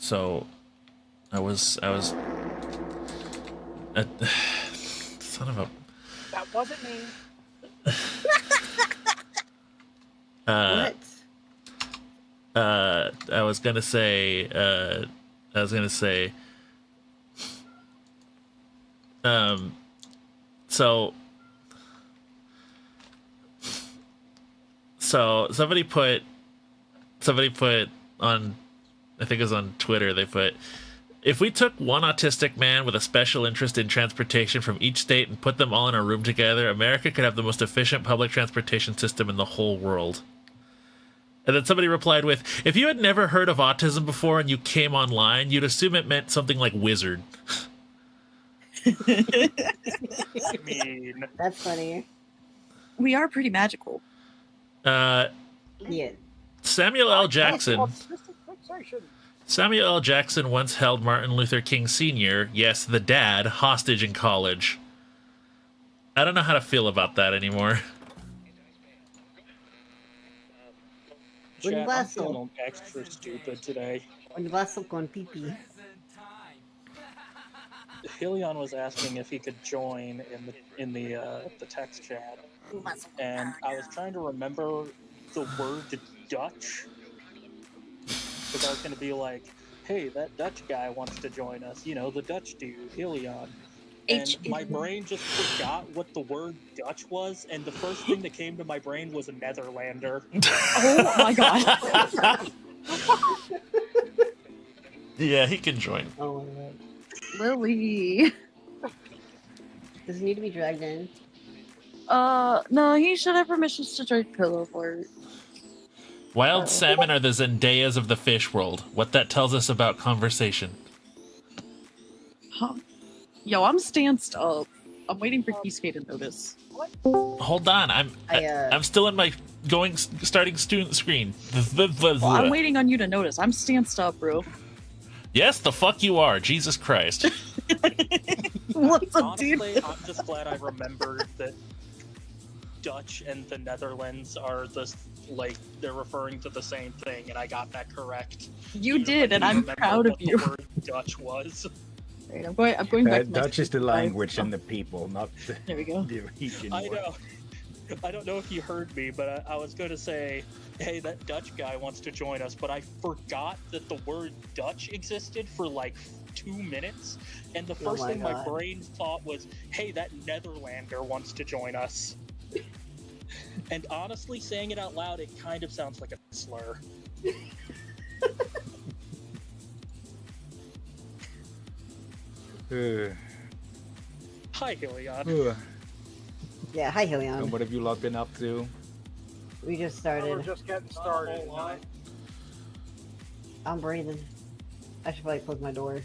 So I was son of a That wasn't me. What? I was gonna say so somebody put on, I think it was on Twitter, they put, if we took one autistic man with a special interest in transportation from each state and put them all in a room together, America could have the most efficient public transportation system in the whole world. And then somebody replied with, if you had never heard of autism before and you came online, you'd assume it meant something like wizard. I mean, That's funny. We are pretty magical. Yeah. Samuel L. Jackson. autistic fixation. Samuel L. Jackson once held Martin Luther King Sr., yes, the dad, hostage in college. I don't know how to feel about that anymore. Chat, I'm feeling extra stupid today. Universal con pee-pee. Helion was asking if he could join in the text chat, and I was trying to remember the word Dutch, because I was going to be like, "Hey, that Dutch guy wants to join us. You know, the Dutch dude, Helion." And my brain just forgot what the word Dutch was, and the first thing that came to my brain was a Netherlander. Oh my god. Yeah, he can join. Oh my god. Lily. Does he need to be dragged in? No, he should have permissions to trade pillow fort. Wild salmon are the Zendayas of the fish world. What that tells us about conversation. Huh. Yo, I'm stanced up. I'm waiting for Keyskate to notice. Hold on, I'm still in my starting student screen. Well, I'm waiting on you to notice. I'm stanced up, bro. Yes, the fuck you are, Jesus Christ. What's up, dude? Honestly, I'm just glad I remembered that Dutch and the Netherlands are they're referring to the same thing, and I got that correct. You did, and I'm proud of you. The word Dutch was. Right, I'm going back to my Dutch is the language and the people, not there we go. the region. I know. I don't know if you heard me, but I was going to say, hey, that Dutch guy wants to join us, but I forgot that the word Dutch existed for like 2 minutes, and the first thing my brain thought was, hey, that Netherlander wants to join us. And honestly, saying it out loud, it kind of sounds like a slur. Hi, Helion. Yeah, hi, Helion. And what have you lot been up to? We just We're started. just getting started. I'm breathing. I should probably close my door.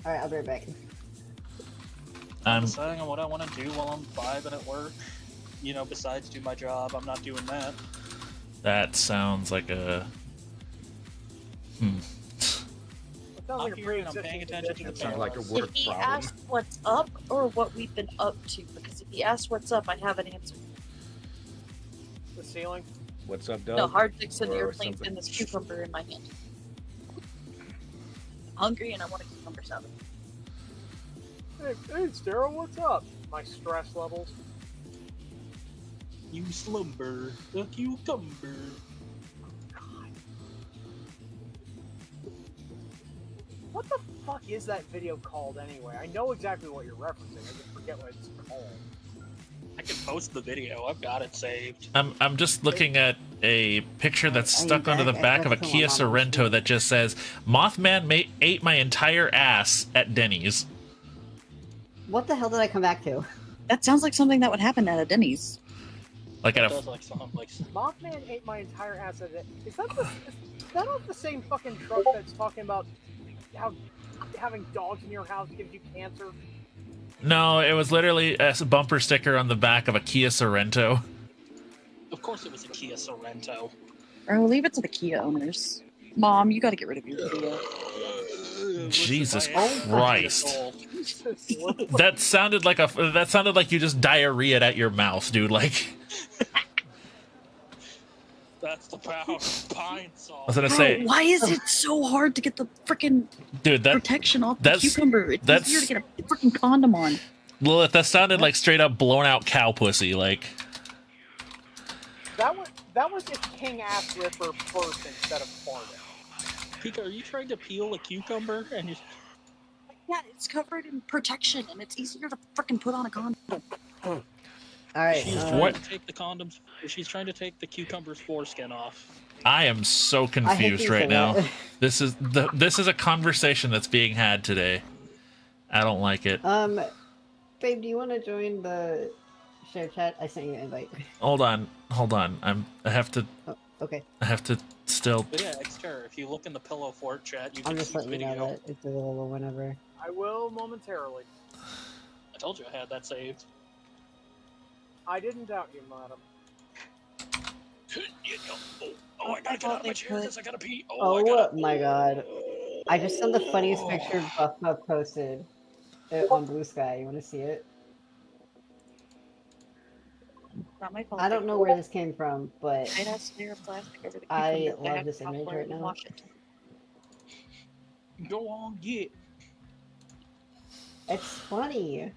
Alright, I'll be right back. I'm deciding on what I want to do while I'm vibing at work. You know, besides do my job, I'm not doing that. That sounds like a... I'm here and I'm paying attention to the Sounds like a payloads. work If he problem. asked what's up or what we've been up to, because if he asked what's up, I have an answer. The ceiling. What's up, Doug? No, hard dicks and Or airplanes something? and this cucumber in my hand. I'm hungry and I want a cucumber salad. Hey, Daryl, what's up? My stress levels. You slumber, the cucumber. What the fuck is that video called anyway? I know exactly what you're referencing. I just forget what it's called. I can post the video. I've got it saved. I'm just looking at a picture that's stuck onto the back of a Kia Sorento that just says, Mothman ate my entire ass at Denny's. What the hell did I come back to? That sounds like something that would happen at a Denny's. Like at It a... does like something like Mothman ate my entire ass at it. Is that not the same fucking truck that's talking about how having dogs in your house gives you cancer? No, it was literally a bumper sticker on the back of a Kia Sorento. Of course it was a Kia Sorento. Or leave it to the Kia owners. Mom, you gotta get rid of your Kia. Jesus Listen, Christ. That sounded like you just diarrheaed at your mouth, dude. Like, That's the Pine I saw. was gonna Bro, say, why is it so hard to get the freaking dude, protection off the that's- cucumber? It's that's- easier to get a freaking condom on. Lilith, that sounded like straight up blown out cow pussy. Like, That was if King Ass Ripper burst instead of farting. Pika, are you trying to peel a cucumber? And you... Yeah, it's covered in protection, and it's easier to freaking put on a condom. All right. She's What? trying to take the condoms. She's trying to take the cucumber's foreskin off. I am so I hate confused you right for now. that. This is a conversation that's being had today. I don't like it. Babe, do you want to join the share chat? I sent you an invite. Hold on. I have to Oh, okay. still. But yeah, Xter, if you look in the Pillow Fort chat, you I'm can just see letting you video. know that it's available whenever. I will momentarily. I told you I had that saved. I didn't doubt you, madam. Oh, I gotta get out of my chair because I gotta pee. Oh I gotta... my god. I just saw the funniest picture Buff Puff posted on Blue Sky. You want to see it? Not my fault. I don't know where this came from, but I'd have layer of plastic over the I cucumber. love have this to image popcorn right and now. wash it. Go on, get. it's funny.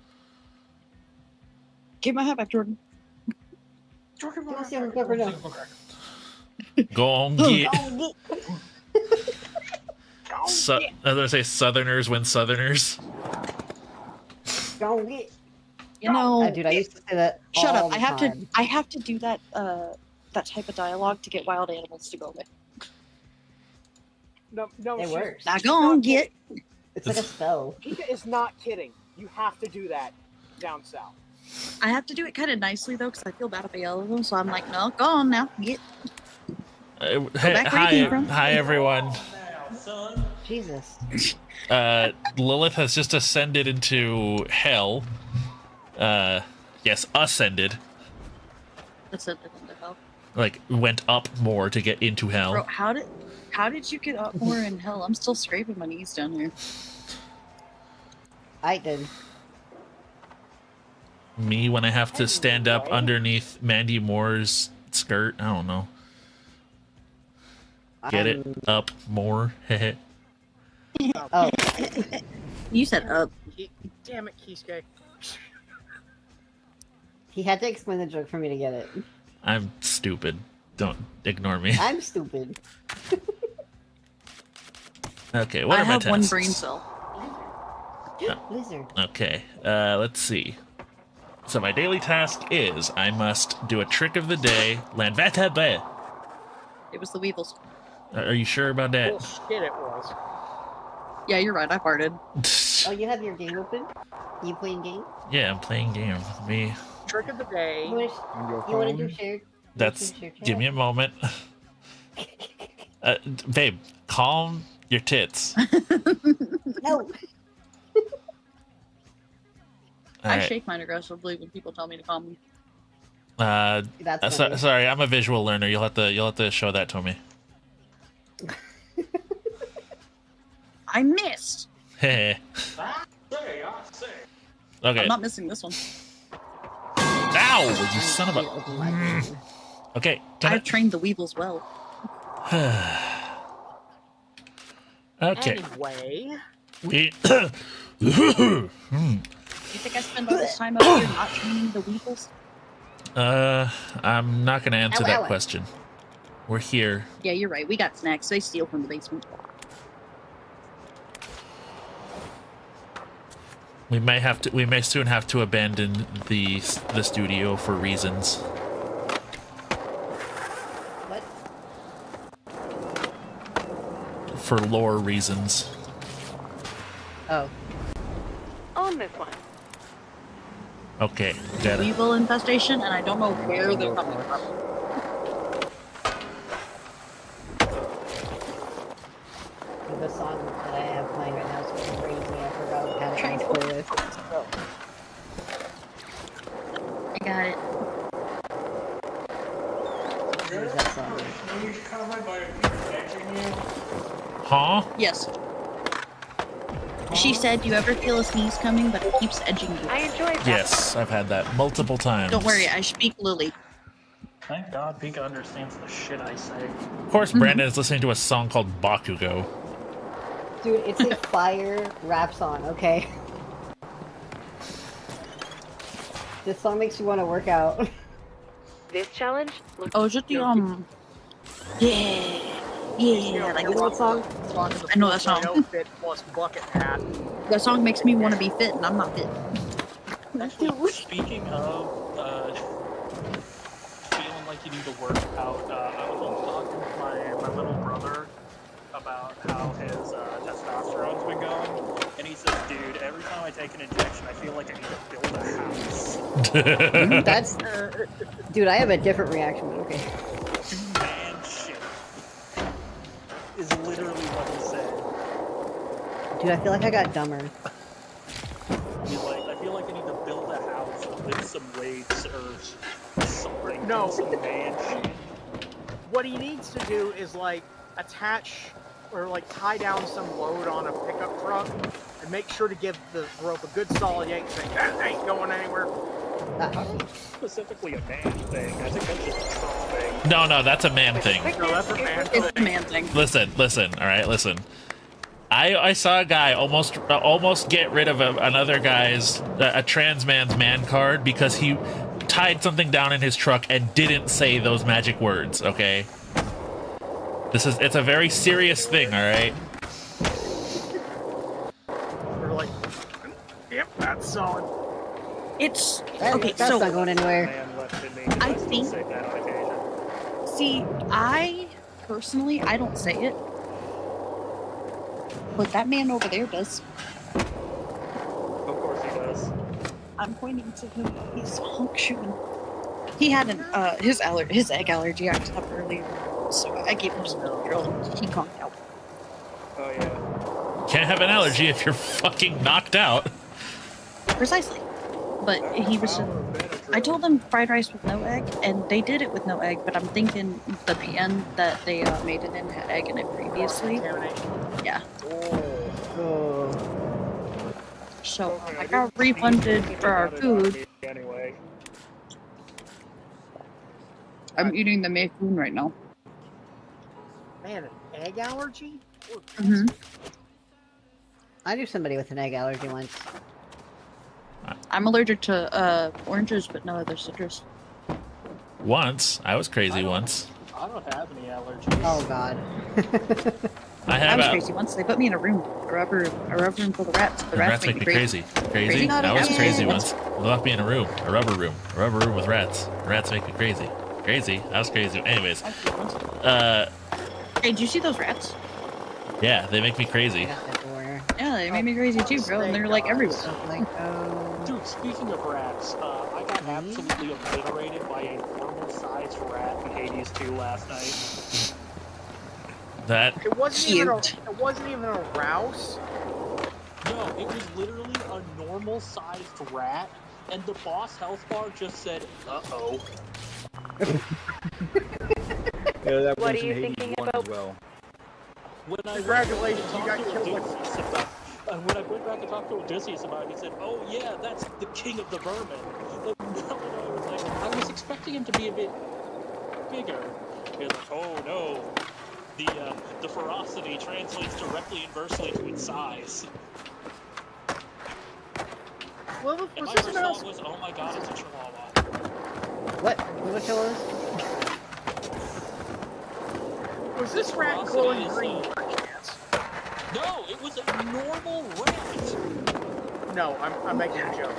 Give my hat back, Jordan. You want to see him cover now? Go on, get. Oh, I was gonna say Southerners win Southerners. don't get. You know, Dude, I used to say that. shut all up. the I have time. to. I have to do that. That type of dialogue to get wild animals to go away. No, It works. Now she's go on, not get. kidding. It's like a spell. Pika is not kidding. You have to do that down south. I have to do it kind of nicely though, because I feel bad if I yell at them. So I'm like, no, go on now, get. Hey, back where you came from. hi everyone. Jesus. Lilith has just ascended into hell. Yes, ascended. That's it. Into hell. Like went up more to get into hell. Bro, how did you get up more in hell? I'm still scraping my knees down here. I did. Me when I have to stand up Anyway. underneath Mandy Moore's skirt. I don't know. Get it up more. Oh, You said up. Damn it, Kisuke. he had to explain the joke for me to get it. I'm stupid. Don't ignore me. I'm stupid. Okay, what I are my have one tasks? brain cell. Lizard. Okay, let's see. So my daily task is I must do a trick of the day. Land Vatabé. It was the weevils. Are you sure about that? Bullshit it was. Yeah, you're right. I farted. Oh, you have your game open? You playing game? Yeah, I'm playing game. Me. Trick of the day. You want On your to do phone. shared? That's. Share chat? Give me a moment. Babe, calm your tits. No. I Alright. shake mine aggressively when people tell me to calm them. That's funny. Sorry, I'm a visual learner. You'll have to show that to me. I missed. Hey. Okay. I'm not missing this one. Ow! You son of You a. open my game. Okay. Can I've trained the weevils well. Okay. Anyway, We. You think I spend all this time up here not training the weevils? I'm not gonna answer Ow, that ow. question. We're here. Yeah, you're right. We got snacks. They steal from the basement. We may soon have to abandon the studio for reasons. What? For lore reasons. Oh. On this one. Okay, got it. Weevil infestation, and I don't know where they're coming from. The song that I have playing right now is crazy. I forgot what kind of Trying to playlist. I got it. What is that song? Huh? Yes. She said, "You ever feel a sneeze coming, but it keeps edging you?" I enjoyed that. Yes, I've had that multiple times. Don't worry, I speak Lily. Thank God Pika understands the shit I say. Of course, Brandon is listening to a song called Bakugo. Dude, it's a fire rap song, okay? This song makes you want to work out. This challenge looks Oh, is it the yeah, like You know what song? I know that song. Fit plus bucket hat. That song makes me want to be fit, and I'm not fit. Actually, speaking of feeling like you need to work out, I was on talking with my little brother about how his testosterone's been going, and he says, dude, every time I take an injection, I feel like I need to build a house. That's... Dude, I have a different reaction, but okay. Man, shit. Is literally what he said. Dude, I feel like I got dumber. I feel like I need to build a house or lift some weights or something. No. Some man shit. What he needs to do is like attach or like tie down some load on a pickup truck and make sure to give the rope a good solid yank saying that ain't going anywhere. I don't think specifically a man thing. I think that's just a truck thing. No, that's a man thing. No, that's a man It's a thing. man thing. Listen, all right, listen. I saw a guy almost get rid of another guy's a trans man's man card because he tied something down in his truck and didn't say those magic words. Okay, it's a very serious thing. All right. We're like, yep, that's solid. It's That- okay. That's So not going anywhere. Man left in me. I still think- say that on occasion. see, I personally I don't say it, but that man over there does. Of course he does. I'm pointing to him. He's functioning. He had an his egg allergy acted up earlier, so I gave him some Benadryl and he calmed out. Oh yeah. Can't have an allergy if you're fucking knocked out. Precisely. But he was. I told them fried rice with no egg, and they did it with no egg. But I'm thinking the pan that they made it in had egg in it previously. Contamination. Yeah. Oh. So I got refunded for our food. Anyway. I'm eating the Mayfoon right now. Man, an egg allergy? Mm-hmm. I knew somebody with an egg allergy once. I'm allergic to oranges, but no other citrus. Once I was crazy. Once I don't have any allergies. Oh god. I I have was crazy once. They put me in a room, a rubber room full of rats. The rats make me crazy. Crazy. Not I was again. crazy once. They left me in a rubber room with rats. Rats make me crazy. Crazy. I was crazy. Anyways, Hey, did you see those rats? yeah, they make me crazy. Got everywhere. Yeah, they made me crazy too, bro. And they're like everywhere. So, like, oh. Dude, speaking of rats, I got absolutely obliterated by a normal-sized rat in Hades 2 last night. That It wasn't even Cute. it wasn't even a rouse. No, it was literally a normal-sized rat, and the boss health bar just said, "Uh-oh." Yeah, that What was are you in Hades thinking 1 about- as well. When I Congratulations, you got went to killed by- Odysseus about, when I went back to talk to Odysseus about it, he said, "Oh yeah, that's the king of the vermin." And I was like, I was expecting him to be a bit bigger. He was like, "Oh no, the ferocity translates directly inversely to its size." Well, And was my this first mouse? thought was, "Oh my god, it's a chihuahua." What? What was? Was this rat glowing green by chance? No, it was a normal rat. No, I'm making a joke.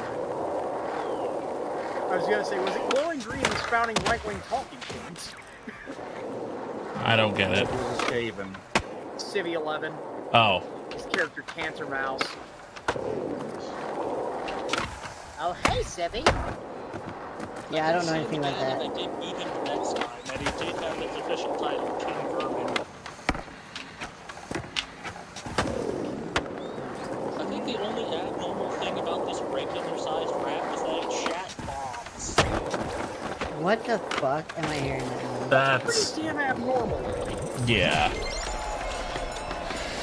I was gonna say, was it glowing green and spouting right-wing talking points? I don't get it. It was a Skaven. Civvy 11, Oh, his character Cancer Mouse. Oh, hey, Civvy. Yeah, I don't know anything about And I that. did beat him the next time, and he did have his official title, King Vermin. I think the only abnormal thing about this regular-sized rat was that it shat bombs. What the fuck am I hearing right now? that's Pretty damn abnormal. yeah.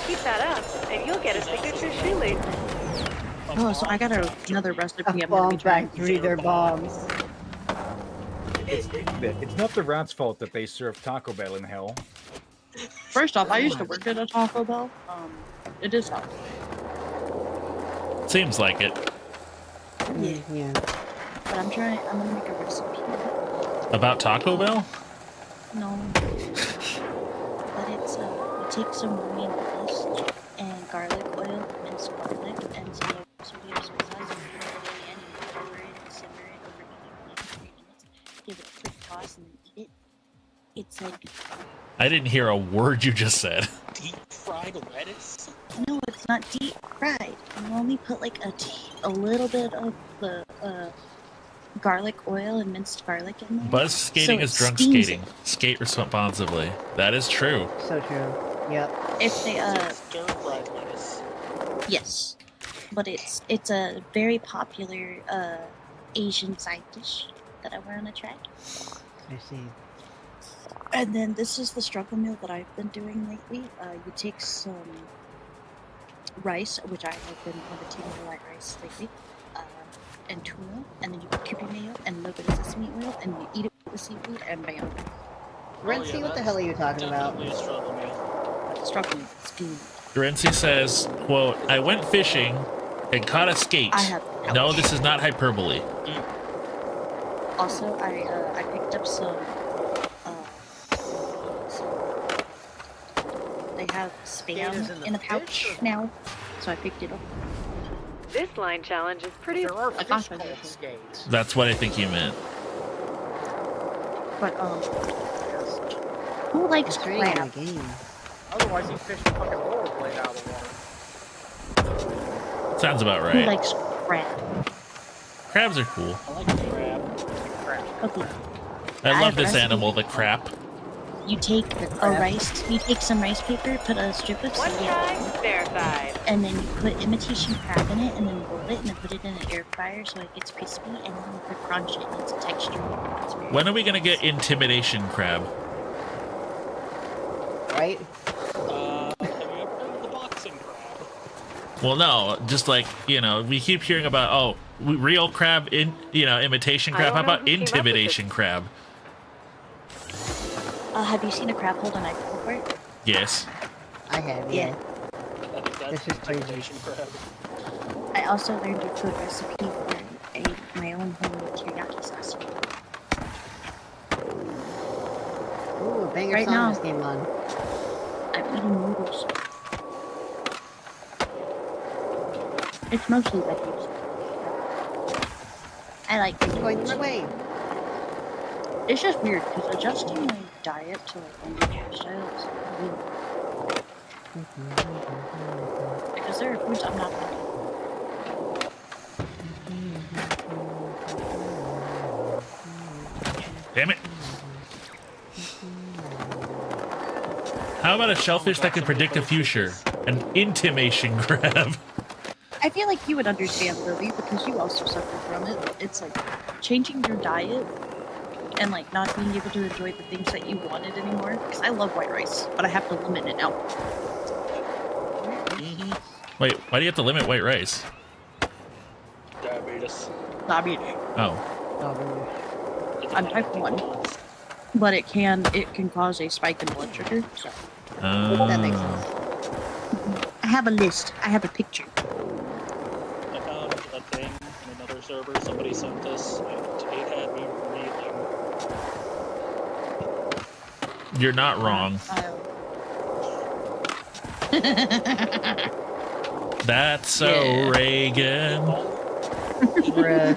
Keep that up, and you'll get a signature shoelace. Oh, so I got another recipe A I'm gonna bomb be trying. factory, their bombs. It's not the rats' fault that they serve Taco Bell in hell. First off, I used to work at a Taco Bell. It is hot. Seems like it. Yeah. Yeah. But I'm gonna make a recipe. About Taco Bell? No. But it's, you take some green lettuce and garlic oil and some garlic and some low sodium soy sauce and put it in and cover it and simmer it over medium for 3 minutes. Give it a quick toss and then eat it. It's like... I didn't hear a word you just said. Deep fried lettuce? No, it's not deep fried. You only put like a little bit of the garlic oil and minced garlic in there. Buzz skating So is it drunk steams skating. Skate responsibly. That is true. So true. Yep. If they Stir fried lettuce. yes, but it's a very popular Asian side dish that I want to try. I see. And then this is the struggle meal that I've been doing lately. You take some rice, which I have been limiting to white rice lately, and tuna, and then you put cubby mayo and a little bit of sesame oil, and you eat it with the seafood, and bam. Renzi, what the hell are you talking about? Definitely a struggle meal. Struggle meal. It's good. Renzi says, quote, I went fishing and caught a skate. I have No, this is not hyperbole. Also, I picked up some. They have Skaters spam in the in a fish, pouch or- now, so I picked it up. This line challenge is pretty. There are I fish thought called that was- skates. That's what I think you meant. But who likes It's training in crab? the game. Otherwise, he'd fish a fucking rollerblade out of the water. Sounds about Who right. likes crab? Crabs are cool. I like crab. Crap. Okay. I I love have this recipe. animal, the crap. You take you take some rice paper, put a strip of One celery, try, verified. and then you put imitation crab in it, and then roll it, and then put it in an air fryer so it gets crispy, and then you put crunch it, and it's a texture. It's very When are we gonna get intimidation crab? Right? Have you ever heard of the boxing crab? Well, no, just like, we keep hearing about, real crab, imitation I crab. How don't know about who came up with intimidation crab? Have you seen a crab hold a knife before? Yes. I have, Yeah. I think that's This is crazy. intimidation crab. I also learned a food recipe for my own homemade teriyaki sauce. Ooh, a banger Right song now. just came on. I'm eating noodles. It's mostly veggies. I like It's going veggies. my way. It's just weird because adjusting my diet to like my new lifestyle is weird. Because there are foods I'm not gonna eat. Damn it. How about a shellfish that can predict the future? An intimation crab. I feel like you would understand, Lily, because you also suffer from it. It's like changing your diet and like not being able to enjoy the things that you wanted anymore. Because I love white rice, but I have to limit it now. Wait, why do you have to limit white rice? Diabetes. I mean, Oh. Oh, really? I'm type 1, but it can cause a spike in blood sugar. So That makes sense. I have a list. I have a picture. I found a thing in another server. Somebody sent this, and it had me reeling. You're not wrong. That's so Yeah. Reagan. Bruh.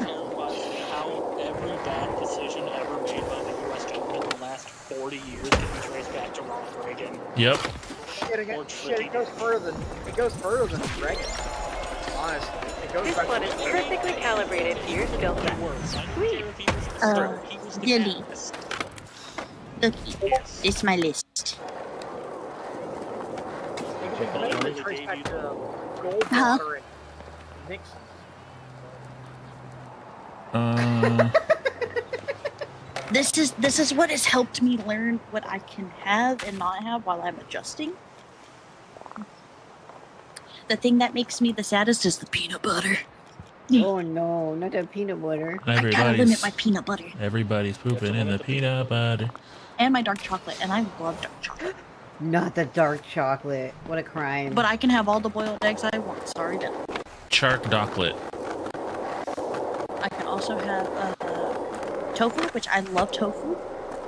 How every bad decision ever made by the U.S. government in the last 40 years can be traced back to Ronald Reagan. Yep. It goes further than Reagan. Honestly, it goes This back one to is perfectly calibrated to your skill set. Sweet. Dilly. Looky, this is my list. It mainly traced back to Huh? Goldwater and Nixon. This is what has helped me learn what I can have and not have while I'm adjusting. The thing that makes me the saddest is the peanut butter. Oh no, not that peanut butter. I gotta limit my peanut butter. Everybody's pooping in the peanut butter. And my dark chocolate, and I love dark chocolate. Not the dark chocolate. What a crime. But I can have all the boiled eggs I want. Sorry, then. Chark Docklet. I can also have tofu, which I love tofu.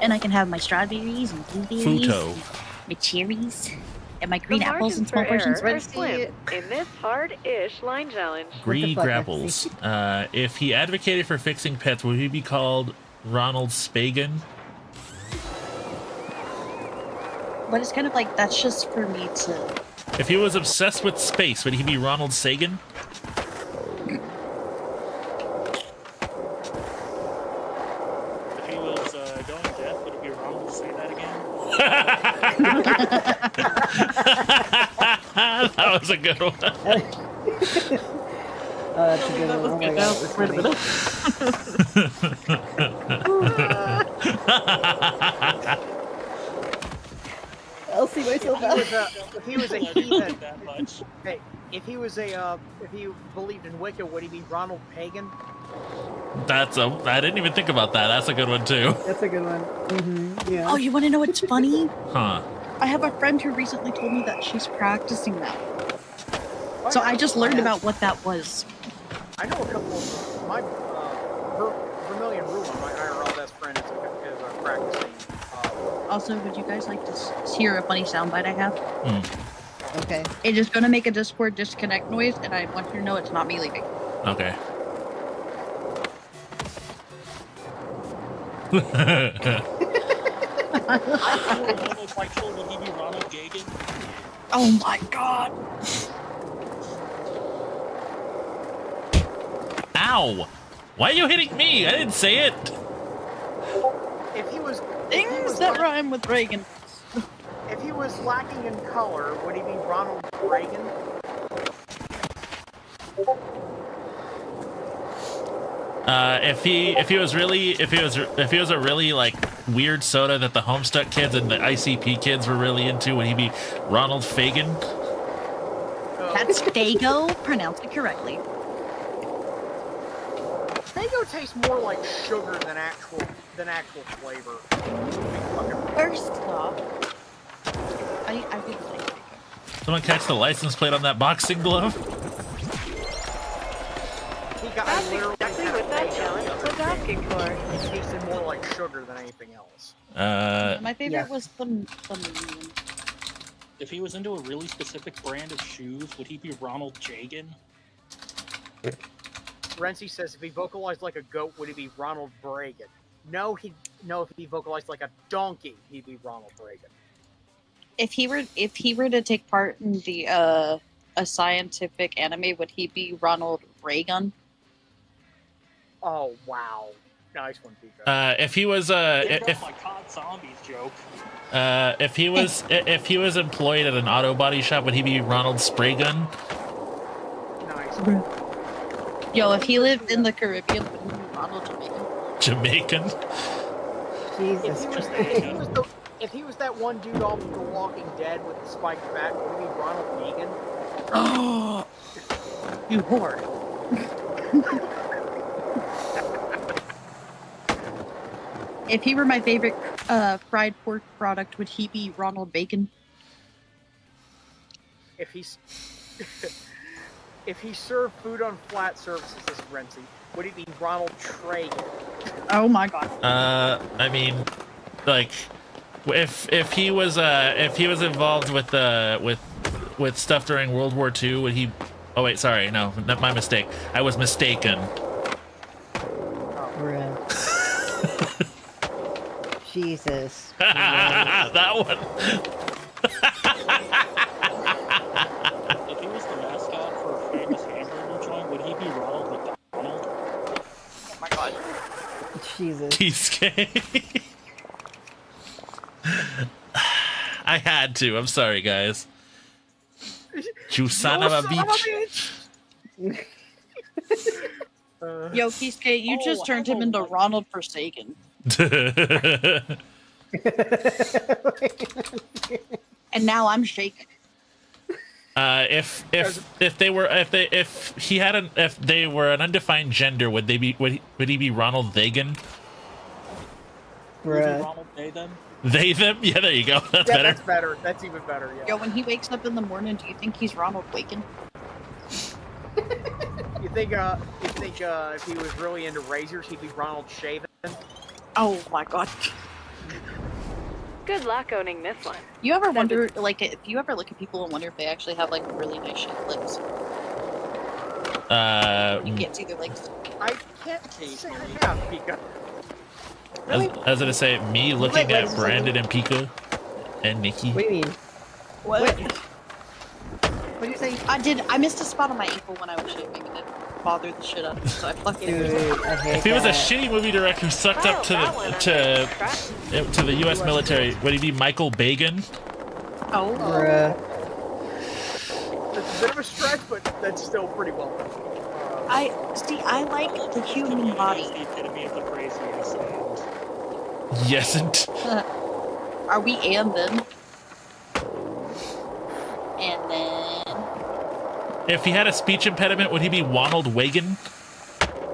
And I can have my strawberries and blueberries. Futo. And my cherries. And my green The apples in margins small for portions. error are Let's see slim it. in this hard-ish line challenge. Greedy fuck, Grapples. If he advocated for fixing pets, would he be called Ronald Spagan? But it's kind of like, that's just for me to... If he was obsessed with space, would he be Ronald Sagan? If he was going deaf, would it be wrong to say that again? That was a good one. That's a good one. Oh my god, that's funny. I'll see myself out. If he was a I didn't heathen, like that much. hey, if he believed in Wicca, would he be Ronald Pagan? I didn't even think about that. That's a good one too. That's a good one. Yeah. Oh, you want to know what's funny? Huh. I have a friend who recently told me that she's practicing that. So I just learned about what that was. I know a couple of my Vermilion Ruin, my IRL best friend, is practicing. Also, would you guys like to hear a funny soundbite I have? Okay. It is going to make a Discord disconnect noise, and I want you to know it's not me leaving. Okay. Would he be Ronald Gagan? Oh my god! Ow! Why are you hitting me? I didn't say it. If he was Things that rhyme with Reagan. if he was lacking in color, would he be Ronald Reagan? If he was a really like weird soda that the Homestuck kids and the ICP kids were really into, would he be Ronald Fagan? That's Fago. Pronounce it correctly. Fago tastes more like sugar than actual flavor. First off, I did like Fago. Someone catch the license plate on that boxing glove. Exactly what that challenge was asking for. It tasted more like sugar than anything else. My favorite yeah. was the medium. If he was into a really specific brand of shoes, would he be Ronald Jagan? Renzi says if he vocalized like a goat, would he be Ronald Reagan? No, if he vocalized like a donkey, he'd be Ronald Reagan. If he were to take part in the a scientific anime, would he be Ronald Reagan? Oh wow, nice one, Pico. If he was Get off my COD Zombies joke. if he was employed at an auto body shop, would he be Ronald Spraygun? Nice. Yo, if he lived in the Caribbean, would he be Ronald Jamaican? Jamaican. Jesus Christ. If he was that one dude off of The Walking Dead with the spiked bat, would he be Ronald Negan? Oh, you whore. If he were my favorite fried pork product, would he be Ronald Bacon? If he's if he served food on flat surfaces, this is Renzi, would he be Ronald Traeger? Oh my god. I mean, like, if he was involved with stuff during World War II, would he? Oh wait, sorry, no, not my mistake. I was mistaken. Bruh. Jesus. That one. If he was the mascot for a famous hamburger joint, would he be Ronald McDonald? Oh my god. Jesus. Cheesecake. I had to. I'm sorry, guys. You son of a bitch. Yo, Keisuke, you just turned him into Ronald Forsaken. And now I'm shaking. If they were if they were an undefined gender, would he be Ronald Vagan? Would be Bruh. Ronald Day them? They them? Yeah, there you go. That's Yeah, better. that's better. That's even better. Yeah. Yo, when he wakes up in the morning, do you think he's Ronald Waken? You think if he was really into razors, he'd be Ronald Shaven? Oh my god. Good luck owning this one. You ever wonder, like, if you ever look at people and wonder if they actually have, like, really nice shaped lips? You can't see their legs. I can't say I have, Pika. I was gonna say me looking Wait, at wait, Brandon and Pika and Nikki. What do you mean? What? What do you say? I missed a spot on my ankle when I was shaving, and it bothered the shit out of me, so I fucking... Dude, I hate If he was a that. shitty movie director sucked up to the U.S. military, would he be Michael Bagan? Oh. Bruh. It's a bit of a stretch, but that's still pretty well done. I like the human body. The epitome of the crazy yes and. Yes, and Are we and then? And then... if he had a speech impediment, would he be Ronald Wagan?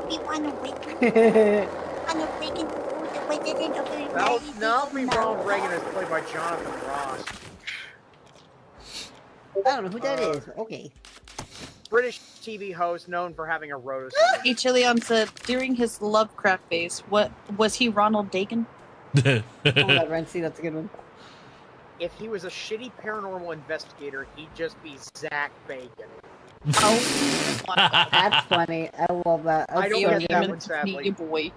We want to wake Now be Ronald Reagan is played by Jonathan Ross. I don't know who that is. Okay. British TV host known for having a roto. Hey, Chilion said, during his Lovecraft phase, what was he Ronald Dagan? Oh, that Renzi, that's a good one. If he was a shitty paranormal investigator, he'd just be Zach Bacon. Oh, That's funny. I love that. I don't so get that good. one, sadly. boy. Ghost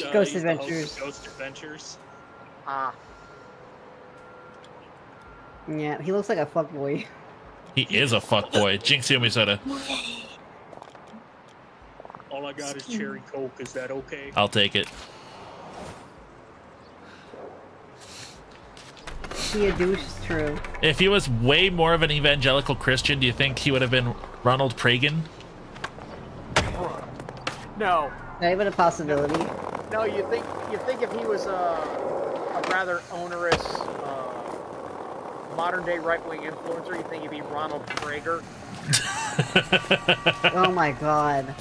He's the host of Adventures. Ghost Adventures. Ah, Yeah, he looks like a fuckboy. He is a fuckboy. Jinx Yumi Soda. All I got is cherry coke. Is that okay? I'll take it. He a douche, is true. If he was way more of an evangelical Christian, do you think he would have been Ronald Pragan? no. Not even a possibility. No, you think if he was a rather onerous modern day right wing influencer, you think he'd be Ronald Prager? Oh my god.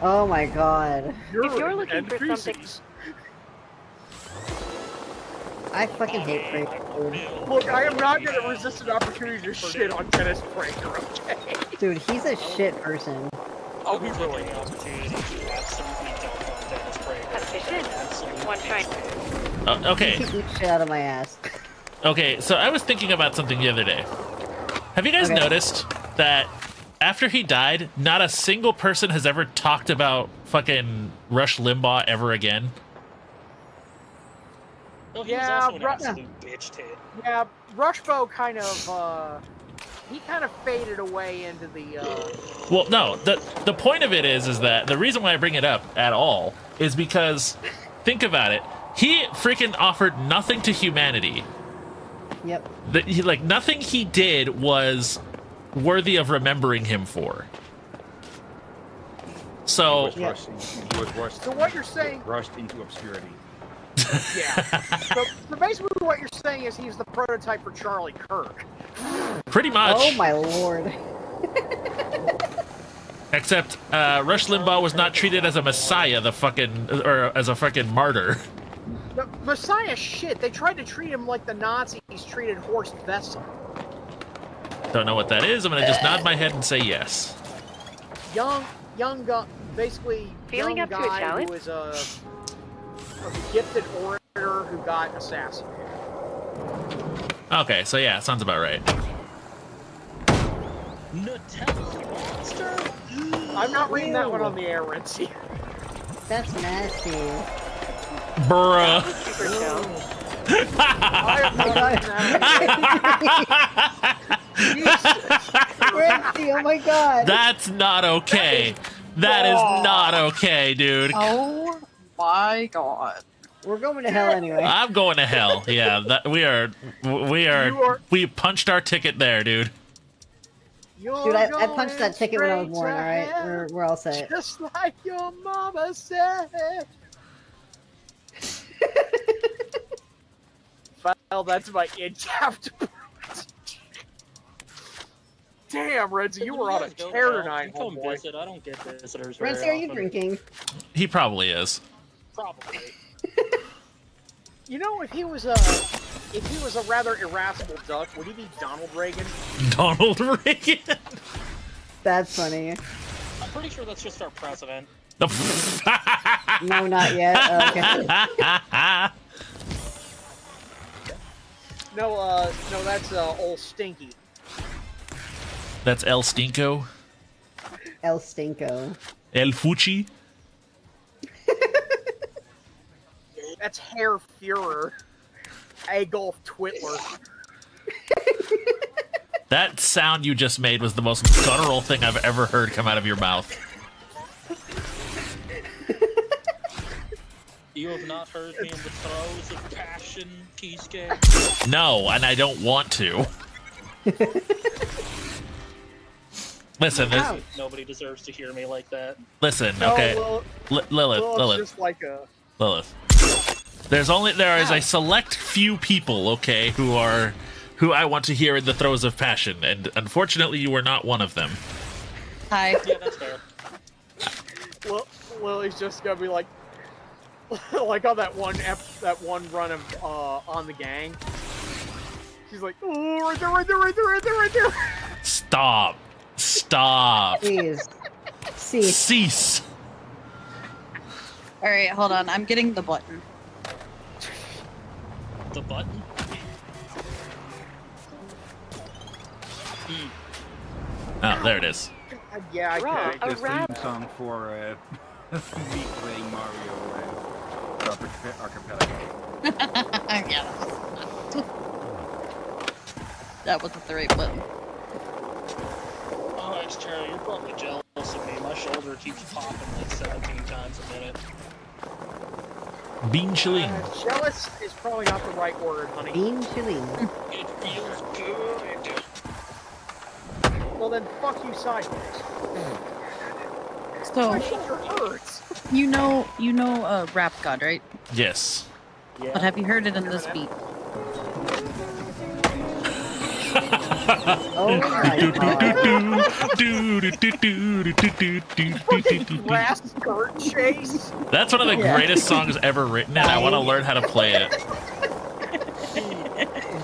Oh my god. If you're looking and for something- feces. I fucking hate Frank, dude. Look, I am not going to resist an opportunity to shit on Dennis Prager, okay? Dude, he's a shit person. Oh, he really Taking the is. opportunity to absolutely dunk on Dennis Prager. Efficient. Absolutely. One trying. Okay. He beat shit out of my ass. Okay, so I was thinking about something the other day. Have you guys Okay. noticed that after he died, not a single person has ever talked about fucking Rush Limbaugh ever again? Well, he was Yeah, also an right- absolute bitch tit. Yeah, Rushbo kind of, he kind of faded away into the, Well, no. The point of it is that the reason why I bring it up at all is because think about it. He freaking offered nothing to humanity. Yep. Nothing he did was worthy of remembering him for. So He was rushed, So what you're saying- rushed into obscurity. yeah. So basically what you're saying is he's the prototype for Charlie Kirk. pretty much. Oh my lord. Except Rush Limbaugh was not treated as a messiah, or as a fucking martyr. The Messiah shit, they tried to treat him like the Nazis treated Horst Wessel. Don't know what that is. I'm gonna just nod my head and say yes. Young guy, basically Feeling young up to a guy challenge? who was a gifted orator who got assassinated. Okay, so yeah, sounds about right. Nutella monster? I'm not reading that one on the air, Rincy. That's nasty. Bruh. Super chill. I am not reading that. Renzi, oh my god. That's not okay. That is not okay, dude. Oh my god. We're going to hell anyway. I'm going to hell. Yeah, we punched our ticket there, dude. Dude, I punched that ticket when I was born, alright? We're all set. Just like your mama said. Well, that's my in-depth. Damn, Redzy, you were on a Go tear down. tonight, You come homeboy. visit. I don't get visitors very Renzi, are you often. drinking? He probably is. Probably. You know, if he was a rather irascible duck, would he be Donald Reagan? Donald Reagan. That's funny. I'm pretty sure that's just our president. No, not yet. Okay. No, that's old Stinky. That's El Stinko. El Stinko. El Fuchi. That's Herr Fuhrer. Adolf Twitler. That sound you just made was the most guttural thing I've ever heard come out of your mouth. You have not heard me in the throes of passion, Kisuke. No, and I don't want to. Listen, this, Nobody deserves to hear me like that. listen, No, okay. well, Lilith, well, it's Lilith, just like a... Lilith. There is a select few people, okay, who I want to hear in the throes of passion, and unfortunately you are not one of them. Hi. Yeah, that's fair. Lily's just gonna be like... like on that one run of On the Gang. She's like, oh, right there. Stop. Please. See. Cease. Alright, hold on. I'm getting the button. The button? Oh, there it is. Yeah, I Raw, could. a The theme rap. song for me playing Mario Archipelago. Yeah. That wasn't the right button. Oh, X-Terra, you're probably jealous of me. My shoulder keeps popping like 17 times a minute. Bean chilling. Jealous is probably not the right word, honey. Bean chilling. It feels good. Well then, fuck you sideways. So, My shoulder hurts. you know, Rap God, right? Yes. Yeah. But have you heard it in this beat? Oh my god. Grass skirt chase. That's one of the greatest songs ever written, and I want to learn how to play it.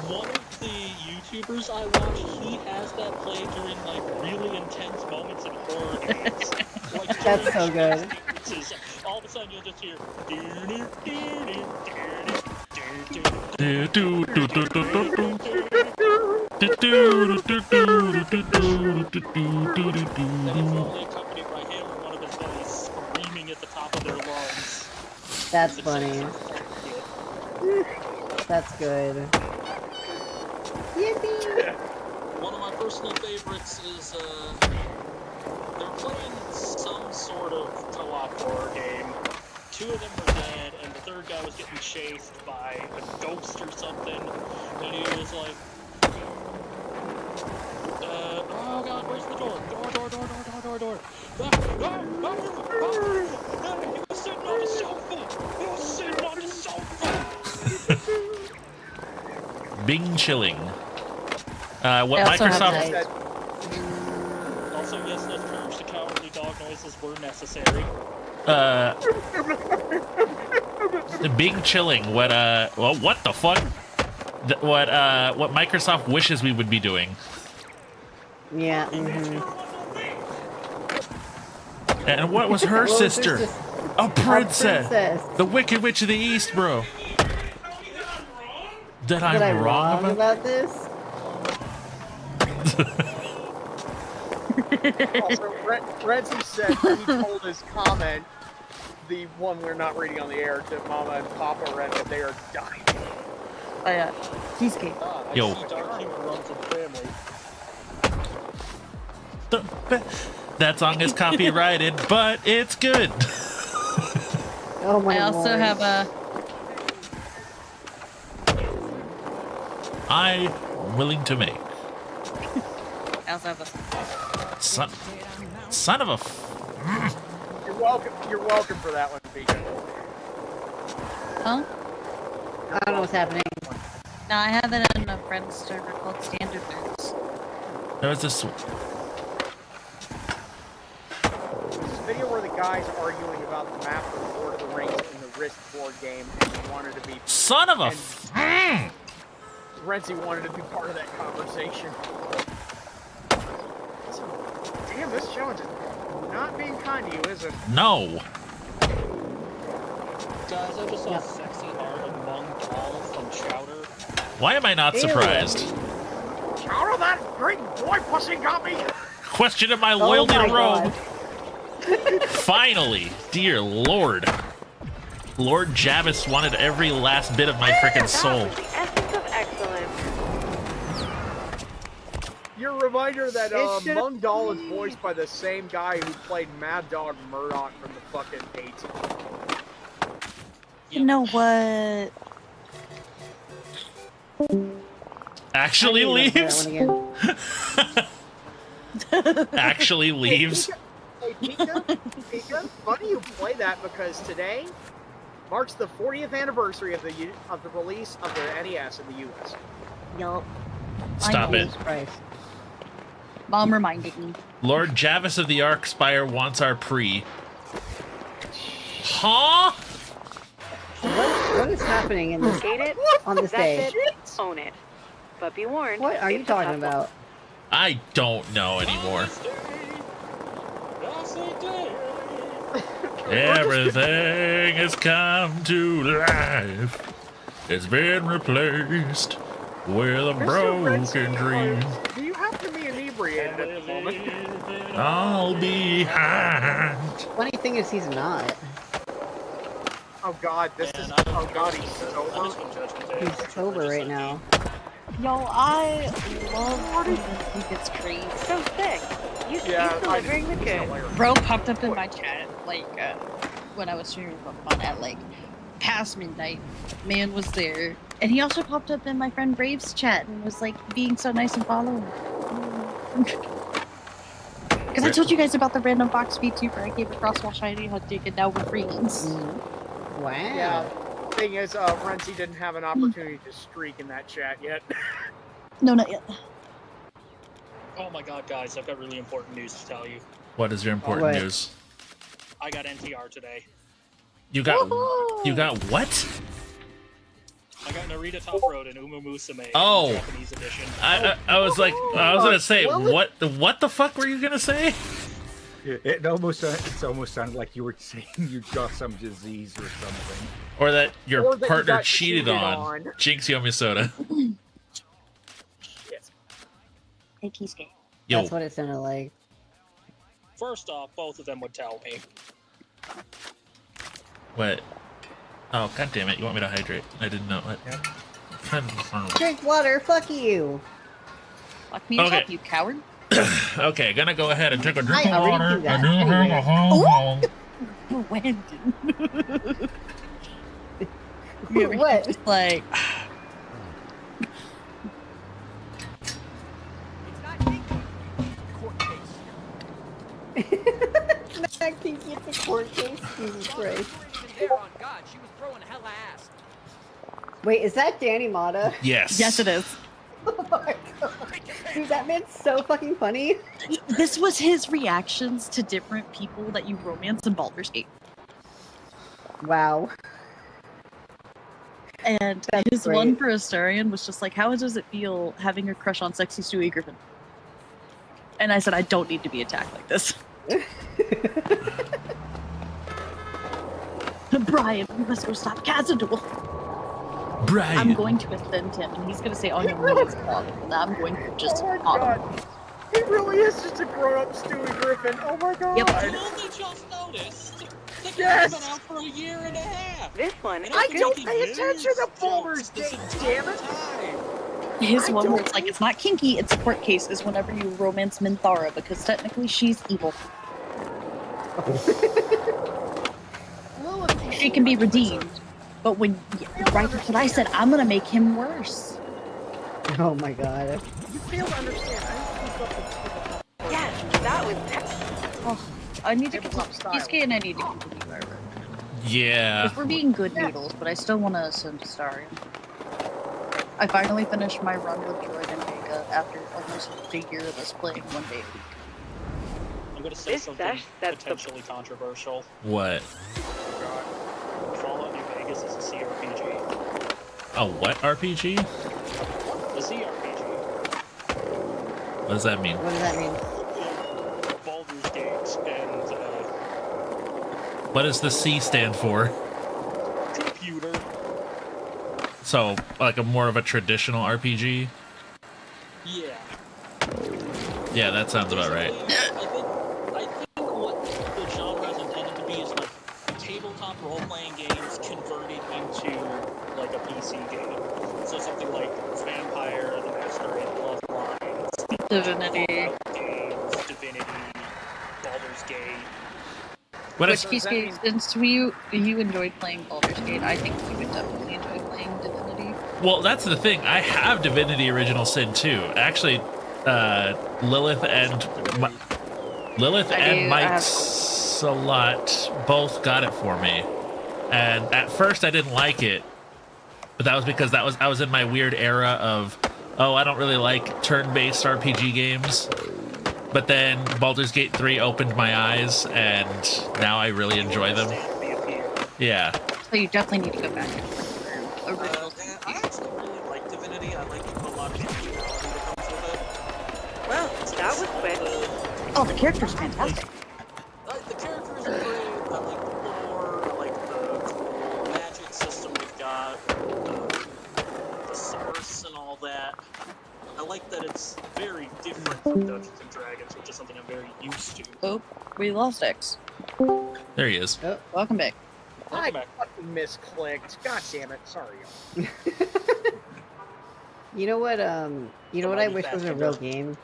One of the YouTubers I watch, he has that play during like really intense moments in horror games. Like, That's so good. All of a sudden you'll just hear. And it's normally accompanied by him or one of his buddies screaming at the top of their lungs. That's funny. That's good. Yippee! One of my personal favorites is they're playing some sort of co-op horror game. Two of them were dead, and the third guy was getting chased by a ghost or something. And he was like, oh god, where's the door? Door. He was sitting on the sofa. Bing chilling. What I also have Microsoft? that. Also, yes, those courage to cowardly dog noises were necessary. Bing chilling. What? Well, what the fuck? What Microsoft wishes we would be doing. Yeah. Mm-hmm. And what was her sister? A princess. princess. The Wicked Witch of the East, bro. That Was I I'm wrong about? about this? Also, Redzy said he told his comment, the one we're not reading on the air, to Mama and Papa Red that they are dying. Oh yeah. Cheesecake. I Yo. see dark humor runs in the family. That song is copyrighted, but it's good. Oh my I also lord. have a. I'm willing to make. I also have a. Son of a. You're welcome. You're welcome for that one, Pika. Huh? I don't know what's happening. No, I have it on a friend's server called Standard Nerds. There was this. There's this video where the guy's arguing about the map of Lord of the Rings in the Risk board game, and he wanted to be. Son of a. Renzi wanted to be part of that conversation. Damn, this challenge is not being kind to you, is it? No. Guys, I just saw sexy art of Mung Dal from Chowder. Why am I not surprised? Chowder, that great boy pussy got me! Question of my loyalty my to Rome. Finally, dear Lord. Lord Javis wanted every last bit of my frickin' soul. That was the essence of excellence. Your reminder that Mung Dal is voiced by the same guy who played Mad Dog Murdoch from the fucking 80s. You know what? Actually leaves? Actually leaves? Hey, Pika, funny you play that because today marks the 40th anniversary of the release of the NES in the US. Yup. Stop it. Christ. Mom reminded me. Lord Javis of the Arkspire wants our pre. Huh? What is happening in this Hate it? on this day? That's it. Own it. But be warned. What are you it's a talking tough about? I don't know anymore. Everything has come to life. It's been replaced with a broken dream. Do you have to be inebriated at the moment? I'll be behind. Funny thing is, he's not. Oh god, this is. Oh god, he's sober. He's sober right now. Yo, I love when he gets crazy. So sick. He's delivering the goods. Bro popped up in my chat, like, when I was streaming for fun at, like, past midnight. Man was there. And he also popped up in my friend Brave's chat and was, like, being so nice and following. Because I told you guys about the random box VTuber I gave across while Shiny Hunting, and now we're friends. Wow. Yeah. Thing is, Renzi didn't have an opportunity to streak in that chat yet. No, not yet. Oh my god, guys, I've got really important news to tell you. What is your important What? news? I got NTR today. You got what? I got Narita Top Road and Uma Musume Oh. Japanese edition. I was like, I was gonna say, what the fuck were you gonna say? It almost sounded like you were saying you got some disease or something. Or that your Or that you partner got cheated on. Jinx Yomisoda. Yes. Hey, Kisuke. Yo, That's what it sounded like. First off, both of them would tell me. what? Oh, god damn it! You want me to hydrate? I didn't know it. Drink water, fuck you. Fuck me and Okay. top, you coward. Okay, gonna go ahead and take a drink I of already water. do that. I do have a Anyway. home. When? What? Just like, It's not kinky, it's a court case. Jesus Christ. Wait, is that Danny Mata? Yes. yes, it is. Oh my god. Dude, that man's so fucking funny. This was his reactions to different people that you romance in Baldur's Gate. Wow. And That's his great. one for Astarion was just like, how does it feel having a crush on sexy Stewie Griffin? And I said, I don't need to be attacked like this. Brian, we must go stop Cazador. Brian. I'm going to offend him, and he's going to say, on your knees, Bob. And I'm going to just Oh my him. god. He really is just a grown-up Stewie Griffin. Oh my god. Yep. I only just noticed. The game's Yes! been out for a year and a half. This one And is I I've don't been pay making attention to news Baldur's jokes this Gate, entire damn it. time. His I one where don't it's like, it's not kinky, it's a court case, is whenever you romance Minthara, because technically she's evil. She can be redeemed. But when, right, that's what I said, I'm gonna make him worse. Oh my god. You fail to understand. I don't keep up with Yes, that was Oh, I need to Tabletop continue, style. Kisuke and I need to continue our work. Yeah. Because we're being good noodles, but I still want to ascend to Starion. I finally finished my run with Droid and Vega, after almost a year of us playing 1 day a week. I'm gonna say This something dash, that's the potentially controversial. What? Fallout New Vegas is a CRPG. A what RPG? A CRPG. What does that mean? What does that mean? Baldur's Gate and What does the C stand for? computer. So, like a more of a traditional RPG? Yeah. Yeah, that sounds about right. I think what the genre is intended to be is like tabletop role-playing games converted into like a PC game. So something like Vampire, The Masquerade Bloodlines, Divinity. Fallout games, Divinity, Baldur's Gate. What Which is, PC, since you enjoyed playing Baldur's Gate, I think you would definitely enjoy playing Divinity. well, that's the thing. I have Divinity Original Sin 2. Actually, Lilith and Mike Salat both got it for me. And at first I didn't like it, but that was because I was in my weird era of, oh, I don't really like turn-based RPG games. But then Baldur's Gate 3 opened my eyes, and now I really enjoy them. Yeah. So you definitely need to go back and play the original. I actually really like Divinity. I like a lot of the functionality that comes with it. Well, that was quick. Oh, the character's fantastic. The characters are great. I like the lore. I like the cool magic system we've got. The source and all that. I like that it's very different from Dungeons and Dragons, which is something I'm very used to. Oh, we lost X. There he is. Welcome back. I fucking misclicked. God damn it. Sorry. You know what? You know what I wish was a real game?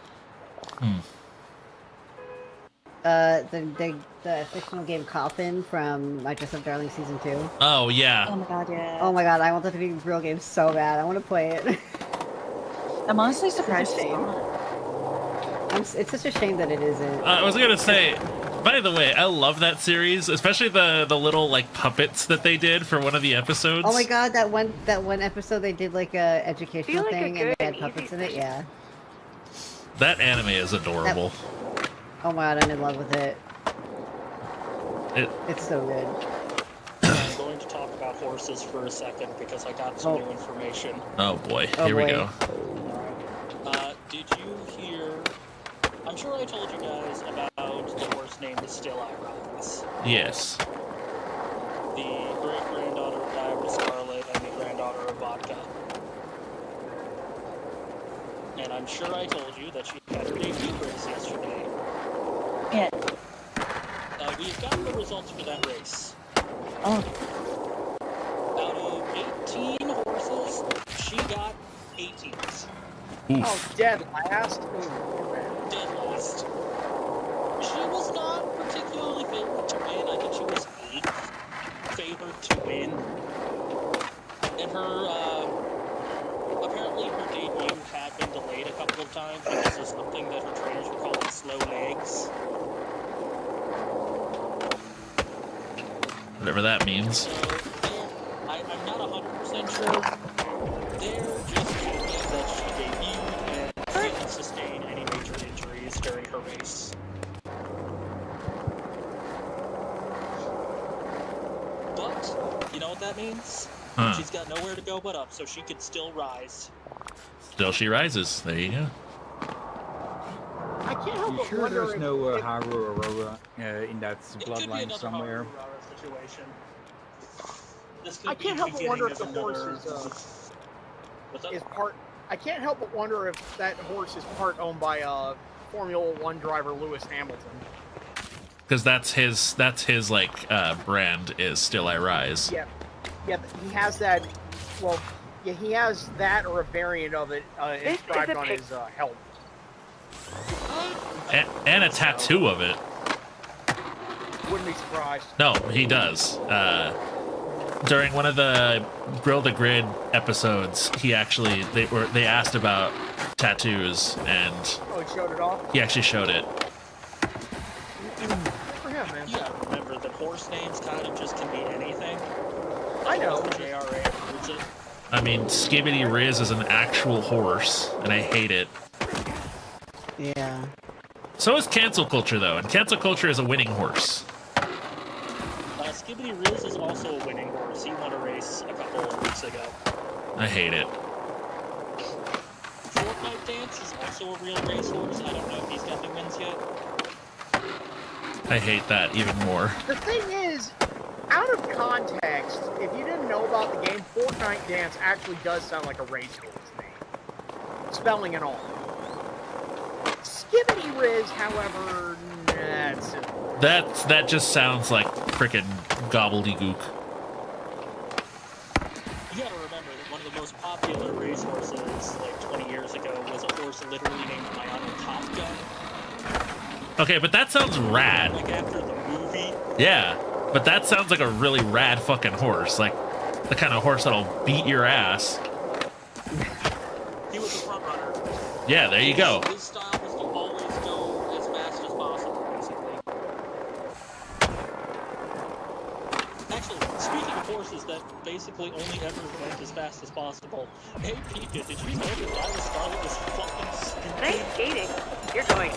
The fictional game Coffin from Microsoft Darling Season 2. Oh, yeah. Oh my god, yeah. Oh my god, I want that to be a real game so bad. I want to play it. I'm honestly surprised it's shame. not. It's such a shame that it isn't. I was going to say, by the way, I love that series, especially the little, like, puppets that they did for one of the episodes. Oh my god, that one episode they did like a educational Feel like a thing and good they had and puppets easy in it. Yeah. That anime is adorable. Oh my god, I'm in love with it. It, It's so good. I'm going to talk about horses for a second because I got some new information. oh boy, Oh here we boy. go. Did you hear? I'm sure I told you guys about the horse named Still I Rise. Yes. The great-granddaughter of Diary Scarlet and the granddaughter of Vodka. And I'm sure I told you that she had her debut race yesterday. Yeah. We've gotten the results for that race. Oh, Out of 18 horses, she got 18th. Oof. Oh, dead last? Ooh, Dead last. She was not particularly favored to win. I think she was 8th favored to win. And her, apparently her debut had been delayed a couple of times because of something that her trainers were calling slow legs. Whatever that means. So, I'm not 100% sure. They're just happy that she debuted and didn't sustain any major injuries during her race. But, you know what that means? Huh. She's got nowhere to go but up, so she could still rise. Still she rises. There you go. I can't help You but sure wonder there's if- no if- Haru Aurora in that It could be bloodline another somewhere? Harurara situation. This could I be can't help but beginning wonder of if the another- horse What's up? is part. I can't help but wonder if that horse is part owned by Formula One driver Lewis Hamilton. Because that's his like brand is Still I Rise. Yeah, he has that. Well, yeah, he has that or a variant of it This is inscribed a on pic- his helmet. And a tattoo of it. Wouldn't be surprised. No, he does. During one of the Grill the Grid episodes, they asked about tattoos, and Oh, he showed it off. he actually showed it. Good for him, man. You gotta remember that horse names kind of just can be anything. I know. The JRA approves it. I mean, Skibbity Riz is an actual horse, and I hate it. Yeah. So is cancel culture, though, and cancel culture is a winning horse. Skibbity Riz is also a winning horse. He won a race a couple of weeks ago. I hate it. Fortnite Dance is also a real racehorse. I don't know if he's got any wins yet. I hate that even more. The thing is, out of context, if you didn't know about the game, Fortnite Dance actually does sound like a racehorse name. Spelling and all. Skibbity Riz, however, that's it. That just sounds like frickin' gobbledygook. You gotta remember that one of the most popular racehorses, like 20 years ago, was a horse literally named Miano Top Gun. Okay, but that sounds rad. Like after the movie. Yeah, but that sounds like a really rad fucking horse. Like the kind of horse that'll beat your ass. He was a front runner. Yeah, there you go. His style was to always go as fast as possible, basically. Actually, speaking of horses that basically only ever went as fast as possible, hey Pika, did you know that Dyla Scarlet was fucking stupid? Nice skating. You're going.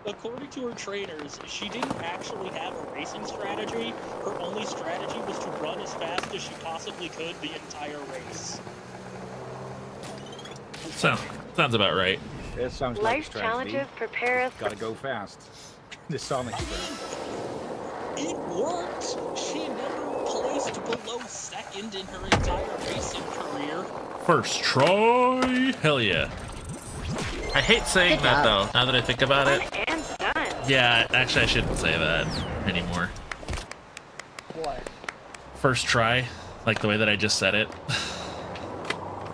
According to her trainers, she didn't actually have a racing strategy. Her only strategy was to run as fast as she possibly could the entire race. Sounds about right. That sounds like Life a strategy. challenges prepare us Gotta go fast. The Sonic strategy. It worked! She never placed below second in her entire racing career. First try. Hell yeah. I hate saying Good that job. though, now that I think about it. One and done. Yeah, actually I shouldn't say that anymore. What? First try, like the way that I just said it.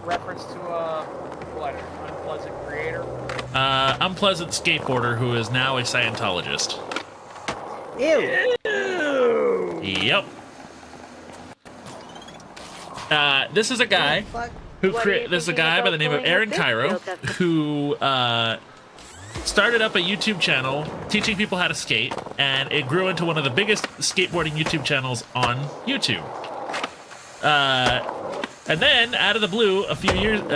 Reference to what? An unpleasant creator? Unpleasant skateboarder who is now a Scientologist. Ew. Yep. This is a guy Fuck. who What are you this is a thinking guy by about the name of pulling Aaron up this Cairo field test? who started up a YouTube channel teaching people how to skate, and it grew into one of the biggest skateboarding YouTube channels on YouTube. And then, out of the blue, a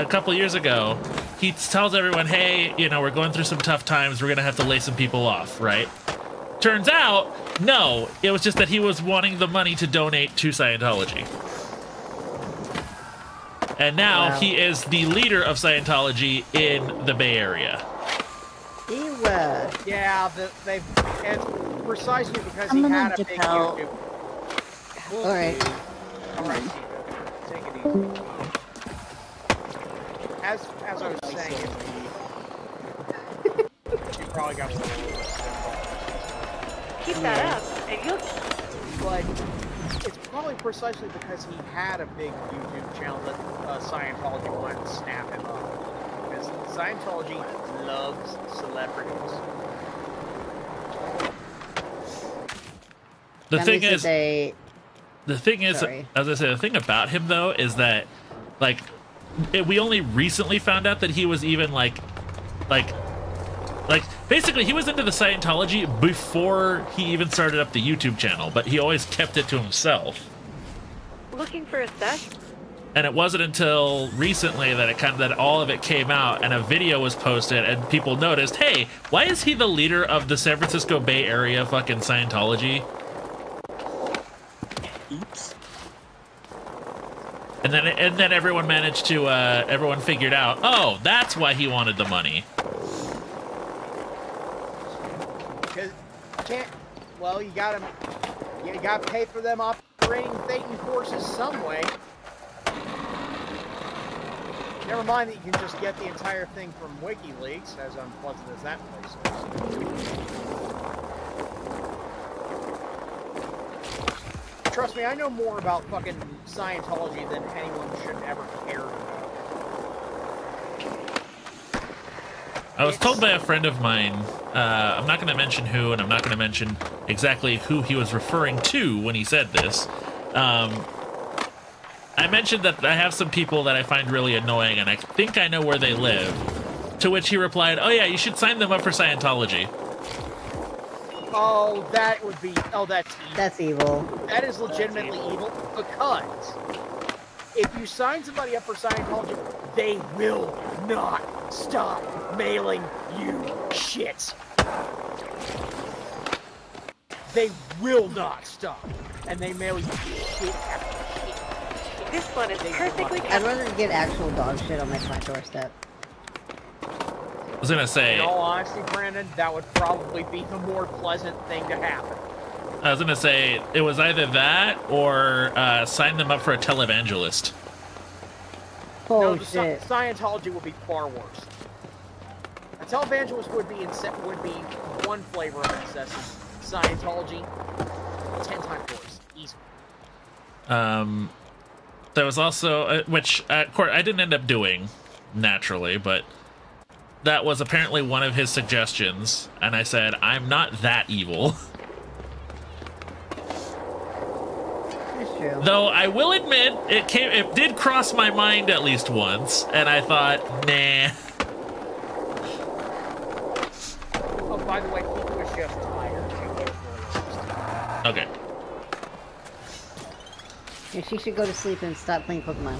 couple years ago, he tells everyone, hey, you know, we're going through some tough times, we're gonna have to lay some people off, right? Turns out, no, it was just that he was wanting the money to donate to Scientology. And now Wow. he is the leader of Scientology in the Bay Area. Ew. Yeah, they've. It's precisely because I'm he gonna had a dip big out. YouTube. All right. Alright, take it easy. As I was saying, you probably got a little Keep that up, and you'll. but it's probably precisely because he had a big YouTube channel that Scientology wanted to snap him up. Because Scientology loves celebrities. The That thing means that is, they... Sorry. as I said, the thing about him though is that, like, we only recently found out that he was even like, basically he was into the Scientology before he even started up the YouTube channel, but he always kept it to himself. Looking for a sesh? And it wasn't until recently that that all of it came out and a video was posted and people noticed, hey, why is he the leader of the San Francisco Bay Area fucking Scientology? Oops. And then everyone managed to everyone figured out, oh, that's why he wanted the money. Because well, you gotta pay for them operating Thetan courses some way. Never mind that you can just get the entire thing from WikiLeaks, as unpleasant as that place is. Trust me, I know more about fucking Scientology than anyone should ever care about. I was told by a friend of mine, I'm not going to mention who, and I'm not going to mention exactly who he was referring to when he said this. I mentioned that I have some people that I find really annoying, and I think I know where they live. To which he replied, oh yeah, you should sign them up for Scientology. Oh, that would be... Oh, that's evil. That's evil. That is legitimately evil because if you sign somebody up for Scientology, they will not stop mailing you shit. They will not stop. And they mail you shit after shit. This one is perfectly I'd rather get actual dog shit on my front doorstep. I was gonna say. In all honesty, Brandon, that would probably be the more pleasant thing to happen. I was gonna say it was either that or sign them up for a televangelist. Oh no, shit! Scientology would be far worse. A televangelist would be one flavor of incessant. Scientology, 10 times worse, easy. There was also which court I didn't end up doing naturally, but that was apparently one of his suggestions, and I said I'm not that evil. True. Though I will admit, it did cross my mind at least once, and I thought, nah. Oh, by the way, he was just tired. Okay. Yeah, she should go to sleep and stop playing Pokemon.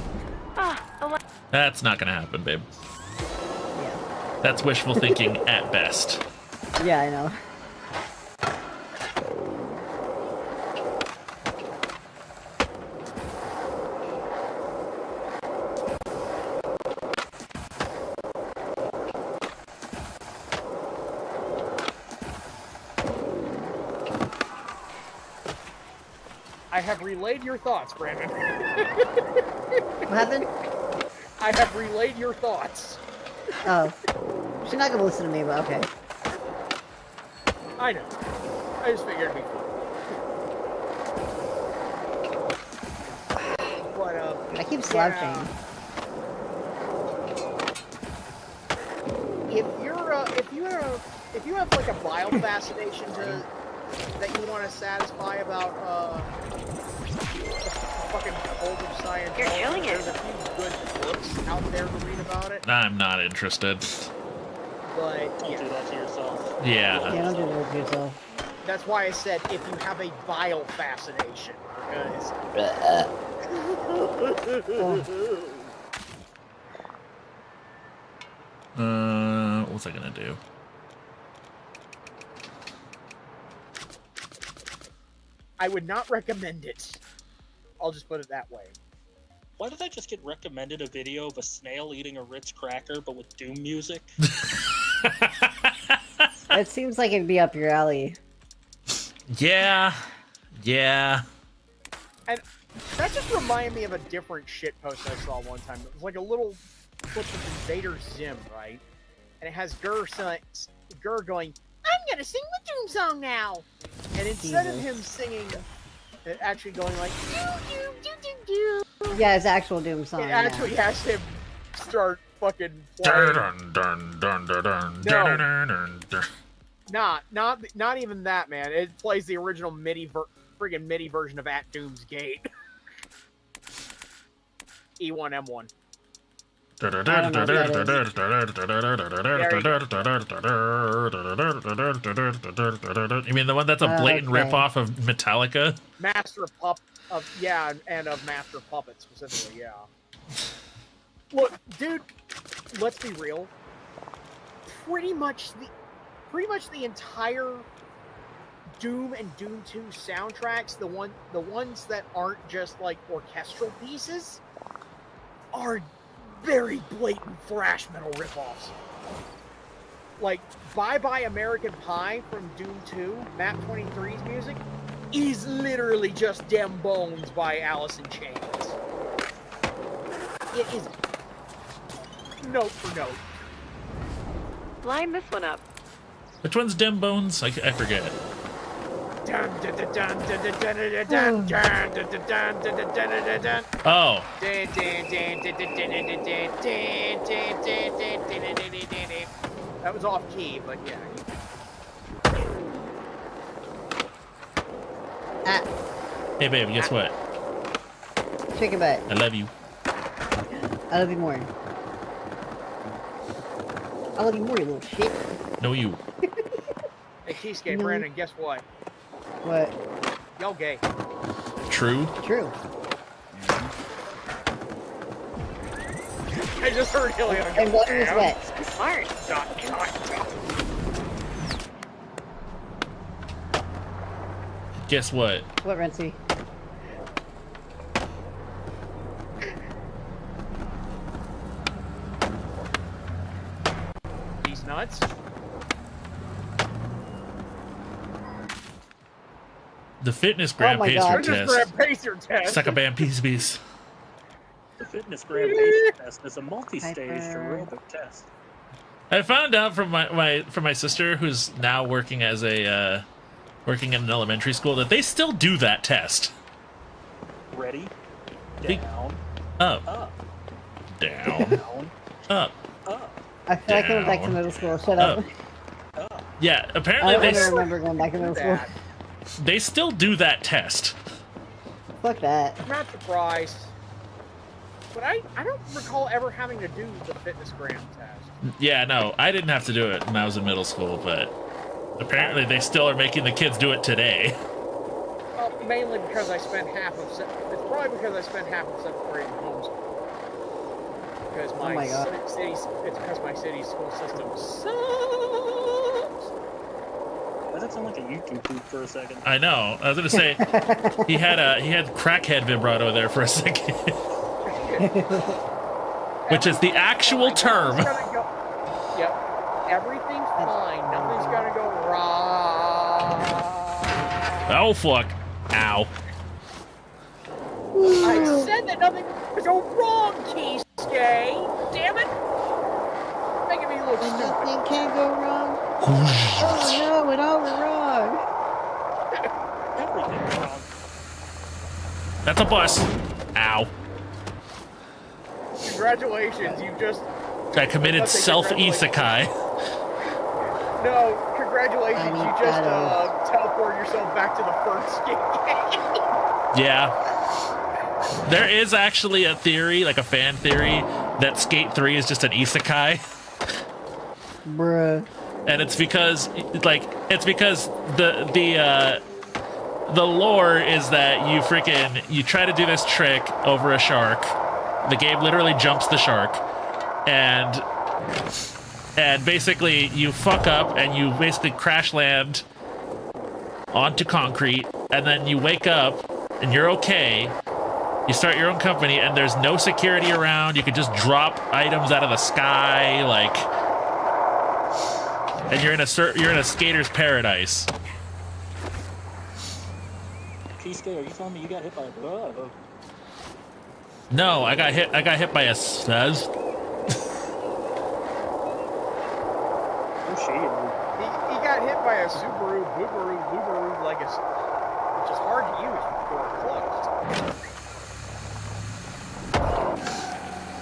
That's not gonna happen, babe. Yeah. That's wishful thinking at best. Yeah, I know. I have relayed your thoughts, Brandon. What happened? I have relayed your thoughts. Oh. She's not gonna listen to me, but okay. I know. I just figured it'd be fun. But, I keep slouching. If you have like a bile fascination that you want to satisfy about the fucking cult of Scientology, You're killing it. there's a few good books out there to read about it. I'm not interested. But Don't do that to yourself. Yeah. Yeah, don't do that to yourself. that's why I said if you have a bile fascination, because What was I gonna do? I would not recommend it. I'll just put it that way. Why did I just get recommended a video of a snail eating a Ritz cracker, but with Doom music? It seems like it'd be up your alley. Yeah. Yeah. And that just reminded me of a different shitpost I saw one time. It was like a little clip of Invader Zim, right? And it has Gur going, I'm gonna sing the Doom song now! And instead of him singing, actually going like, do. Yeah, it's actual Doom song. It actually has him start fucking Dun, playing. dun, dun, dun, dun, No. dun, dun, dun, dun. Not even that, man. It plays the original friggin' MIDI version of At Doom's Gate. E1M1. You mean the one that's a blatant Okay. ripoff of Metallica? Master of Master of Puppets specifically, yeah. Look, dude, let's be real. Pretty much the entire Doom and Doom 2 soundtracks, the ones that aren't just like orchestral pieces, are very blatant thrash metal ripoffs. Like Bye Bye American Pie from Doom 2, Map 23's music, is literally just Dem Bones by Alice in Chains. It is note for note. Line this one up. Which one's Dem Bones? I forget. Dun, dun, dun, dun, dun, dun, dun, dun, dun, dun, dun, dun, dun, dun, dun, dun, dun, dun. Oh. Dun, dun, dun, dun, dun, dun, dun, dun, dun, dun, dun, dun, dun, dun, dun, dun, dun. That was off key, but yeah. Ah, Hey, babe, guess what? shake your butt. I love you. I love you more. I love you more, you little shit. No, you. Hey, Keyscape, Brandon, guess what? What? Y'all gay. True. True. I just heard Helion And go, what was "Damn." wet? Smart. Dot, dot, dot. Guess what? What, Renty? These nuts. The fitness gram my pacer God. Just test. grab pacer test. Suck a bam piece. The fitness gram base test is a multi-stage Hyper. aerobic test. I found out from my sister, who's now working as a working in an elementary school, that they still do that test. Ready? Be- Down. Up, Up. down, Down. up, Up. I feel like I went back to Down. middle school. Shut up. up. Up. Yeah, I apparently don't they even remember going back to middle school. That. they still do that test. Fuck that. I'm not surprised. But I don't recall ever having to do the fitness gram test. Yeah, no, I didn't have to do it when I was in middle school, but apparently they still are making the kids do it today. Well, mainly because I spent half of it's probably because I spent half of 7th grade in homeschool. Because Oh my God. it's because my city's school system sucks. Why does that sound like a YouTube poop for a second? I know. I was gonna say he had crackhead vibrato there for a second, which is the actual term. Yep. Everything's fine. Nothing's gonna go wrong. Oh fuck! Ow! I said that nothing would go wrong, Keisuke. Damn it! Making me look And stupid. nothing can go wrong. Oh no, it all went wrong. Everything's wrong. That's a bus. Ow! Congratulations, you just I committed Let's say self-isekai. no. Congratulations, I need you just that, teleport yourself back to the first game. Yeah. There is actually a theory, like a fan theory, that Skate 3 is just an isekai. Bruh. And it's because the lore is that you try to do this trick over a shark. The game literally jumps the shark, and basically you fuck up and you basically crash land onto concrete, and then you wake up and you're okay. You start your own company and there's no security around. You can just drop items out of the sky, like, and you're in a skater's paradise. Keisuke, are you telling me you got hit by a bug? No, I got hit by a Suz. Oh shit. He got hit by a Subaru Boobaroo Legacy, which is hard to use before it closed.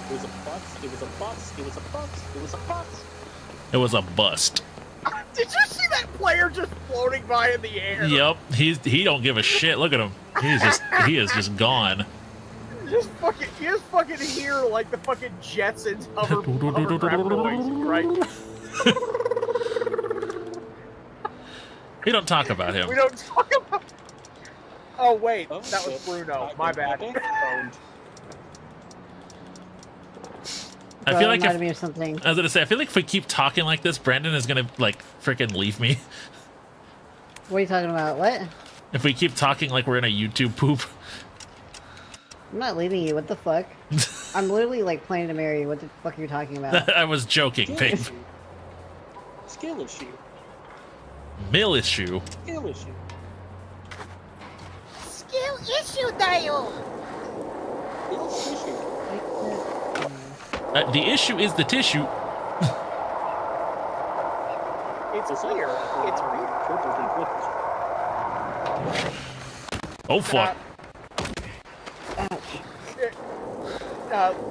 It was a bus. It was a bus. It was a bus. It was a bus. It was a bust. Did you see that player just floating by in the air? Yep, he don't give a shit. Look at him. He is just gone. You just fucking hear like the fucking Jetsons hovercraft noise, right? We don't talk about him. We don't talk about. Oh wait, Oh, that was shit. Bruno. My bad. I feel like reminded me of something. I was gonna say, I feel like if we keep talking like this, Brandon is gonna like freaking leave me. What are you talking about? What? If we keep talking like we're in a YouTube poop. I'm not leaving you. What the fuck? I'm literally like planning to marry you. What the fuck are you talking about? I was joking, Skill babe. issue. Skill issue. Mill issue. Skill issue. Skill issue, Dayo! Skill issue. The issue is the tissue. It's clear. It's weird. Oh fuck.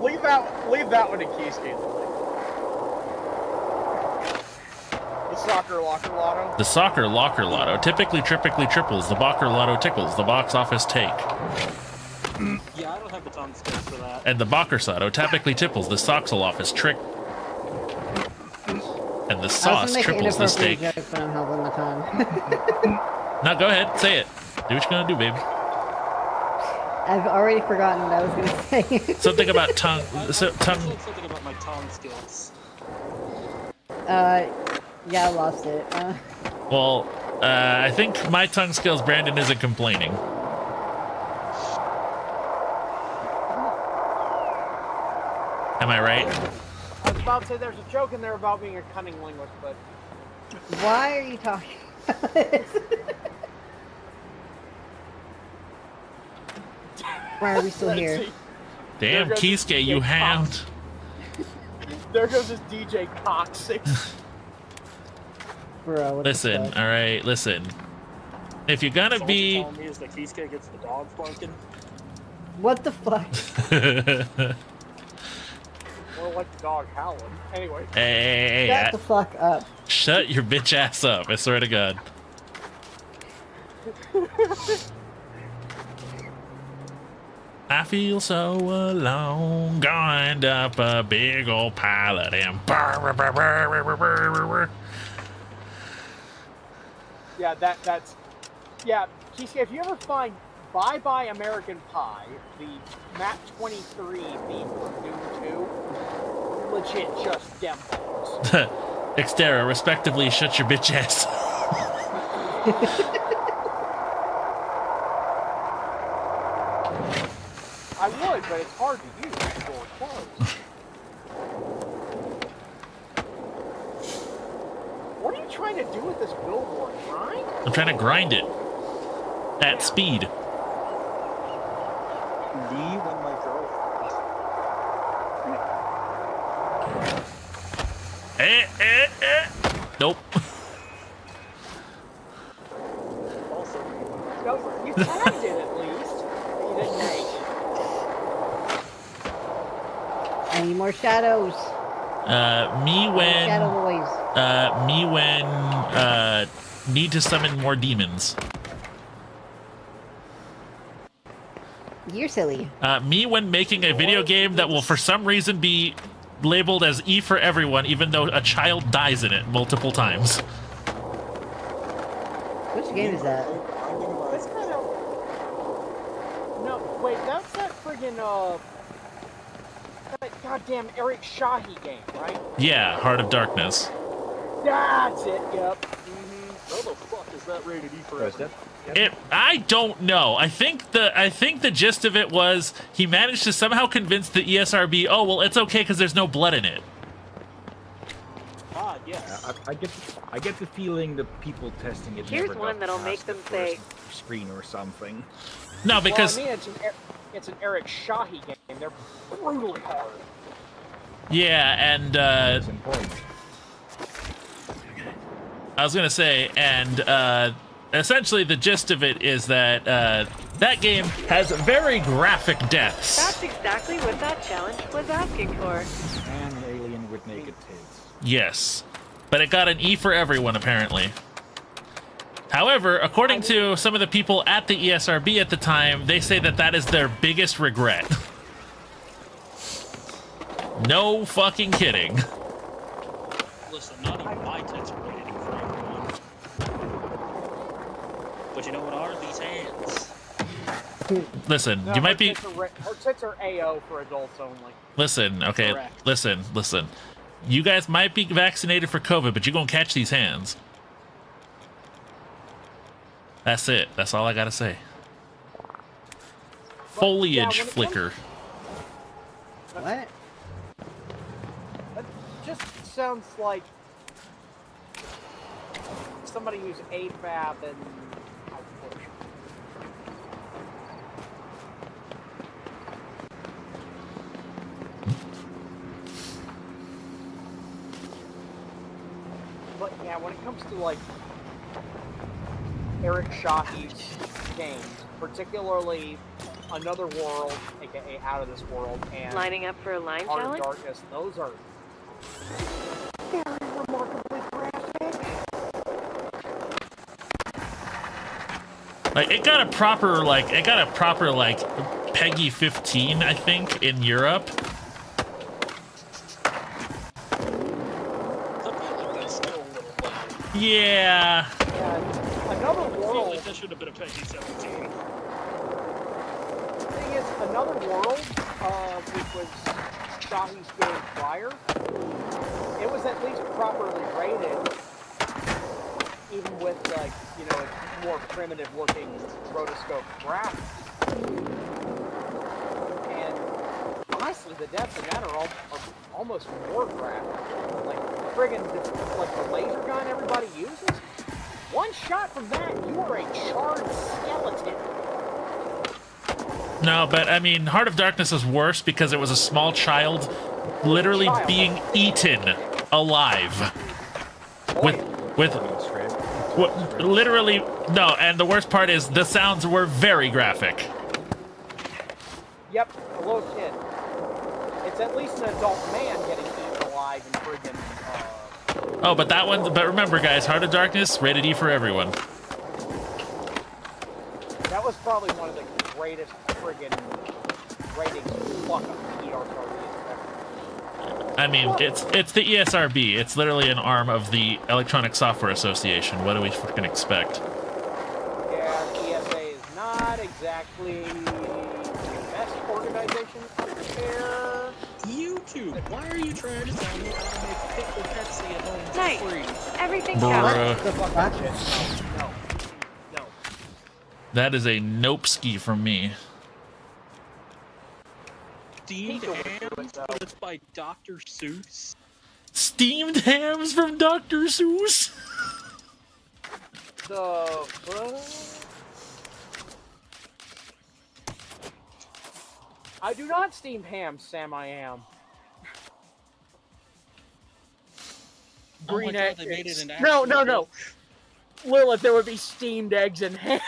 Leave that one to Keisuke. The soccer locker lotto. The soccer locker lotto typically triples. The bocker lotto tickles. The box office take. Yeah, I don't have the tongue skills for that. And the bocker lotto typically tipples. The soxal office trick. And the I was sauce gonna make an triples the inappropriate steak. joke, but I'm holding my tongue. Now go ahead, say it. Do what you're gonna do, baby. I've already forgotten what I was gonna say. Something about tongue. I So, said tongue. something about my tongue skills. Yeah, I lost it. Well, I think my tongue skills. Brandon isn't complaining. Am I right? I was about to say there's a joke in there about being a cunning linguist, but Why are you talking about this? Why are we still let's here? see. Damn, There goes Kisuke, you DJ hound. There goes this DJ Toxic. Bro, what Listen, the fuck? all right, listen. If you're gonna So what be, you're telling me is that Kisuke gets the dogs barking? What the fuck? More like the dog howling. Anyway. hey, Shut the fuck up. shut your bitch ass up! I swear to God. I feel so alone, going up a big old pile of them. Yeah, that's... Yeah, Kisuke, if you ever find Bye Bye American Pie, the map 23 theme from Doom 2, legit just dem bombs. Xterra, respectively, shut your bitch ass. I would, but it's hard to use. The door closed. What are you trying to do with this billboard, Brian? I'm trying to grind it at speed. Me when my girlfriend. Nope. Also, No, you tagged it at least. But you didn't make. I need more shadows. Me when Shadow boys. need to summon more demons. You're silly. Me when making a video game that will for some reason be labeled as E for everyone, even though a child dies in it multiple times. Which game is that? That's kind of... No, wait, that's that friggin', that goddamn Eric Shahi game, right? Yeah, Heart of Darkness. That's it, yep. how the fuck is that rated E for Oh, is that? I don't know. I think the gist of it was he managed to somehow convince the ESRB, oh well, it's okay because there's no blood in it. Ah, yes. I get the feeling the people testing it. Here's never one got that'll past make them the say- first screen or something. No, because Well, I mean, it's an Eric Shahi game. They're brutally hard. yeah, and That's important. I was gonna say, and essentially the gist of it is that that game has very graphic deaths. That's exactly what that challenge was asking for. And an alien with naked tits. Yes, but it got an E for everyone apparently. However, according to some of the people at the ESRB at the time, they say that that is their biggest regret. No fucking kidding. Listen, not even my tits are rated E for everyone. But you know what are these hands? Listen, No, you might be... Her tits are AO for adults only. Listen, okay, Correct. listen. You guys might be vaccinated for COVID, but you're gonna catch these hands. That's it. That's all I gotta say. Foliage when it flicker. What? That just sounds like somebody who's AFAB and... But yeah, when it comes to like Eric Shahi's games, particularly Another World, aka Out of This World, and Lining up for a line Heart of challenge? Darkness, those are very remarkably graphic. Like it got a proper Peggy 15, I think, in Europe. That's still a little low. Yeah. Yeah, Another I feel World. like that should have been a Peggy 17. Another World, which was Shahi's game prior, it was at least properly rated, even with, like, you know, more primitive looking rotoscope graphics. And honestly, the depths in that are almost more graphic. Like, friggin' like the laser gun everybody uses? One shot from that, you are a charred skeleton. No, but I mean, Heart of Darkness is worse because it was a small child literally being eaten alive. With literally, no, and the worst part is the sounds were very graphic. Yep, a little kid. It's at least an adult man getting eaten alive and friggin', Oh, but that one, but remember guys, Heart of Darkness, rated E for everyone. that was probably one of the greatest friggin' ratings fuck up ESRB ever. I mean, it's the ESRB. It's literally an arm of the Electronic Software Association. What do we freaking expect? Yeah, the ESA is not exactly the best organization out there. YouTube, why are you trying to tell me how to make pickle Pepsi at home for Nice. free? Everything Bruh. counts. The fuck that shit. No. No. That is a nope ski from me. Steamed Hams, but it's by Dr. Seuss. Steamed hams from Dr. Seuss. I do not steam ham, Sam. I am. Oh my Green God, eggs. they made it an No, actual no, no. book. Lilith, there would be steamed eggs and ham.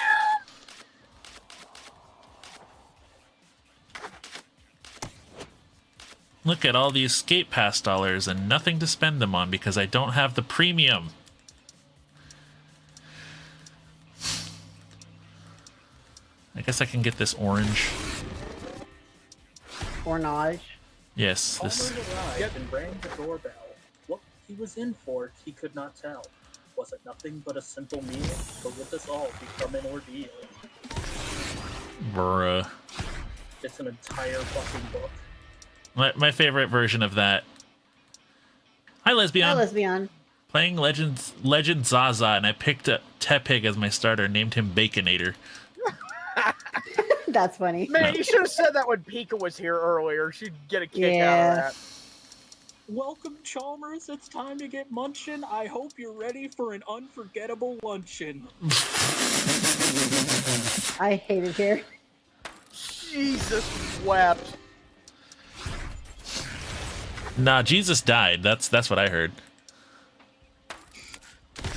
Look at all these Escape Pass dollars and nothing to spend them on because I don't have the premium. I guess I can get this orange. Ornage. Yes, this. Palmer arrived and rang the doorbell. What he was in for, he could not tell. Was it nothing but a simple meeting, or would this all become an ordeal? Bruh. It's an entire fucking book. My favorite version of that. Hi, lesbian. Hi, lesbian. Playing Legend Zaza, and I picked up Tepig as my starter. Named him Baconator. That's funny. Man, you should have said that when Pika was here earlier. She'd get a kick out of that. Welcome, Chalmers. It's time to get munchin'. I hope you're ready for an unforgettable luncheon. I hate it here. Jesus wept. Nah, Jesus died. That's what I heard.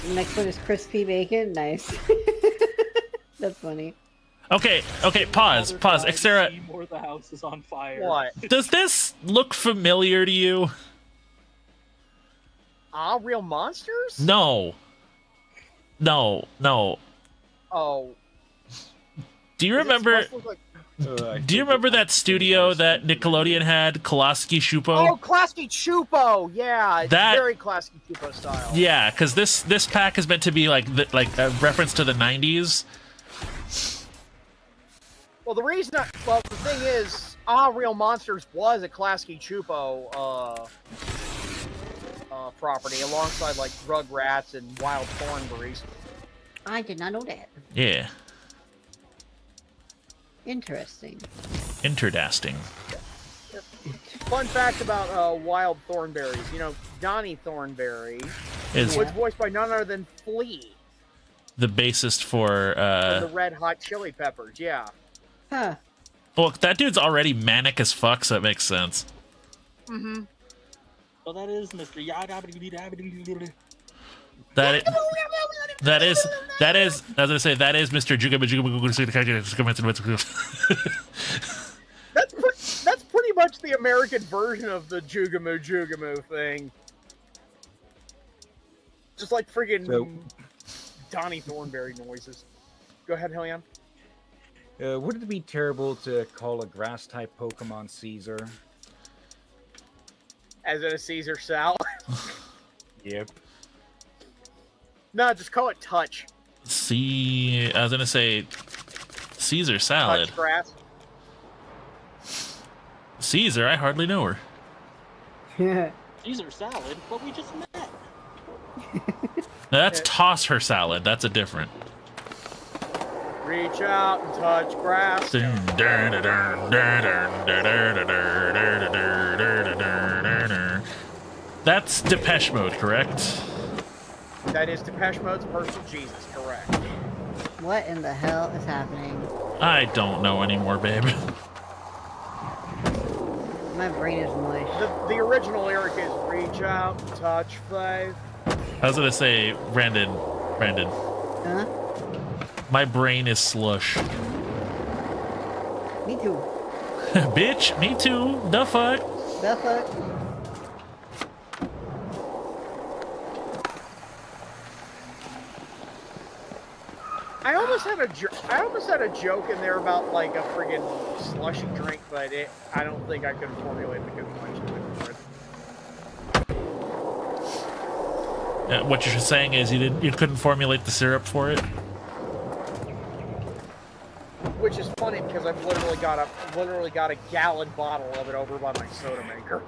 The next one is crispy bacon. Nice. That's funny. Okay, pause. Xera, Seymour, the house is on fire. What? does this look familiar to you? Real monsters? No. Oh. Do you Is it remember? supposed to look like- Do you remember that studio that Nickelodeon had, Kolaski Shupo? Oh, Klasky Chupo! Yeah, it's That- very Klasky Chupo style. Yeah, because this pack is meant to be like a reference to the '90s. Well, the thing is, Real Monsters was a Klasky Chupo property alongside like Rugrats and Wild Thornberries. I did not know that. Yeah, Interesting. interdasting. Fun fact about Wild Thornberries. You know, Donnie Thornberry Is was voiced by none other than Flea the bassist for from the Red Hot Chili Peppers. Yeah. Huh. well, that dude's already manic as fuck, so it makes sense. Mm-hmm. So that is Mr. That is, I was gonna say, that is Mr. That's pretty much the American version of the Jugamoo thing. Just like friggin' Donnie Thornberry noises. Go ahead, Helion. Would it be terrible to call a grass-type Pokemon Caesar? As in a Caesar salad. Yep. No, just call it Touch. I was gonna say Caesar salad. Touch grass. Caesar, I hardly know her. Caesar salad, but we just met. Now, that's toss her salad. That's a different. Reach out and touch grass. That's Depeche Mode, correct? That is Depeche Mode's Personal Jesus, correct. What in the hell is happening? I don't know anymore, babe. My brain is mush. The original lyric is reach out, touch faith. I was gonna say, Brandon. Huh? My brain is slush. Me too. Bitch, me too. The fuck? The fuck? I almost had a joke in there about like a friggin' slushy drink, but I don't think I could formulate the good punch for it. What you're saying is you couldn't formulate the syrup for it? Which is funny because I've literally got a gallon bottle of it over by my soda maker.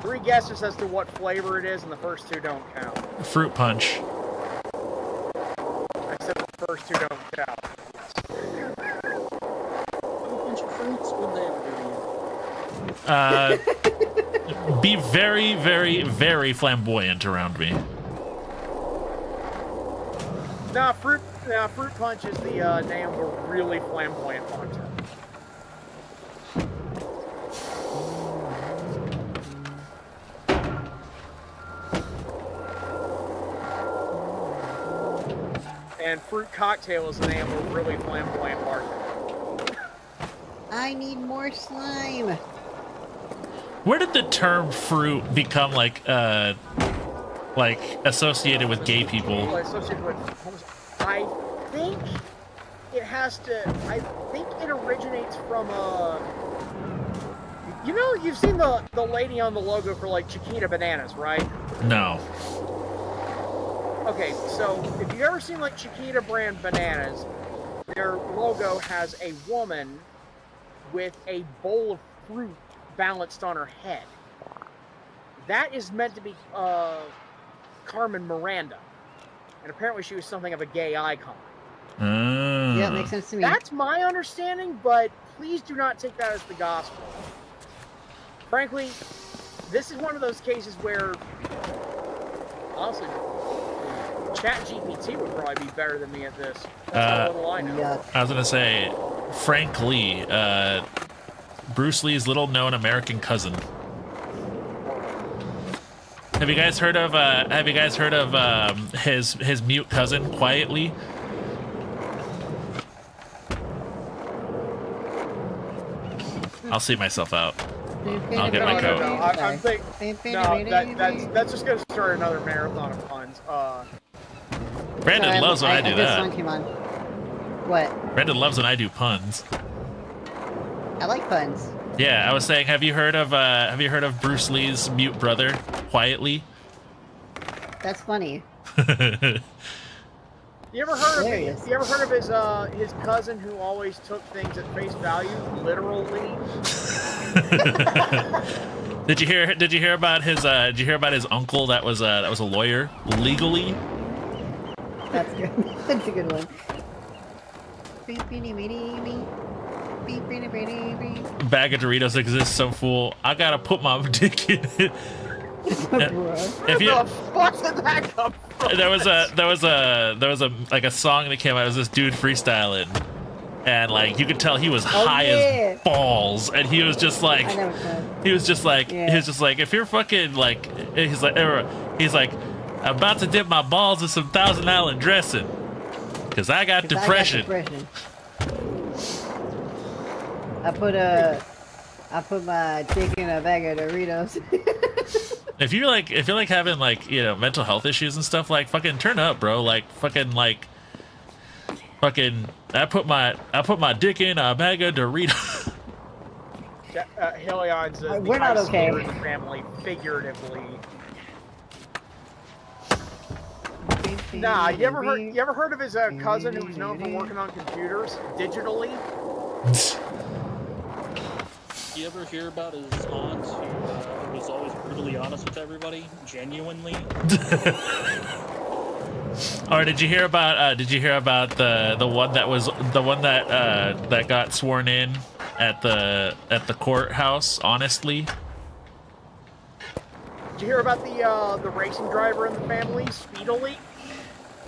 3 guesses as to what flavor it is, and the first 2 don't count. Fruit punch. I said the first 2 don't count. A bunch of fruits, would they ever do? Be very, very, very flamboyant around me. Nah, fruit punch is the name of a really flamboyant bartender. And fruit cocktail is the name of a really flamboyant bartender. I need more slime. Where did the term fruit become like associated with gay people? Associated with, I think it has to. I think it originates from you know, you've seen the lady on the logo for like Chiquita bananas, right? No. Okay, so if you've ever seen like Chiquita brand bananas, their logo has a woman with a bowl of fruit balanced on her head. That is meant to be Carmen Miranda, and apparently she was something of a gay icon. Yeah, it makes sense to me. That's my understanding, but please do not take that as the gospel. Frankly, this is one of those cases where, honestly, ChatGPT would probably be better than me at this. That's how little I know. Yeah. I was gonna say, Frank Lee, Bruce Lee's little-known American cousin. Have you guys heard of his mute cousin, Quietly? I'll see myself out. I'll get my coat. I'm thinking. No, that's just gonna start another marathon of puns. Brandon Sorry, loves when I do this that. song came on. What? Brandon loves when I do puns. I like puns. Yeah, I was saying, have you heard of Bruce Lee's mute brother, Quietly? That's funny. You ever heard Hilarious. of his cousin who always took things at face value, literally? Did you hear about his uncle that was a lawyer legally? That's good. That's a good one. Bag of Doritos exists, some fool. I gotta put my dick in it. If you, Where the fuck did that come from? there was a like a song that came out. It was this dude freestyling, and like you could tell he was high as balls, and he was just like, I know what he was just like, if you're fucking like, he's like, I'm about to dip my balls in some $1,000 dressing, cause I got depression. I put my dick in a bag of Doritos. If you're like having like, you know, mental health issues and stuff, like fucking turn up, bro. Like fucking I put my dick in a bag of Doritos. Helion says We're not okay. In the family, figuratively. Nah, you ever heard of his cousin who was known for working on computers digitally? You ever hear about his aunt who was always brutally honest with everybody, genuinely? Or did you hear about the one that was the one that got sworn in at the courthouse? Honestly, Did you hear about the racing driver in the family, Speedily?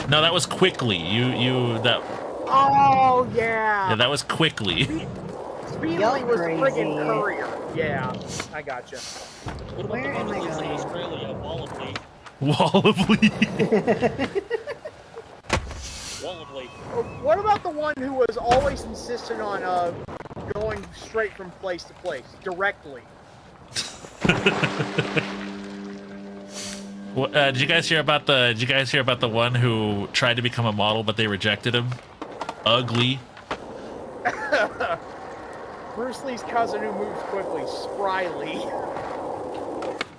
no, that was Quickly. You that Oh yeah. yeah, that was Quickly. Speedily was the crazy. friggin' courier. Yeah, I gotcha. What about Where the am one I who lives in going? Australia, Wallaby? Wallably. Wallaby. What about the one who was always insistent on going straight from place to place, directly? Did you guys hear about the one who tried to become a model but they rejected him? Ugly. Bruce Lee's cousin who moves quickly, Spryly.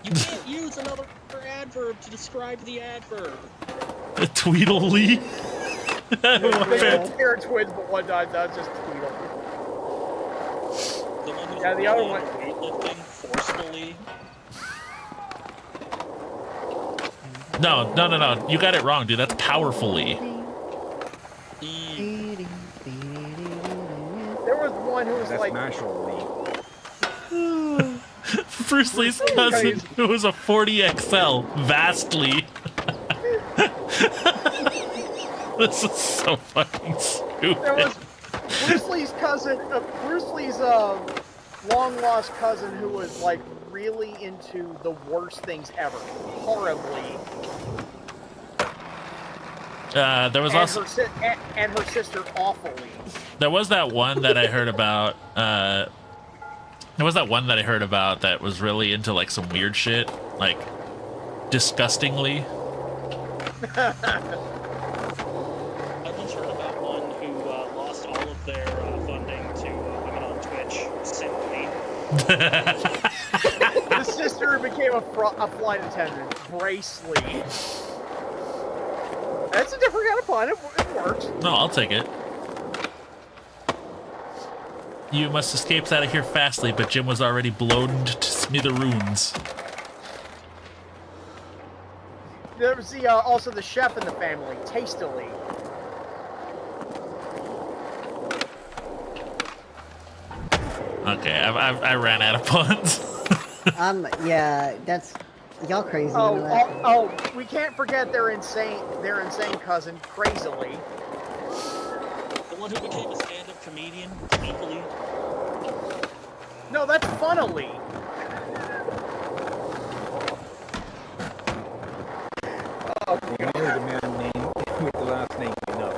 You can't use another adverb to describe the adverb. Tweedledee. They're twins, but one died. That's just Tweedle. The one who's Yeah, the other really one. weightlifting forcefully. No. You got it wrong, dude. That's powerfully. There was one who was That's like, Marshall Bruce Lee's cousin, who was a 40XL, vastly. This is so fucking there was stupid. Bruce Lee's cousin, Bruce Lee's long lost cousin who was like really into the worst things ever, horribly. There was also and her sister awfully. there was that one that I heard about. There was that one that I heard about that was really into like some weird shit, like disgustingly. I once heard about one who lost all of their funding to women on Twitch simply. The sister became a flight attendant, Bracely. That's a different kind of pun. It works. No, I'll take it. You must escape out of here fastly, but Jim was already blown to smithereens. There was also the chef in the family, Tastily. Okay, I ran out of puns. Yeah, that's y'all crazy. Oh, we can't forget their insane cousin, Crazily. The one who became a stand-up comedian, sneakily. No, that's Funnily. Oh, You know the man name with the last name enough.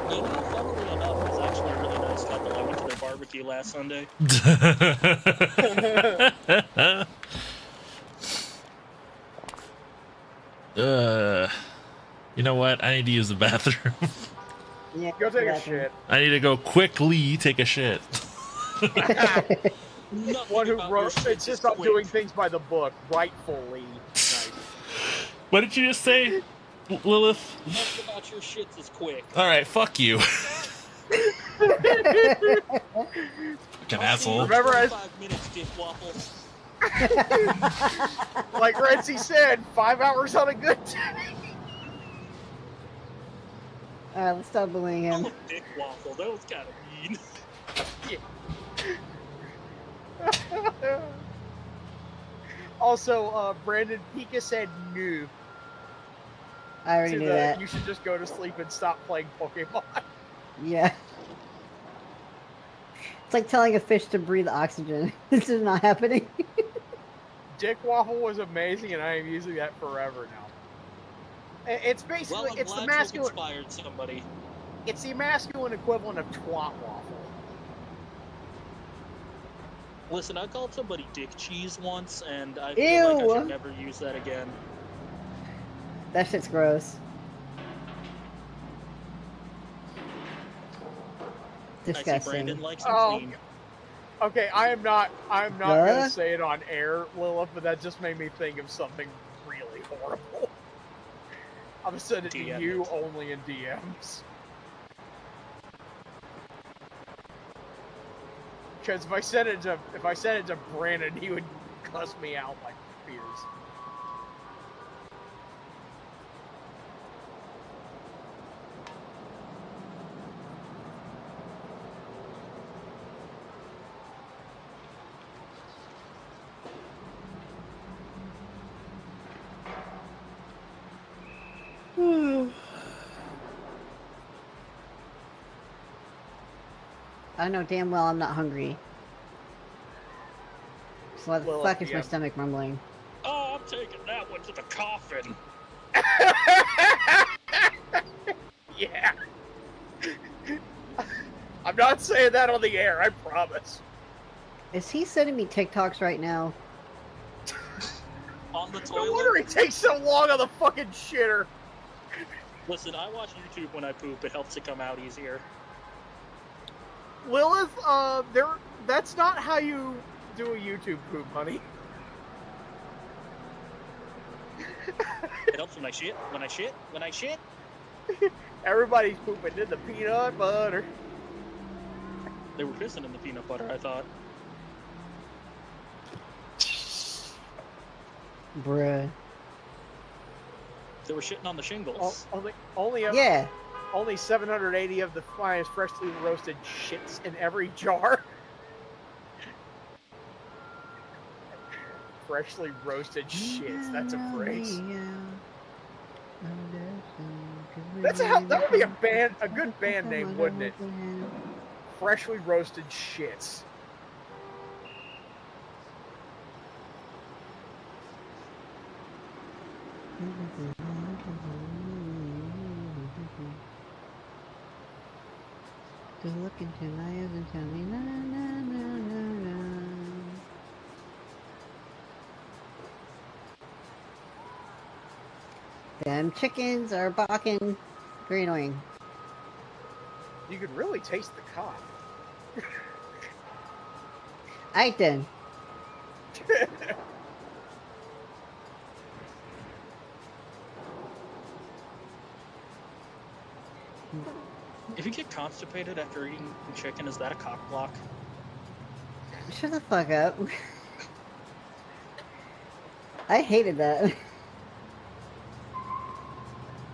You know, funnily enough, it was actually a really nice couple. I went to their barbecue last Sunday. You know what? I need to use the bathroom. Yeah, Go take a shit. I need to go quickly take a shit. One who insists on doing things by the book, rightfully. Nice. What did you just say, Lilith? Nothing about your shits is quick. All right, fuck you. Fucking asshole. Remember, as 5 minutes, Dick Waffle. like Renzi said, 5 hours on a good day. Alright, let's stop bullying him. Oh, Dick Waffle, that was kind of mean. Also, Brandon Pika said no. I already knew that. You should just go to sleep and stop playing Pokemon. Yeah. It's like telling a fish to breathe oxygen. This is not happening. Dick Waffle was amazing, and I am using that forever now. It's basically Well, it's the you've masculine. inspired somebody. It's the masculine equivalent of twat waffle. Listen, I called somebody dick cheese once, and I feel like I Ew. should never use that again. That shit's gross. I see Disgusting. Brandon likes it Oh. clean. Okay, I'm not Huh? gonna say it on air, Lilith, but that just made me think of something really horrible. I'm gonna send it to DM you it. only in DMs. Because if I send it to Brandon, he would cuss me out like fierce. I know damn well I'm not hungry. So why the Well, fuck is my yeah. stomach rumbling? Oh, I'm taking that one to the coffin. Yeah. I'm not saying that on the air, I promise. Is he sending me TikToks right now? On the No toilet. wonder he takes so long on the fucking shitter. Listen, I watch YouTube when I poop. It helps it come out easier. Lilith, that's not how you do a YouTube poop, honey. It helps when I shit. When I shit. Everybody's pooping in the peanut butter. They were pissing in the peanut butter, I thought. Bruh. They were shitting on the shingles. Yeah. Only 780 of the finest freshly roasted shits in every jar. Freshly roasted shits. That's a phrase. That would be a good band name, wouldn't it? Freshly roasted shits. Just look into my eyes and tell me na na na na na. Them chickens are barking. Very annoying. You could really taste the cock. Alright then. If you get constipated after eating chicken, is that a cock block? Shut the fuck up. I hated that.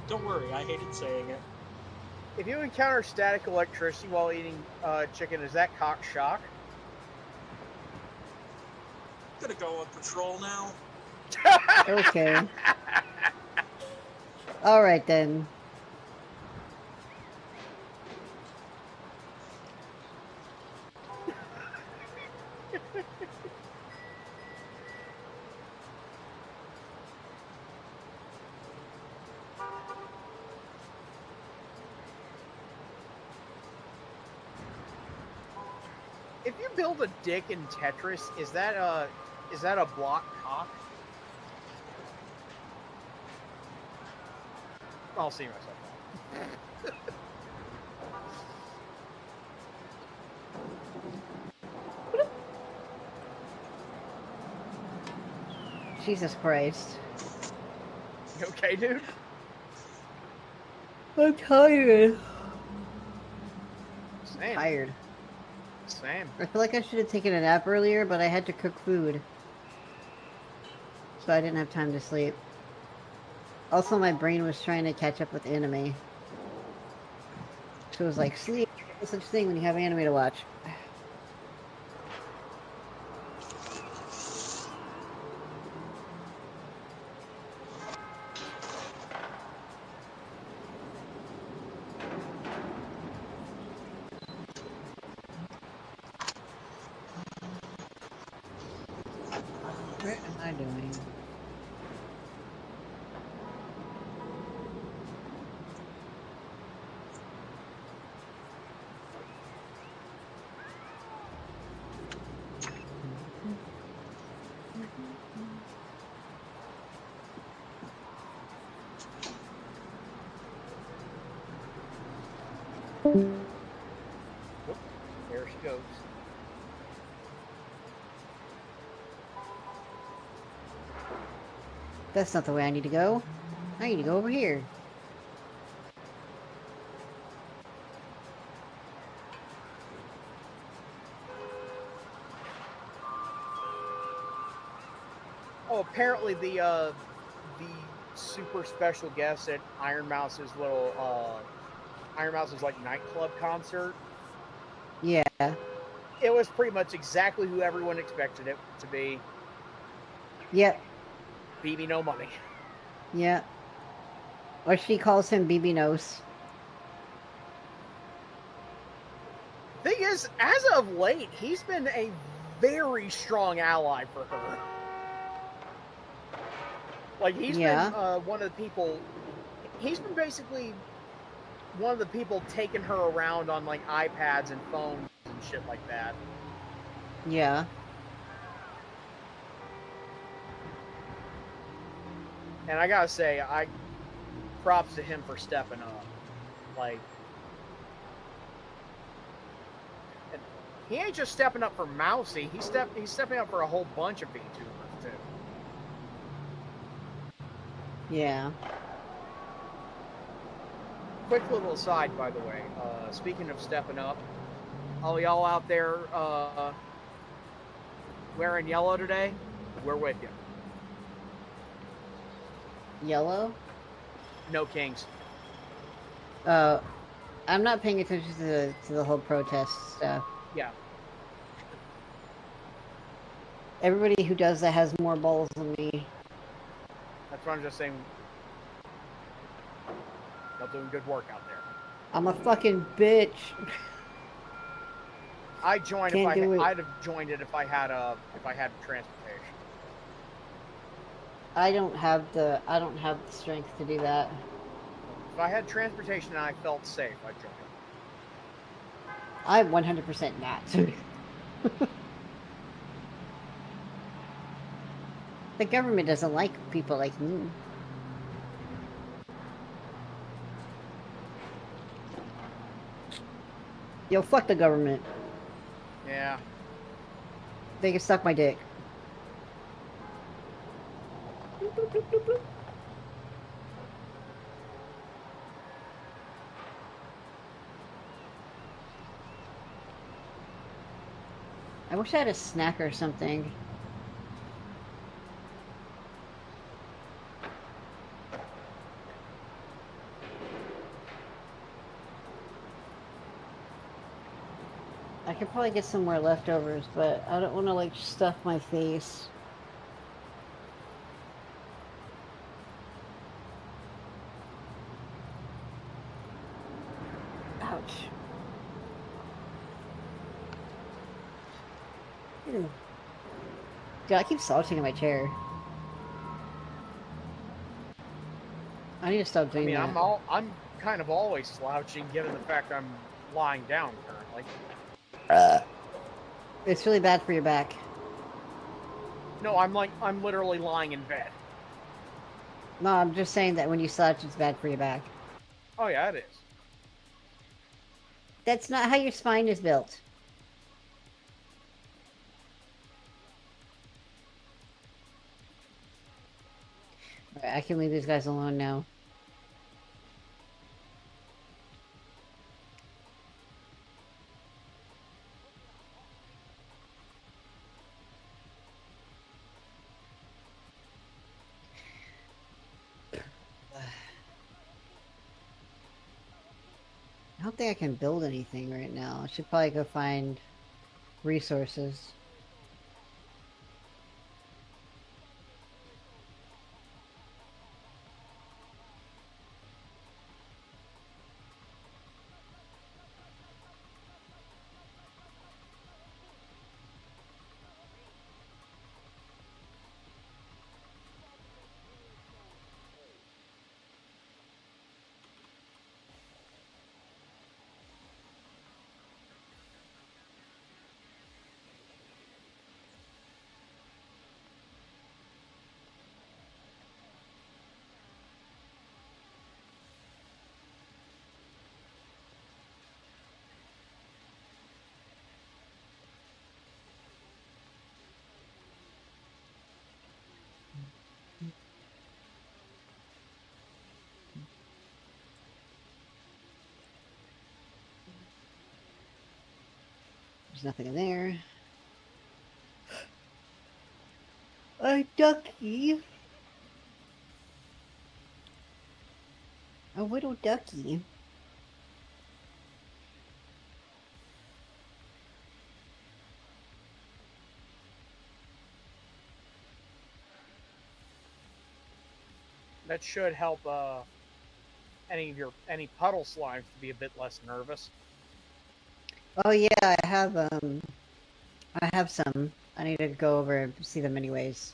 Don't worry, I hated saying it. If you encounter static electricity while eating chicken, is that cock shock? Gonna go on patrol now. Okay. Alright then. If you build a dick in Tetris, is that a block cock? I'll see myself. Jesus Christ. You okay, dude? I'm tired. Same. Tired. Same. I feel like I should have taken a nap earlier, but I had to cook food. So I didn't have time to sleep. Also, my brain was trying to catch up with anime. So it was like, sleep. No such thing when you have anime to watch. What am I doing? Whoop, there she goes. That's not the way I need to go. I need to go over here. Oh, apparently the super special guest at Iron Mouse's little Iron Mouse's like nightclub concert. Yeah. It was pretty much exactly who everyone expected it to be. Yep. BB No Money. Yep. Or she calls him BB Nose. Thing is, as of late, he's been a very strong ally for her. Like, he's been one of the people. He's been basically one of the people taking her around on like iPads and phones and shit like that. Yeah. And I gotta say, props to him for stepping up. Like, and he ain't just stepping up for Mousy. He's stepping up for a whole bunch of VTubers too. Yeah. Quick little aside, by the way. Speaking of stepping up, all y'all out there wearing yellow today, we're with you. Yellow? No kings. I'm not paying attention to the whole protest stuff. Yeah. Everybody who does that has more balls than me. That's what I'm just saying. Y'all doing good work out there. I'm a fucking bitch. I'd have joined it if I had transportation. I don't have the strength to do that. If I had transportation and I felt safe, I'd join it. I'm 100% not. The government doesn't like people like me. Yo, fuck the government. Yeah. They can suck my dick. I wish I had a snack or something. I could probably get some more leftovers, but I don't want to like stuff my face. Ouch. Ew. Dude, I keep slouching in my chair. I need to stop doing that. I'm kind of always slouching, given the fact I'm lying down currently. It's really bad for your back. No, I'm literally lying in bed. No, I'm just saying that when you slouch, it's bad for your back. Oh yeah, it is. That's not how your spine is built. Alright, I can leave these guys alone now. I don't think I can build anything right now. I should probably go find resources. There's nothing in there. A ducky. A little ducky. That should help any puddle slimes to be a bit less nervous. Oh yeah, I have some. I need to go over and see them anyways.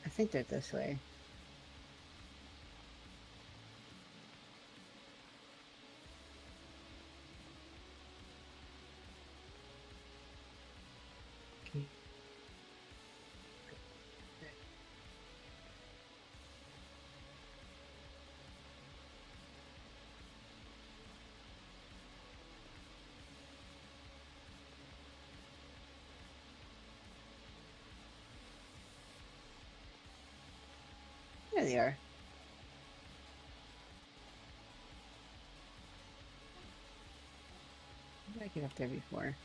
I think they're this way. Okay. There they are. How did I get up there before?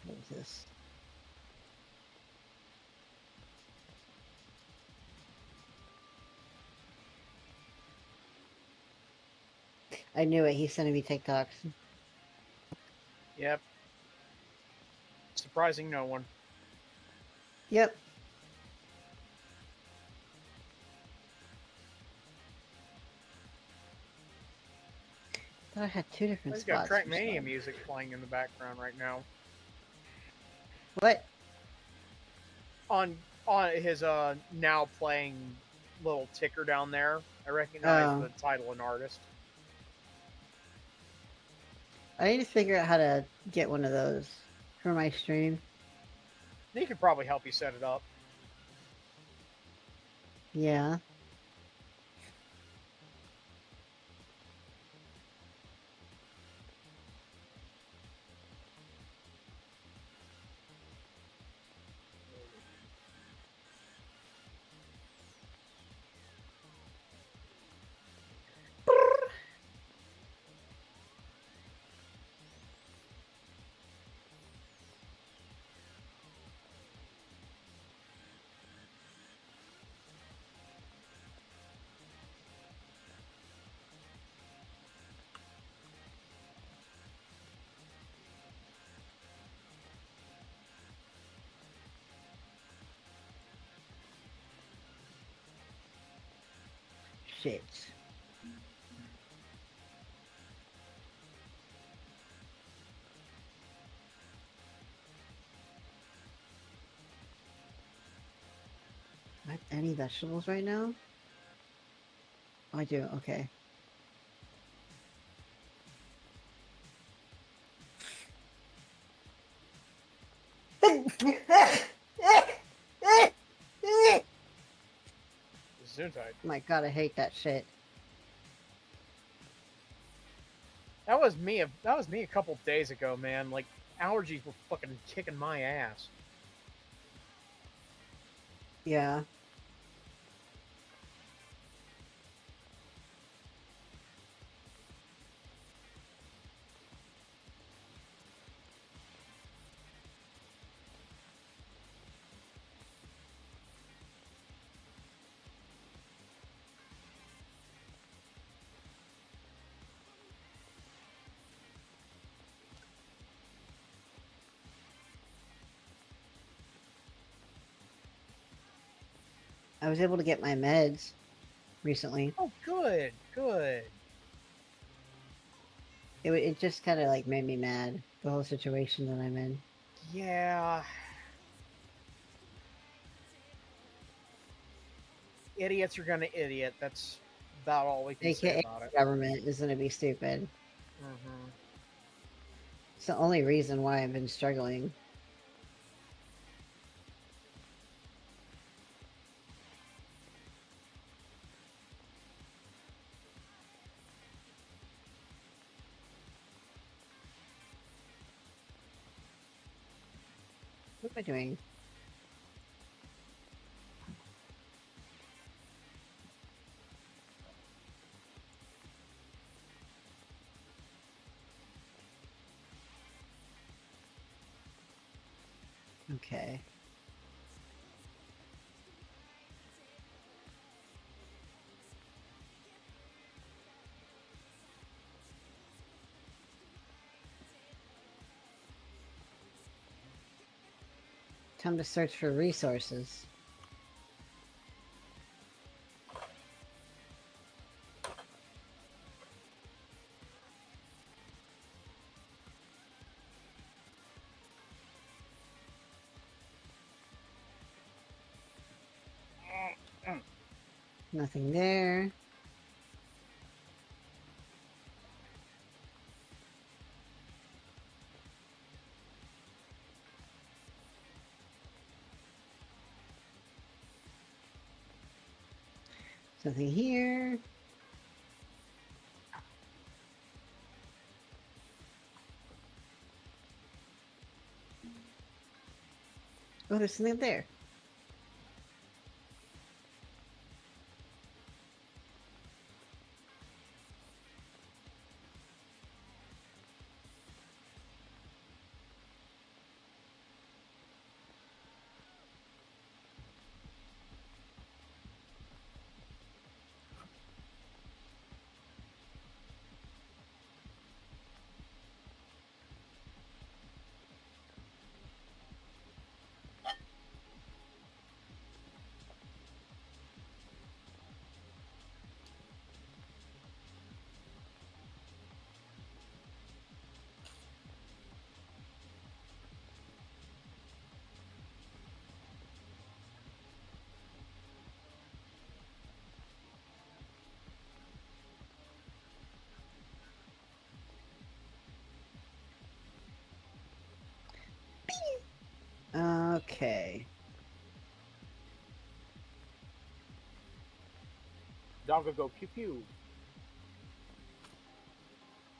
What was this? I knew it. He's sending me TikToks. Yep. Surprising no one. Yep. Thought I had two different He's got spots. Trackmania music playing in the background right now. What? On his now playing little ticker down there, I recognize the title and artist. I need to figure out how to get one of those for my stream. He could probably help you set it up. Yeah. Shit. Do I have any vegetables right now? Oh, I do. Okay. Gesundheit. My God, I hate that shit. That was me a couple days ago, man. Like, allergies were fucking kicking my ass. Yeah. I was able to get my meds recently. Oh, good, good. It just kind of like made me mad, the whole situation that I'm in. Yeah. Idiots are gonna idiot. That's about all we can say AKA about it. government is gonna be stupid. Mm-hmm. It's the only reason why I've been struggling. What am I doing? Okay. Time to search for resources. Nothing there. Nothing here. Oh, there's something up there. Okay. Dog will go pew pew.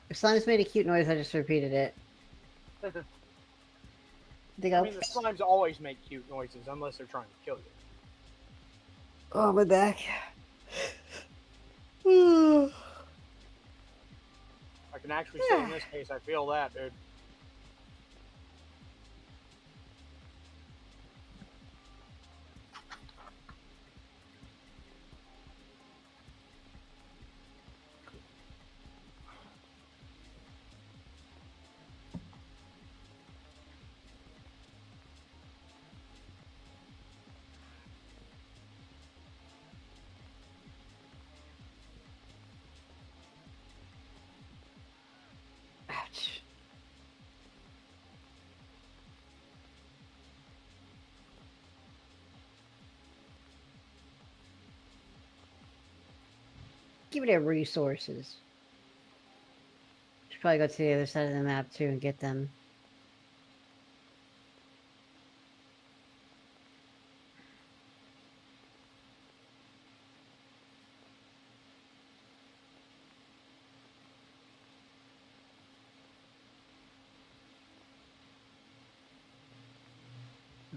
If slimes made a cute noise, I just repeated it. They go, I mean, the slimes always make cute noises unless they're trying to kill you. oh, my back. I can actually say in this case, I feel that, dude. Ouch. Give me their resources. Should probably go to the other side of the map too and get them.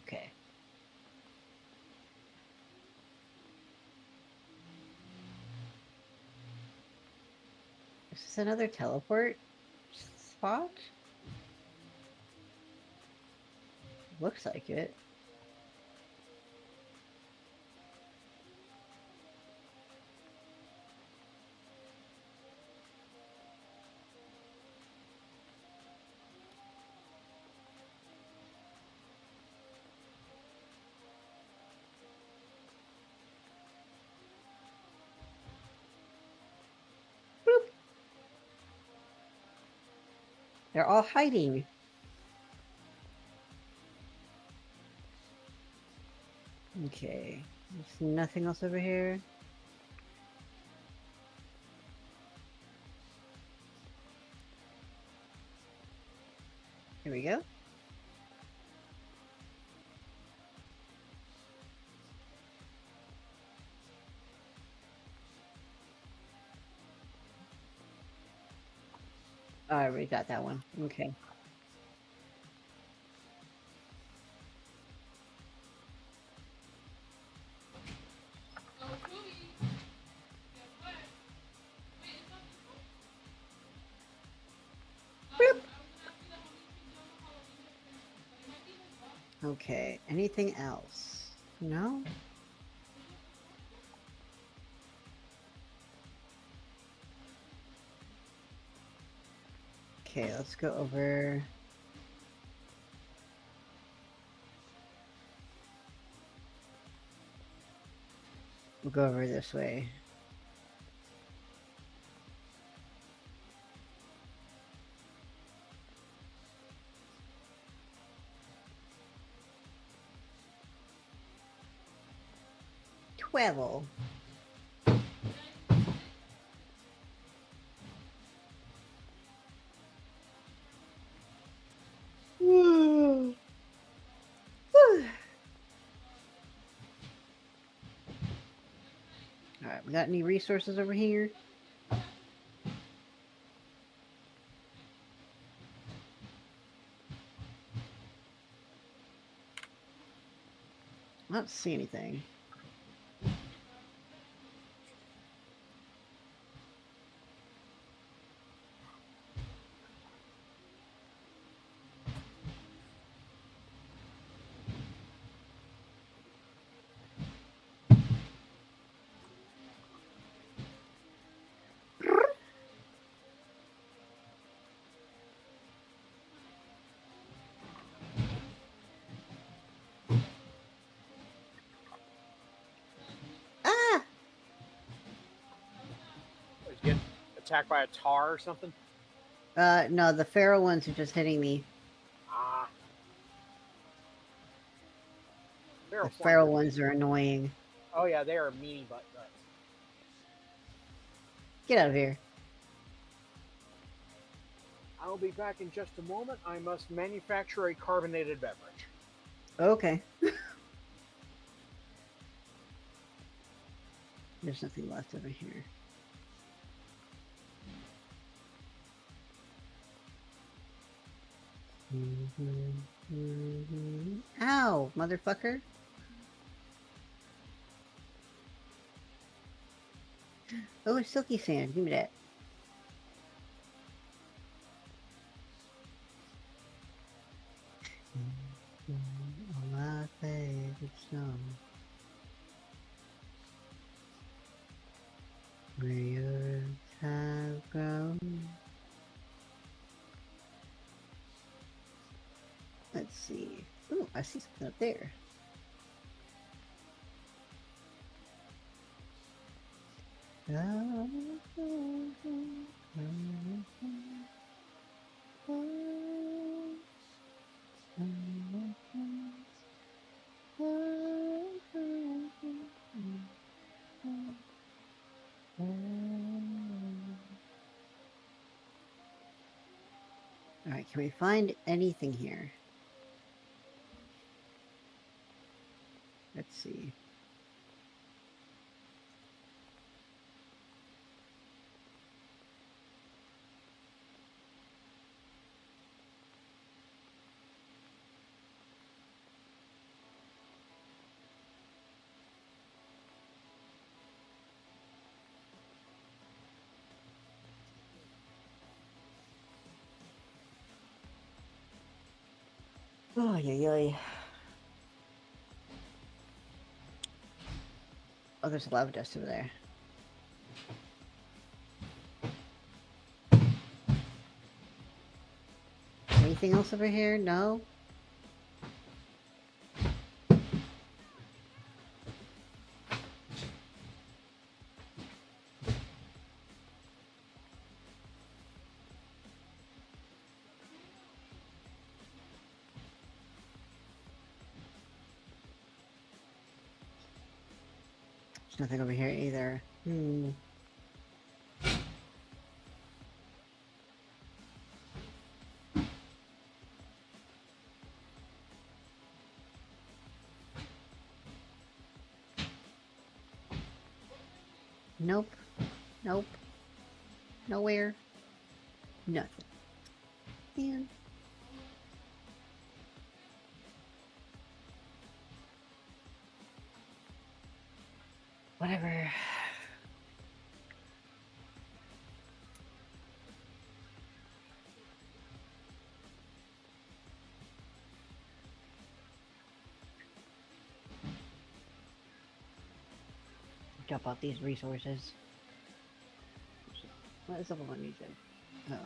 Okay. Is this another teleport spot? Looks like it. They're all hiding. Okay. There's nothing else over here. Here we go. Oh, I already got that one. Okay. Boop. Okay, anything else? No? Okay, let's go over. We'll go over this way. Travel. Alright, we got any resources over here? I don't see anything. Ah! Was he getting attacked by a tar or something? No, the feral ones are just hitting me. Ah. The feral ones are annoying. Oh yeah, they are meanie butt nuts. Get out of here. I'll be back in just a moment. I must manufacture a carbonated beverage. Okay. There's nothing left over here. Ow, motherfucker. Oh, it's silky sand. Give me that. On my favorite song. Where your have grown. Let's see. Oh, I see something up there. Alright, can we find anything here? Let's see. Oh, yeah. Oh, there's lava dust over there. Anything else over here? No? There's nothing over here either. Nope. Nope. Nowhere. Nothing. Man. Whatever. Dump out these resources. What is up with my music? Oh.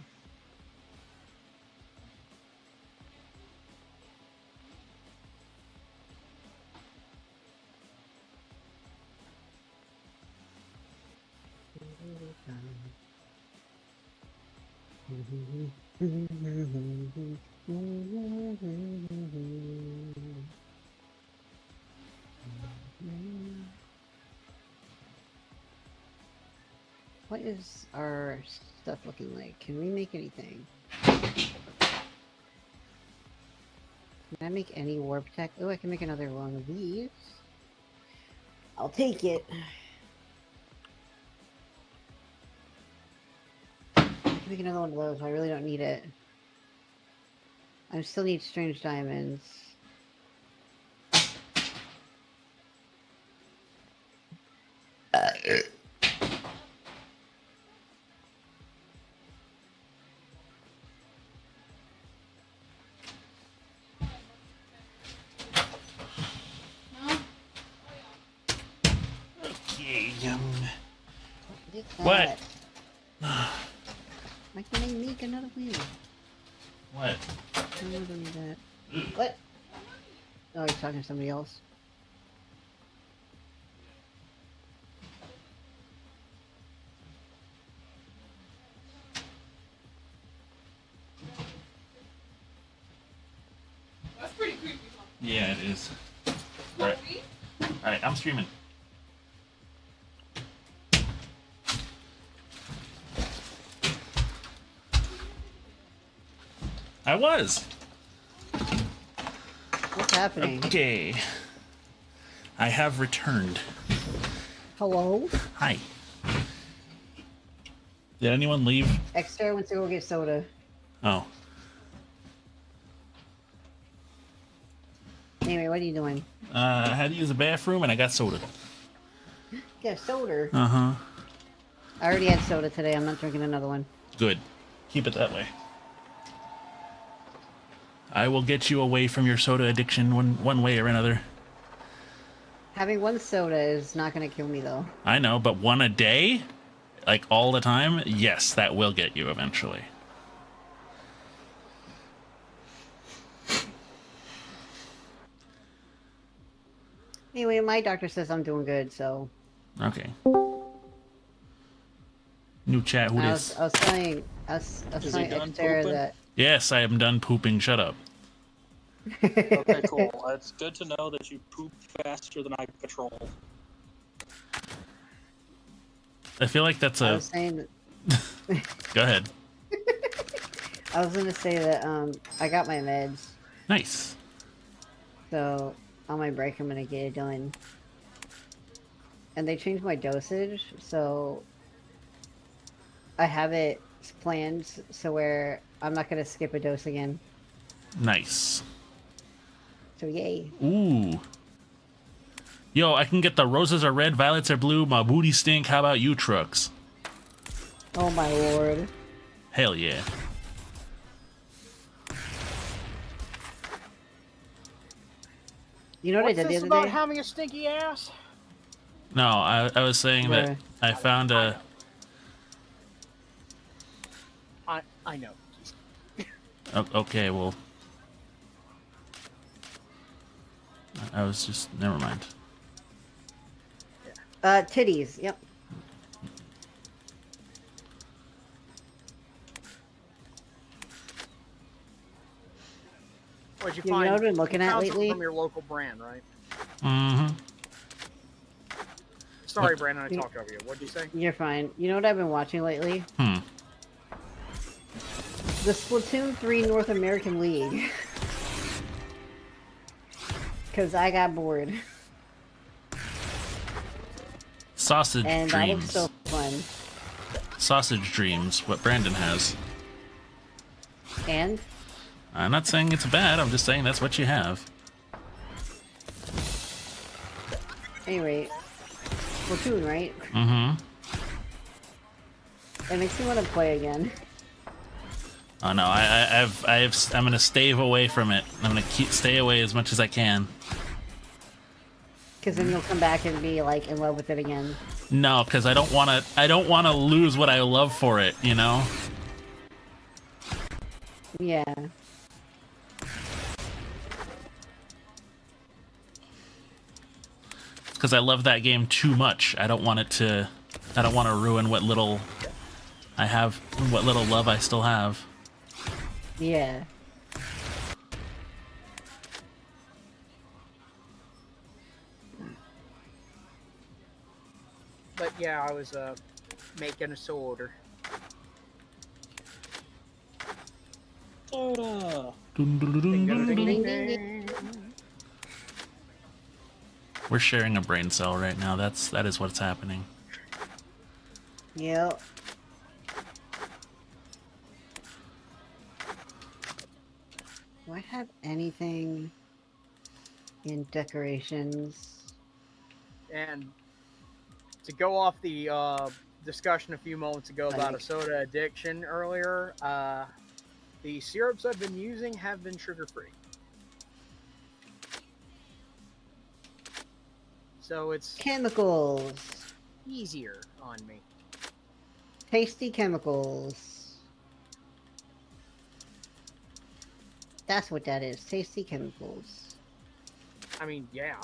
What is our stuff looking like? Can we make anything? Can I make any warp tech? Oh, I can make another one of these. I'll take it. I can make another one of those. I really don't need it. I still need strange diamonds. What? Why can't I make another wheel? What? I don't need that. What? Oh, he's talking to somebody else. That's pretty creepy. Yeah, it is. Alright. Alright, I'm streaming. I was. What's happening? Okay. I have returned. Hello? Hi. Did anyone leave? Extra went to go get soda. Oh. Anyway, what are you doing? I had to use the bathroom and I got soda. Get a soda? Uh-huh. I already had soda today. I'm not drinking another one. Good. Keep it that way. I will get you away from your soda addiction one way or another. Having one soda is not going to kill me, though. I know, but one a day? Like all the time? Yes, that will get you eventually. Anyway, my doctor says I'm doing good, so... Okay. New chat, who this? I was telling Xterra that... Yes, I am done pooping. Shut up. Okay, cool. It's good to know that you poop faster than I patrol. I feel like that's I a... was saying that... Go ahead. I was going to say that I got my meds, Nice. so on my break I'm going to get it done. And they changed my dosage, so I have it planned so where I'm not going to skip a dose again. Nice. So yay. Ooh. Yo, I can get the roses are red, violets are blue, my booty stink. How about you, trucks? Oh my lord. Hell yeah. You know what What's I did the this other about day? having a stinky ass? No, I was saying that I found a... I know. Okay, well... I was just... Never mind. Titties, yep. What'd you You know find? what I've been looking You at found something lately? from your local brand, right? Mm-hmm. Sorry, What? Brandon, I talked over you. What'd you say? You're fine. You know what I've been watching lately? The Splatoon 3 North American League. Because I got bored. Sausage And that Dreams. looks so fun. Sausage Dreams, what Brandon has. And? I'm not saying it's bad, I'm just saying that's what you have. Anyway, Splatoon, right? Mm-hmm. It makes me want to play again. Oh no, I'm gonna stave away from it. I'm gonna stay away as much as I can. Because then you'll come back and be like in love with it again. No, because I don't wanna lose what I love for it, you know? Yeah. Because I love that game too much. I don't want to ruin what little I have, what little love I still have. Yeah. But yeah, I was making a soda. Soda. Ding, ding, ding, ding, ding. We're sharing a brain cell right now. That is what's happening. Yep. Do I have anything in decorations? And to go off the discussion a few moments ago about a soda addiction earlier, the syrups I've been using have been sugar-free. So it's Chemicals. easier on me. Tasty chemicals. That's what that is. Tasty chemicals. I mean, yeah.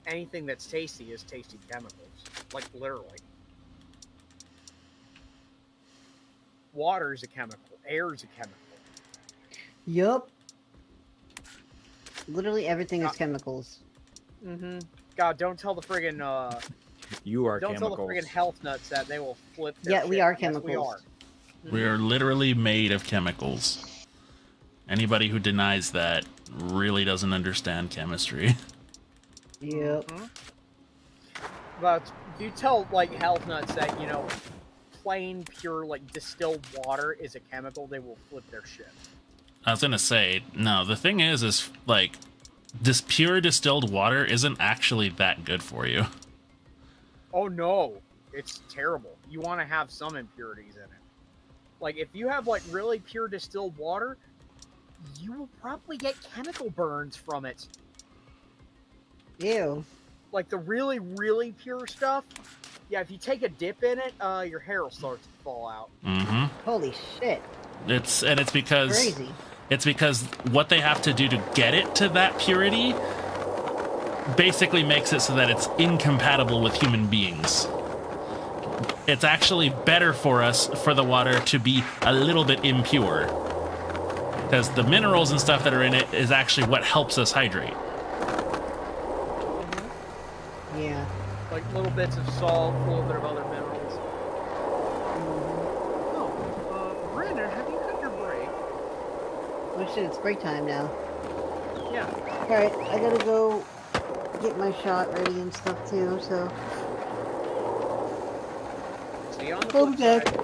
Anything that's tasty is tasty chemicals. Like, literally. Water's a chemical. Air's a chemical. Yup. Literally everything is chemicals. Mm-hmm. God, don't tell the friggin', You are don't chemicals. tell the friggin' health nuts that they will flip their Yeah, shit. we are Yes, chemicals. we are. We are literally made of chemicals. Anybody who denies that really doesn't understand chemistry. Yep. Mhm. But if you tell, like, health nuts that, you know, plain, pure, like, distilled water is a chemical, they will flip their shit. I was gonna say, no, the thing is like, this pure distilled water isn't actually that good for you. Oh, no. It's terrible. You want to have some impurities in it. Like, if you have, like, really pure distilled water, you will probably get chemical burns from it. Ew. Like, the really, really pure stuff, yeah, if you take a dip in it, your hair will start to fall out. Mm-hmm. Holy shit. It's because Crazy. it's because what they have to do to get it to that purity basically makes it so that it's incompatible with human beings. It's actually better for us for the water to be a little bit impure, because the minerals and stuff that are in it is actually what helps us hydrate. Yeah. Like, little bits of salt, a little bit of other minerals. Oh, Brandon, have you cut your break? Oh shit, it's break time now. Yeah. Alright, I gotta go get my shot ready and stuff too, so. See you on the flip Okay. side.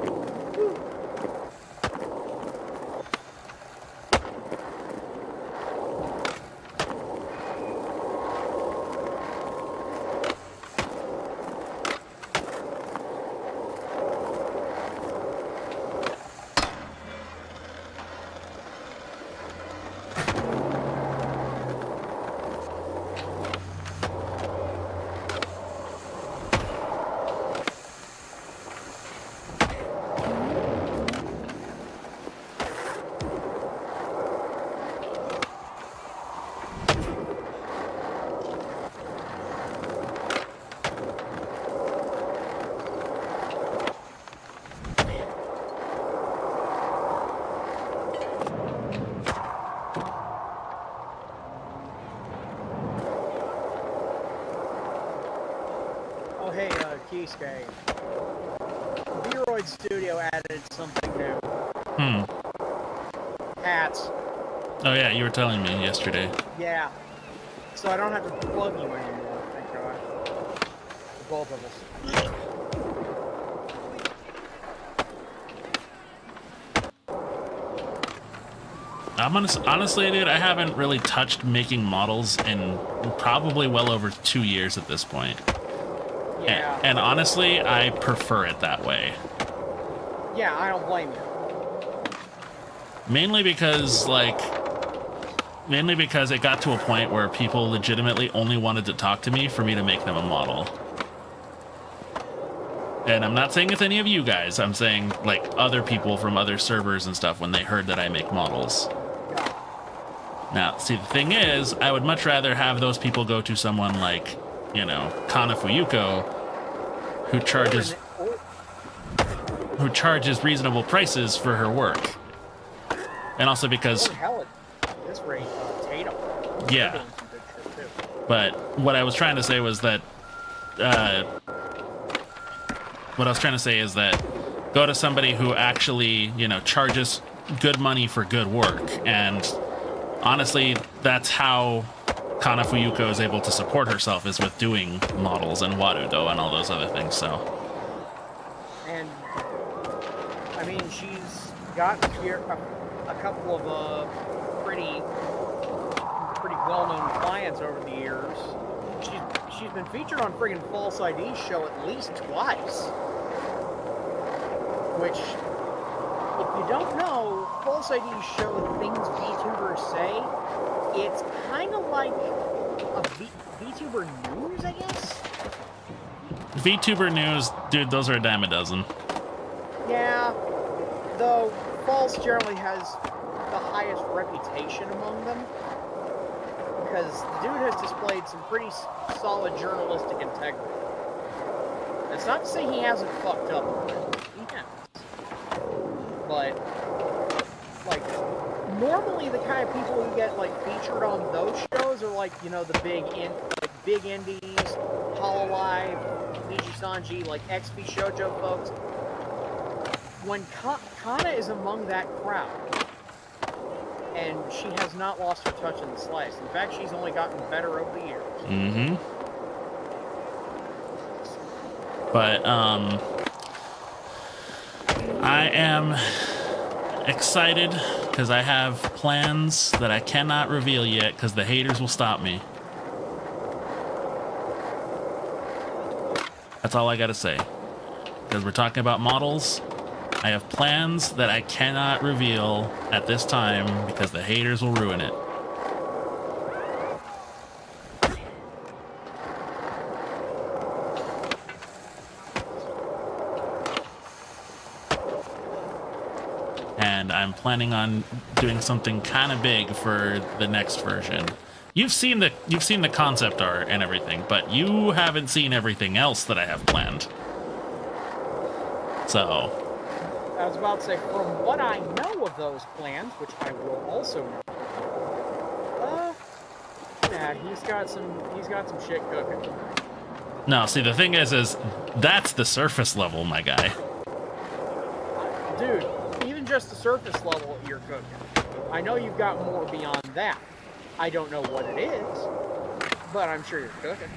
cheesecake. Vroid Studio added something new. Hats. Oh yeah, you were telling me yesterday. Yeah. So I don't have to plug you anymore, thank God. For both of us. Honestly, dude, I haven't really touched making models in probably well over 2 years at this point. Yeah. And honestly, I prefer it that way. Yeah, I don't blame you. Mainly because it got to a point where people legitimately only wanted to talk to me for me to make them a model. And I'm not saying it's any of you guys. I'm saying, like, other people from other servers and stuff when they heard that I make models. Now, see, the thing is, I would much rather have those people go to someone like, you know, Kana Fuyuko, who charges reasonable prices for her work. And also because... Oh, hell, at this rate, Tatum. Yeah. But what I was trying to say was that... go to somebody who actually, you know, charges good money for good work. And honestly, that's how Kana Fuyuko is able to support herself, is with doing models and Warudo and all those other things, so... And, I mean, she's got a couple of pretty well-known clients over the years. She's been featured on friggin' False ID's show at least twice. Which, if you don't know, False ID's show, Things VTubers Say, it's kind of like a VTuber news, I guess? VTuber news, dude, those are a dime a dozen. Yeah, though False generally has the highest reputation among them, because the dude has displayed some pretty solid journalistic integrity. That's not to say he hasn't fucked up. He has. But, like, normally the kind of people who get, like, featured on those shows are, like, you know, the big indies, Hololive, Niji Sanji, like, XP Shoujo folks. When Kana is among that crowd, and she has not lost her touch in the slightest. In fact, she's only gotten better over the years. Mm-hmm. But, I am excited because I have plans that I cannot reveal yet because the haters will stop me. That's all I gotta say. Because we're talking about models, I have plans that I cannot reveal at this time because the haters will ruin it. And I'm planning on doing something kind of big for the next version. You've seen the concept art and everything, but you haven't seen everything else that I have planned. So, I was about to say, from what I know of those plans, which I will also know, yeah, he's got some shit cooking. no, see, the thing is that's the surface level, my guy. Dude, even just the surface level you're cooking. I know you've got more beyond that. I don't know what it is, but I'm sure you're cooking.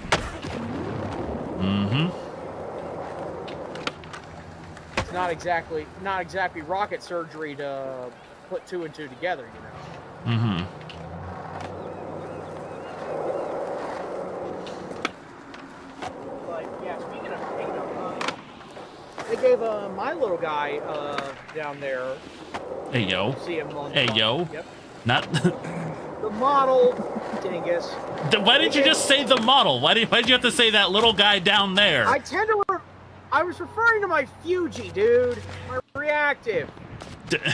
Mm-hmm. It's not exactly rocket surgery to put two and two together, you know. Mm-hmm. But yeah, speaking of they gave my little guy down there. Hey yo. See him on hey yo. Yep. Not. The model, dingus. Why didn't you just say the model? Why did you have to say that little guy down there? I was referring to my Fuji, dude. My reactive. I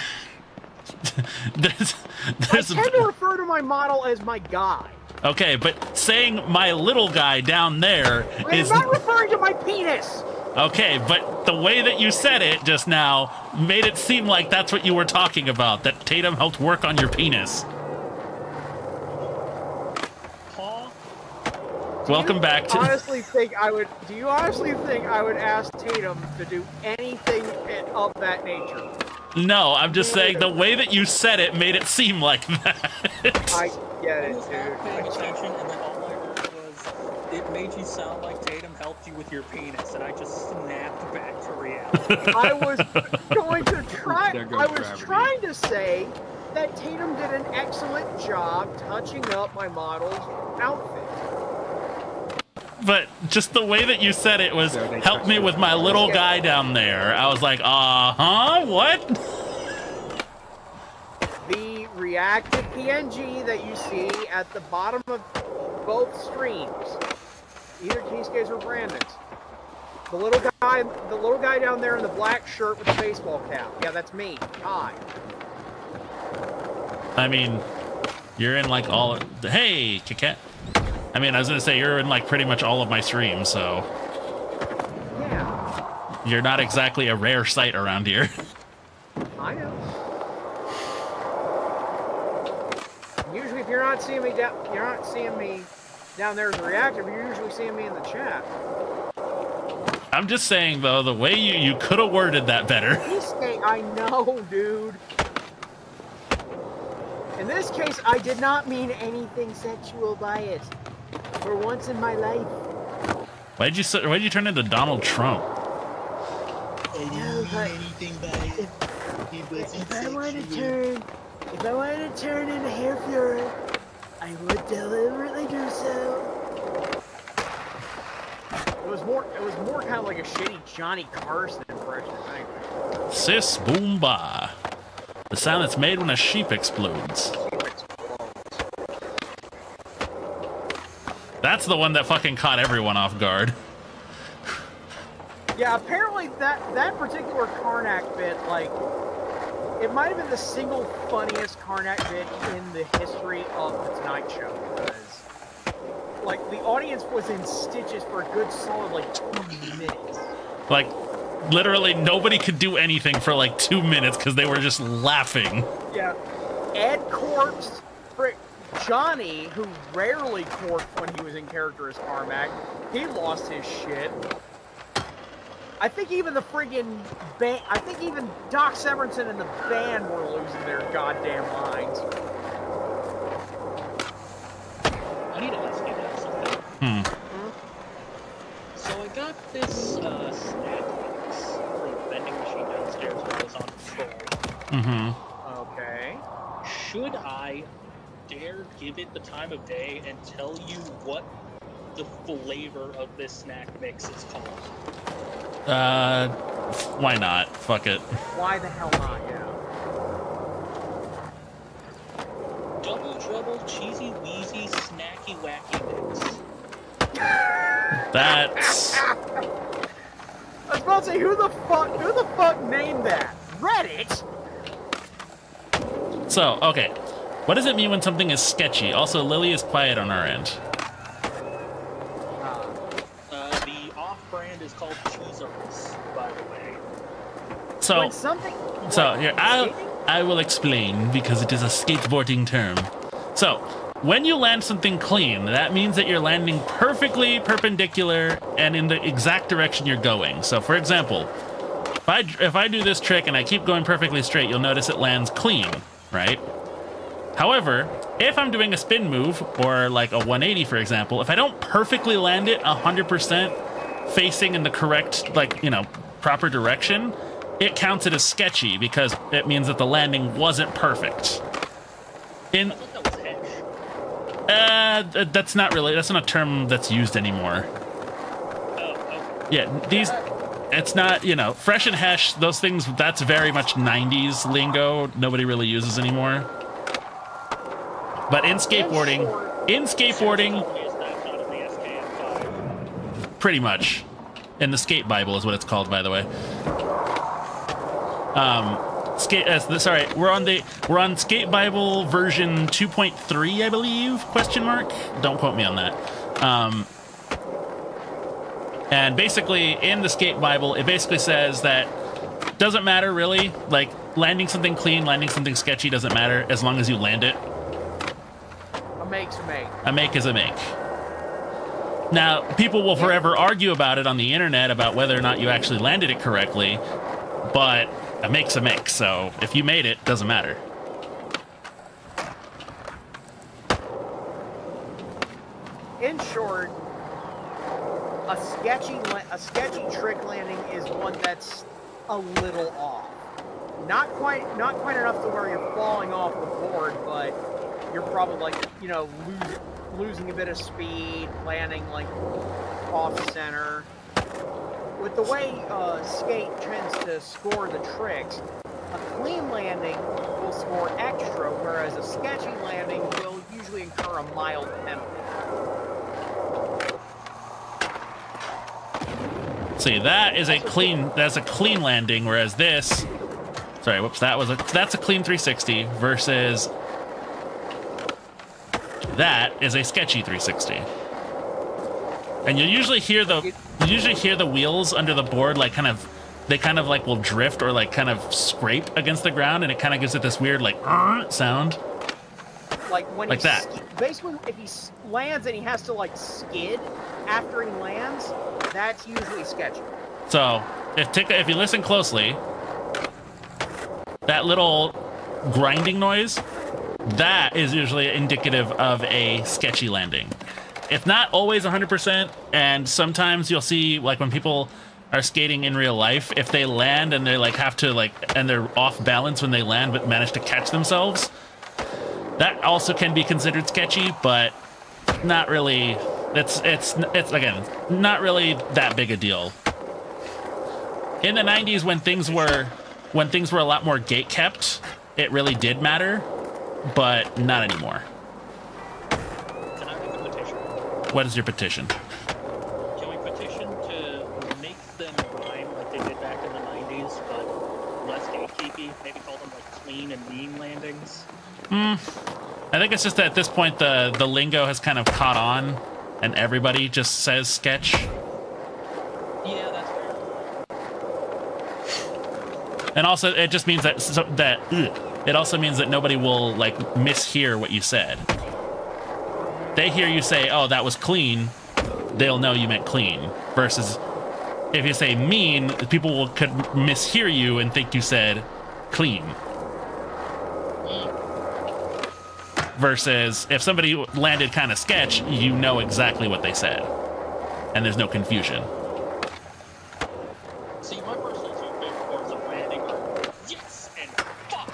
tend to refer to my model as my guy. Okay, but saying my little guy down there is... I'm not referring to my penis. Okay, but the way that you said it just now made it seem like that's what you were talking about, that Tatum helped work on your penis. Welcome back to. Do you honestly think I would ask Tatum to do anything of that nature? No, I'm just saying the way that you said it made it seem like that. I get I it, was dude. not paying attention, and then all I heard was it made you sound like Tatum helped you with your penis, and I just snapped back to reality. I was going to try. There goes I was gravity. trying to say that Tatum did an excellent job touching up my model's outfit. But just the way that you said it was, So they help me touched with my little guy down there. I was like, what? The reactive PNG that you see at the bottom of both streams, either Keisuke's or Brandon's. The little guy down there in the black shirt with the baseball cap. Yeah, that's me. Hi. I mean, you're in like all of... Hey, Kiket. I mean, I was gonna say, you're in like pretty much all of my streams, so... Yeah, You're not exactly a rare sight around here. I know. Usually, if you're not seeing me down there as a reactive, you're usually seeing me in the chat. I'm just saying, though, the way you could have worded that better. I know, dude. In this case, I did not mean anything sexual by it. For once in my life. Why'd you turn into Donald Trump? If I wanted to turn into Hair Fury, I would deliberately do so. It was more kind of like a shitty Johnny Carson impression, I think. Sis boom ba. The sound that's made when a sheep explodes. That's the one that fucking caught everyone off guard. Yeah, apparently that particular Karnak bit, like, it might have been the single funniest Karnak bit in the history of the Tonight Show, because, like, the audience was in stitches for a good solid, like, 2 minutes. Like, literally nobody could do anything for like 2 minutes because they were just laughing. Yeah. Ed corpsed Johnny, who rarely corpsed when he was in character as Carmack. He lost his shit. I think even the friggin' band, I think even Doc Severinsen and the band were losing their goddamn minds. I need to ask you guys something. So I got this snack mix from the vending machine downstairs when I was on patrol. Okay. Should I dare give it the time of day and tell you what the flavor of this snack mix is called? Why not? Fuck it. Why the hell not, yeah. Double Trouble Cheesy Wheezy Snacky Wacky Mix. That's... I was about to say, who the fuck named that? Reddit? So, okay. What does it mean when something is sketchy? Also, Lily is quiet on our end. The off-brand is called Cheezers, by the way. So, When something... here, I will explain because it is a skateboarding term. So, when you land something clean, that means that you're landing perfectly perpendicular and in the exact direction you're going. So, for example, if I do this trick and I keep going perfectly straight, you'll notice it lands clean, right? However, if I'm doing a spin move, or like a 180, for example, if I don't perfectly land it 100% facing in the correct, like, you know, proper direction, it counts it as sketchy because it means that the landing wasn't perfect. I thought that was hedge. That's not a term that's used anymore. Oh, okay. Yeah, it's not, you know, fresh and hesh, those things, that's very much 90s lingo. Nobody really uses anymore. But in skateboarding, Is that not in the SKM5? pretty much. In the Skate Bible is what it's called, by the way. We're on Skate Bible version 2.3, I believe, question mark. Don't quote me on that. And basically in the Skate Bible, it basically says that doesn't matter really, like landing something clean, landing something sketchy doesn't matter as long as you land it. A make's a make. A make is a make. Now, people will forever argue about it on the internet about whether or not you actually landed it correctly, but a make's a make, so if you made it, doesn't matter. In short, a sketchy trick landing is one that's a little off. Not quite enough to where you're falling off the board, but you're probably like, you know, losing a bit of speed, landing like off center. With the way skate tends to score the tricks, a clean landing will score extra, whereas a sketchy landing will usually incur a mild penalty. See, that's a clean landing, whereas this, sorry, whoops, that's a clean 360 versus that is a sketchy 360. And you usually hear the wheels under the board like they kind of like will drift or like kind of scrape against the ground, and it kind of gives it this weird like sound. Like when like that. Basically, if he lands and he has to like skid after he lands, that's usually sketchy. So if you listen closely, that little grinding noise, that is usually indicative of a sketchy landing. It's not always 100%, and sometimes you'll see, like, when people are skating in real life, if they land and they like have to like, and they're off balance when they land but manage to catch themselves, that also can be considered sketchy, but not really. It's again not really that big a deal. In the 90s, when things were a lot more gate kept, it really did matter, but not anymore. Can I make a petition? What is your petition? Can we petition to make them rhyme like they did back in the 90s, but less gatekeepy? Maybe call them like clean and mean landings? I think it's just that at this point the lingo has kind of caught on, and everybody just says sketch. Yeah, that's fair. And also, it just means it also means that nobody will like mishear what you said. They hear you say, "Oh, that was clean," they'll know you meant clean. Versus, if you say mean, people could mishear you and think you said clean. Versus, if somebody landed kind of sketch, you know exactly what they said, and there's no confusion. See, my personal two favorite forms of landing are yes and fuck.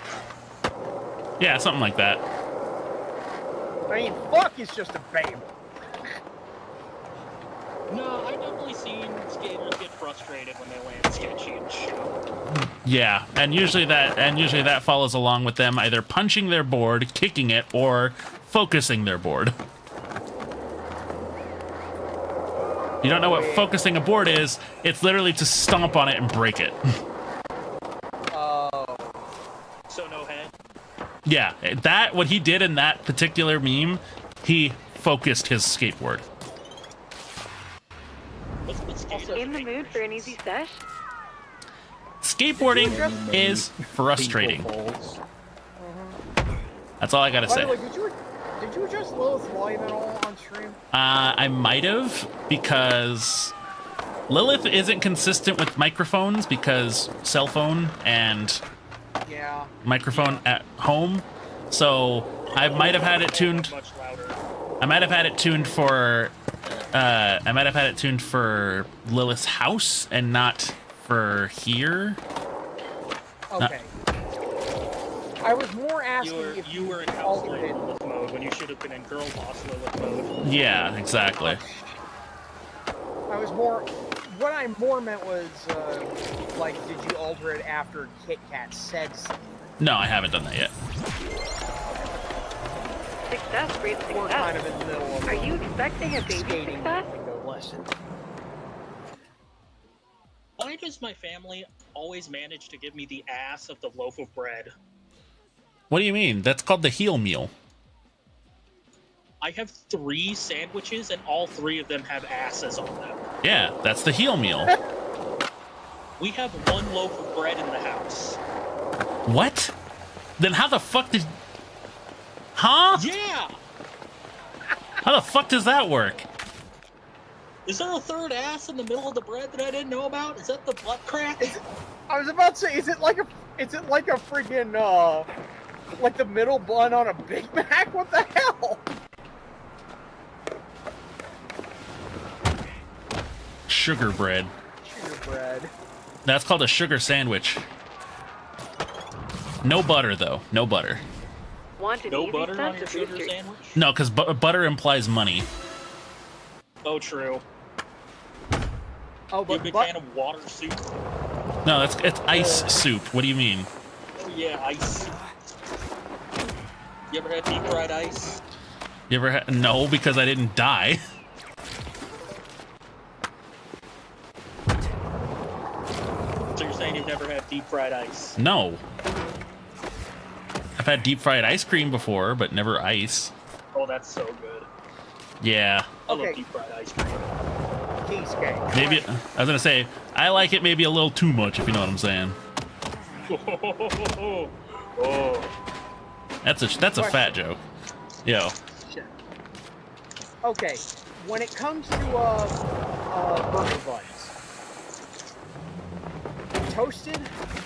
Yeah, something like that. I mean, fuck is just a babe. No, I've definitely seen skaters get frustrated when they land sketchy and shit. Yeah, and usually that follows along with them either punching their board, kicking it, or focusing their board. You don't know what focusing a board is? It's literally to stomp on it and break it. So no head? Yeah, what he did in that particular meme, he focused his skateboard. In the mood for an easy sesh? Skateboarding is frustrating. That's all I gotta By say. the way, did you adjust Lilith's volume at all on stream? I might have, because Lilith isn't consistent with microphones because cell phone and microphone at home. So I might have had it tuned. I might have had it tuned for. I might have had it tuned for Lilith's house and not for here. Okay. I was more asking if you were in house Lilith mode when you should have been in girl boss Lilith mode. Yeah, exactly. I was more. What I more meant was, like, did you alter it after Kit Kat said something? No, I haven't done that yet. Success breeds success. We're kind of in the middle of Are you expecting a baby skating success? window lesson. Why does my family always manage to give me the ass of the loaf of bread? What do you mean? That's called the heel meal. I have 3 sandwiches, and all 3 of them have asses on them. Yeah, that's the heel meal. We have 1 loaf of bread in the house. What? Then how the fuck did... Huh? Yeah! How the fuck does that work? Is there a third ass in the middle of the bread that I didn't know about? Is that the butt crack? I was about to say, is it like a freaking like the middle bun on a Big Mac? What the hell? Sugar bread. Sugar bread. That's called a sugar sandwich. No butter, though. No butter. Want an No easy butter on your substitute? sugar sandwich? No, because butter implies money. Oh, true. Oh, You a but big fan of water soup? No, it's ice soup. What do you mean? Oh, yeah, ice. You ever had deep fried ice? You ever had? No, because I didn't die. So you're saying you've never had deep fried ice? No. I've had deep fried ice cream before, but never ice. Oh, that's so good. Yeah. I Okay. love deep fried ice cream. cheesecake. Maybe I was gonna say I like it maybe a little too much, if you know what I'm saying. Oh. That's a fat joke. Yo. Okay, when it comes to burger buns, toasted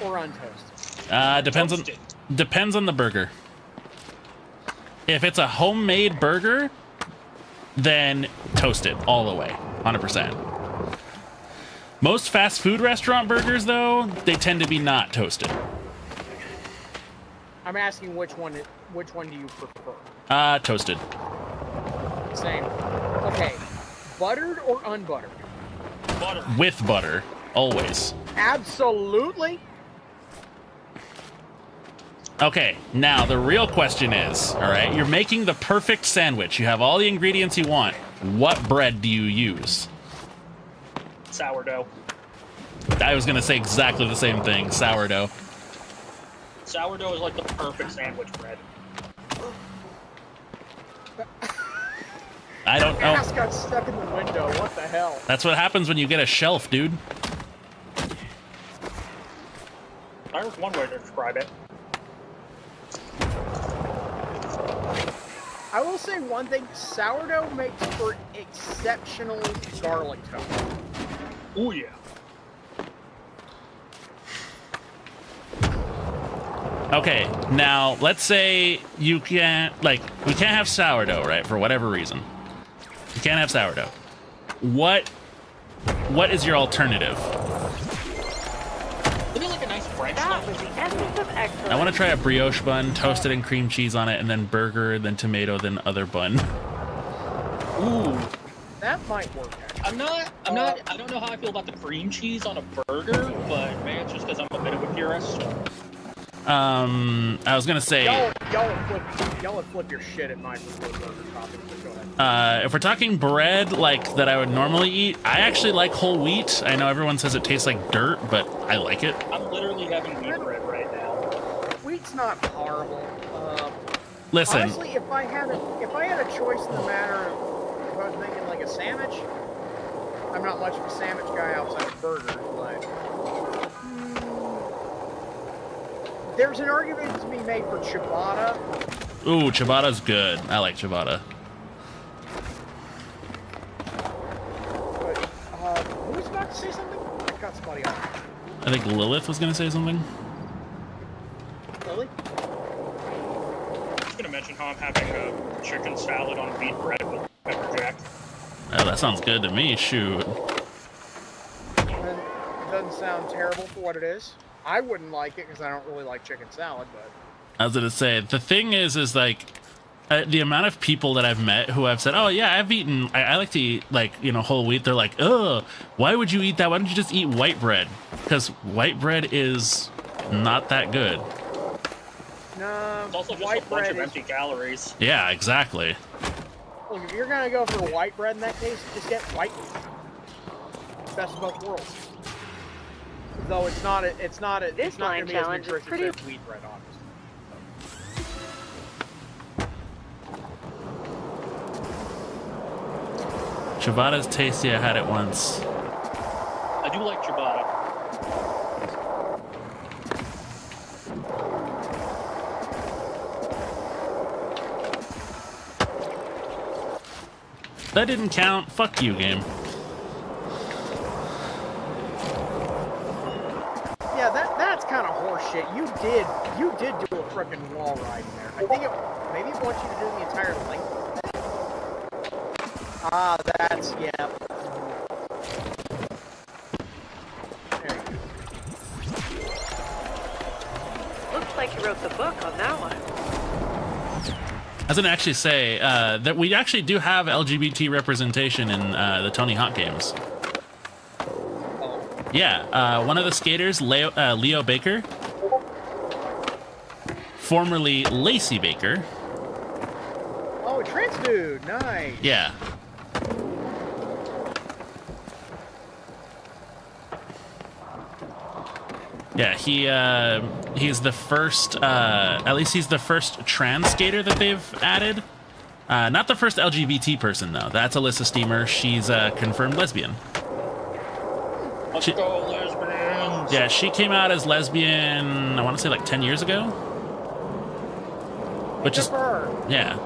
or untoasted? Depends on the burger. If it's a homemade burger, then toasted all the way, 100%. Most fast food restaurant burgers, though, they tend to be not toasted. I'm asking which one do you prefer? Toasted. Same. Okay, buttered or unbuttered? Butter. With butter, always. Absolutely. Okay, now the real question is, all right, you're making the perfect sandwich. You have all the ingredients you want. What bread do you use? Sourdough. I was gonna say exactly the same thing, sourdough. Sourdough is like the perfect sandwich bread. I don't know. Ass got stuck in the window. What the hell? That's what happens when you get a shelf, dude. There's one way to describe it. I will say one thing: sourdough makes for exceptional garlic toast. Oh yeah. Okay, now let's say you can't, we can't have sourdough, right? For whatever reason, you can't have sourdough. What is your alternative? Isn't it like a nice French That toast? was the essence of excellence. I want to try a brioche bun, toasted and cream cheese on it, and then burger, then tomato, then other bun. Ooh. That might work. Actually. I don't know how I feel about the cream cheese on a burger, but maybe it's just because I'm a bit of a purist. I was gonna say, Y'all would flip your shit at my preferred burger topping. But go ahead. if we're talking bread that I would normally eat, I actually like whole wheat. I know everyone says it tastes like dirt, but I like it. I'm literally having wheat bread right now. Wheat's not horrible. Listen, Honestly, if I had a choice in the matter of if I was making like a sandwich, I'm not much of a sandwich guy outside of burgers, but there's an argument to be made for ciabatta. ooh, ciabatta's good. I like ciabatta. But who was about to say something? I got somebody on. I think Lilith was gonna say something. Lily? I was gonna mention how I'm having a chicken salad on wheat bread with pepper jack. Oh, that sounds good to me. Shoot. It doesn't sound terrible for what it is. I wouldn't like it because I don't really like chicken salad, but I was gonna say the thing is like the amount of people that I've met who have said, "Oh yeah, I've eaten. I like to eat whole wheat." They're like, "Ugh, why would you eat that? Why don't you just eat white bread?" Because white bread is not that good. no. It's also just white a bunch bread of empty calories. Yeah, exactly. Look, if you're gonna go for white bread in that case, just get white. Best of both worlds. Though it's not This gonna be line as challenge is nutritious pretty- as wheat bread, obviously. Ciabatta's tasty. I had it once. I do like ciabatta. That didn't count. Fuck you, game. did do a frickin' wall ride in there. I think maybe it wants you to do the entire length of it. Ah, that's, yeah. There you go. Looks like you wrote the book on that one. I was gonna actually say that we actually do have LGBT representation in the Tony Hawk games. Yeah, one of the skaters, Leo Baker, formerly Lacey Baker. Oh, a trans dude, nice. Yeah. Yeah, he's the first, at least he's the first trans skater that they've added. Not the first LGBT person, though. That's Alyssa Steamer. She's a confirmed lesbian. Let's go, lesbians! Yeah, she came out as lesbian, I want to say like 10 years ago. Which is, yeah,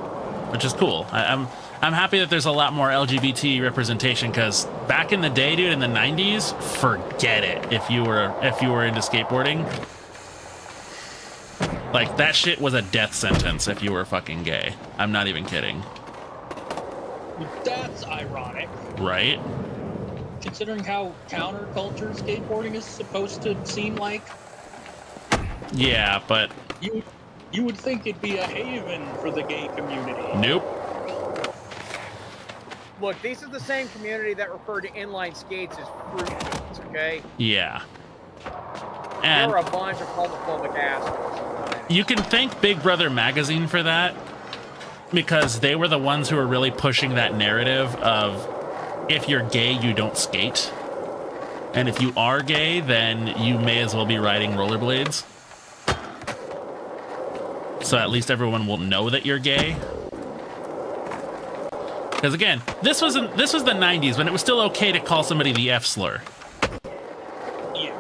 which is cool. I'm happy that there's a lot more LGBT representation, because back in the day, dude, in the 90s, forget it. If you were into skateboarding, like that shit was a death sentence if you were fucking gay. I'm not even kidding. That's ironic, right? Considering how counterculture skateboarding is supposed to seem like. Yeah, but you would think it'd be a haven for the gay community. Nope. Look, these are the same community that refer to inline skates as fruit fields, okay? Yeah. And there are a bunch of homophobic assholes. You can thank Big Brother Magazine for that, because they were the ones who were really pushing that narrative of if you're gay, you don't skate. And if you are gay, then you may as well be riding rollerblades. So at least everyone will know that you're gay. Because again, this was the 90s when it was still okay to call somebody the F slur. Yeah,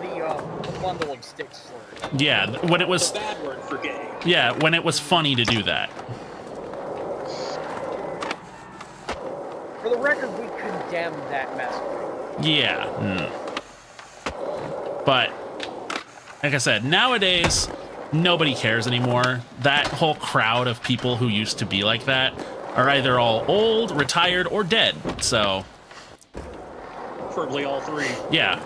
the bundle of sticks slur. Yeah, when it was the bad word for gay. Yeah, when it was funny to do that. For the record, we condemn that message. Yeah. But like I said, nowadays nobody cares anymore. That whole crowd of people who used to be like that are either all old, retired, or dead. So preferably all three. Yeah.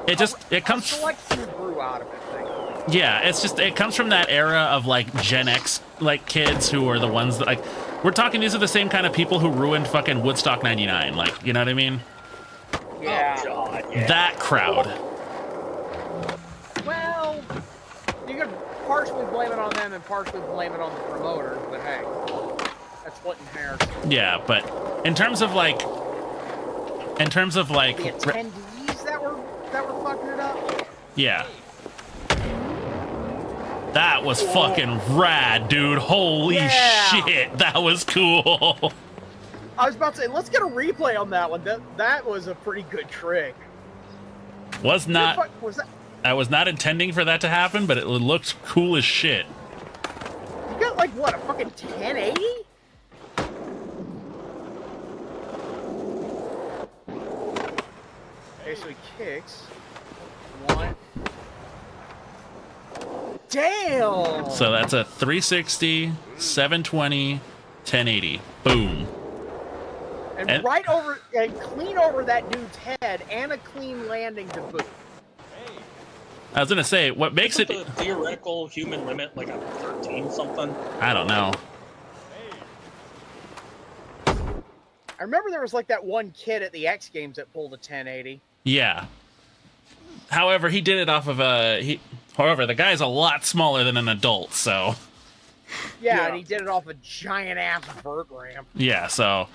It comes selection grew out of it, thankfully. Yeah, it comes from that era of like Gen X like kids who are the ones that like we're talking these are the same kind of people who ruined fucking Woodstock 99, like, you know what I mean? Yeah. Oh, God, yeah. That crowd. Well, you could partially blame it on them and partially blame it on the promoters, but hey, that's splitting hairs. Yeah, but in terms of like the attendees that were fucking it up. Yeah. That was fucking rad, dude. Holy shit, that was cool. I was about to say, let's get a replay on that one. That was a pretty good trick. I was not intending for that to happen, but it looked cool as shit. You got like what, a fucking 1080? Okay, so he kicks. One. Damn! So that's a 360, 720, 1080. Boom. And right over, and clean over that dude's head, and a clean landing to boot. I was gonna say, what makes it the theoretical human limit like a 13 something? I don't know. I remember there was like that one kid at the X Games that pulled a 1080. Yeah. However, he did it off of however, the guy's a lot smaller than an adult, so. Yeah, and he did it off a giant ass vert ramp. Yeah, so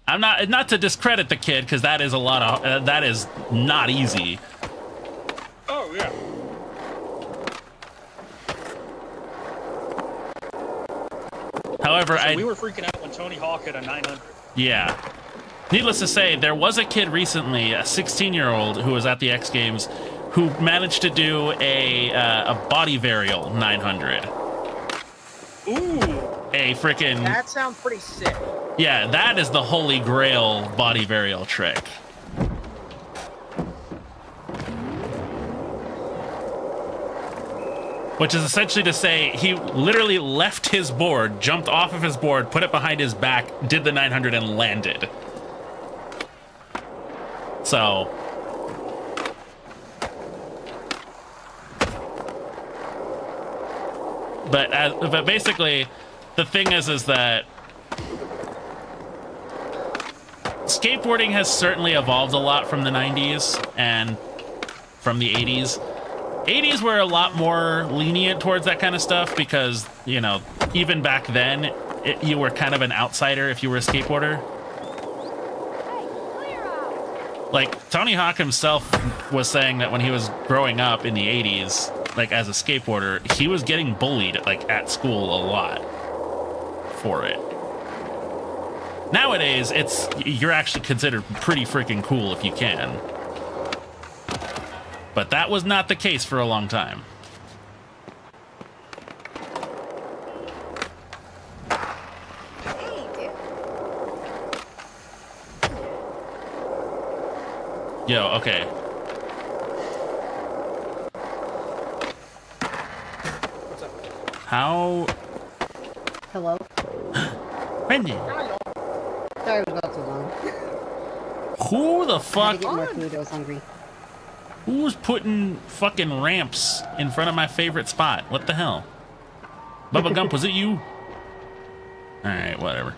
I'm not to discredit the kid, because that is a lot of that is not easy. Oh yeah. However, we were freaking out when Tony Hawk hit a 900. Yeah. Needless to say, there was a kid recently, a 16-year-old, who was at the X Games, who managed to do a body varial 900. Ooh. A freaking. That sounds pretty sick. Yeah, that is the holy grail body varial trick. which is essentially to say he literally left his board, jumped off of his board, put it behind his back, did the 900 and landed. So but basically the thing is that skateboarding has certainly evolved a lot from the 90s and from the 80s. 80s were a lot more lenient towards that kind of stuff because, you know, even back then, you were kind of an outsider if you were a skateboarder. Like, Tony Hawk himself was saying that when he was growing up in the 80s, like, as a skateboarder, he was getting bullied, like, at school a lot for it. Nowadays, you're actually considered pretty freaking cool if you can. But that was not the case for a long time. Hey, dude. Yo, okay. What's up? How... Hello. Brendan, Sorry it was about so long. who the I had to fuck... get more food. I was hungry. Who's putting fucking ramps in front of my favorite spot? What the hell? Bubba Gump, was it you? Alright, whatever.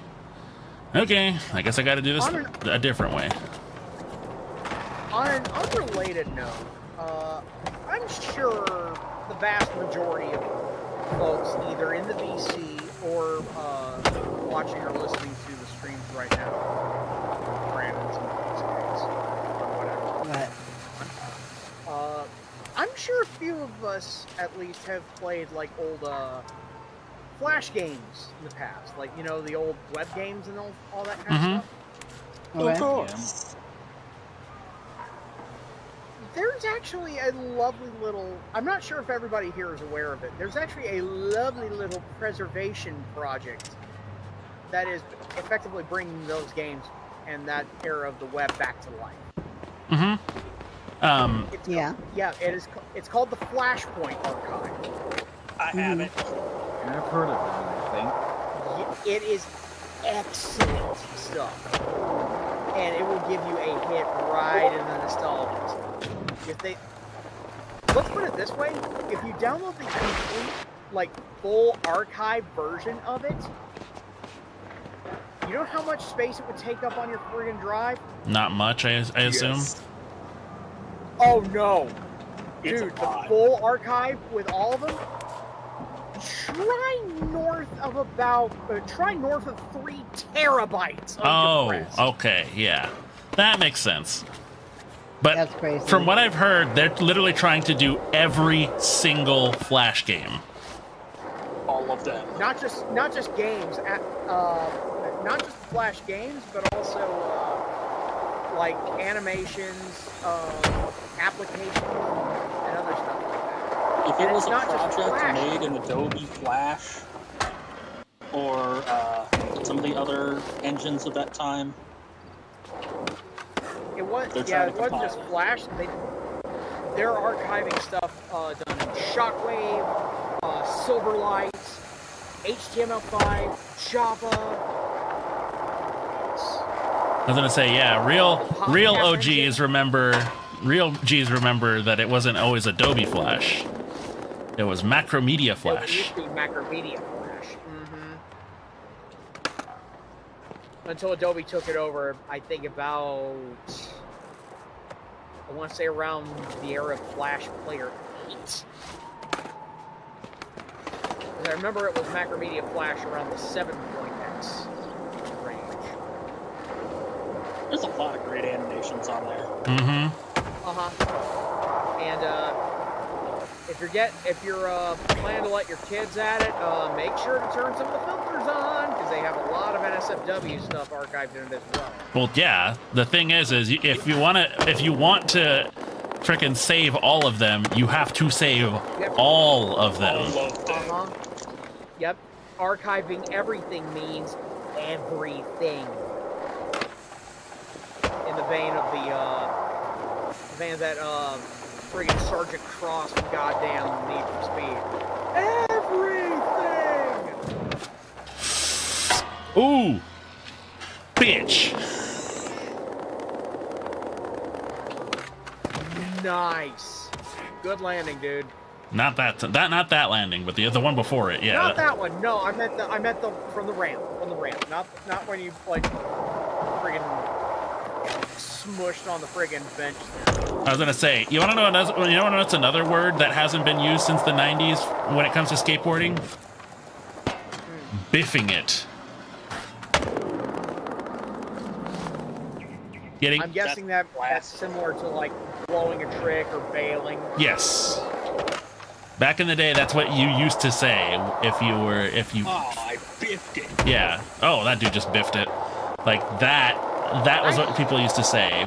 Okay, I guess I gotta do this a different way. On an unrelated note, I'm sure the vast majority of folks, either in the VC or watching or listening to the streams right now, Brandon's in these days, or whatever. What? I'm sure a few of us, at least, have played, like, old, Flash games in the past. Like, you know, the old web games and all that kind of stuff. Okay. Of course. There's actually a lovely little... I'm not sure if everybody here is aware of it. There's actually a lovely little preservation project that is effectively bringing those games and that era of the web back to life. Mm-hmm. Yeah. Yeah, it's called the Flashpoint Archive. I have it. I've heard of that, I think. It is excellent stuff. And it will give you a hit right in the nostalgia. Let's put it this way, if you download the complete, like, full archive version of it, you know how much space it would take up on your friggin' drive? Not much, I assume. Yes. Oh no! It's Dude, a the lot. full archive with all of them, try north of 3 terabytes of Oh, compressed. okay, yeah. That makes sense. But That's crazy. from what I've heard, they're literally trying to do every single Flash game. All of them. Not just games, not just Flash games, but also like animations, applications, and other stuff like that. If it And was it's a not just project Flash. made in Adobe Flash or some of the other engines of that time, It was, They're yeah, trying it to wasn't just Flash. They're archiving stuff done in Shockwave, Silverlight, HTML5, Java. I was gonna say, yeah, real OGs remember that it wasn't always Adobe Flash. It was Macromedia It Flash. used to be Macromedia Flash. Until Adobe took it over, I think about, I want to say around the era of Flash Player 8. I remember it was Macromedia Flash around the 7.x range. there's a lot of great animations on there. Mm-hmm. And if you're planning to let your kids at it, make sure to turn some of the filters on because they have a lot of NSFW stuff archived in it as well. Well, yeah. The thing is if you want to frickin' save all of them, you have to save all of them. All of them. Yep. Archiving everything means everything. In the vein of that friggin' Sergeant Cross from goddamn Need for Speed. Everything! Ooh! Bitch! Nice. Good landing, dude. Not that landing, but the one before it. Yeah. Not that one. No, I meant the from the ramp. From the ramp. Not when you like friggin' smushed on the friggin' bench. I was gonna say, you wanna know what's another word that hasn't been used since the 90s when it comes to skateboarding? Biffing it. I'm guessing that's similar to like blowing a trick or bailing. Yes. Back in the day, that's what you used to say if you. Oh, I biffed it. Yeah. Oh, that dude just biffed it. Like that. That was what people used to say.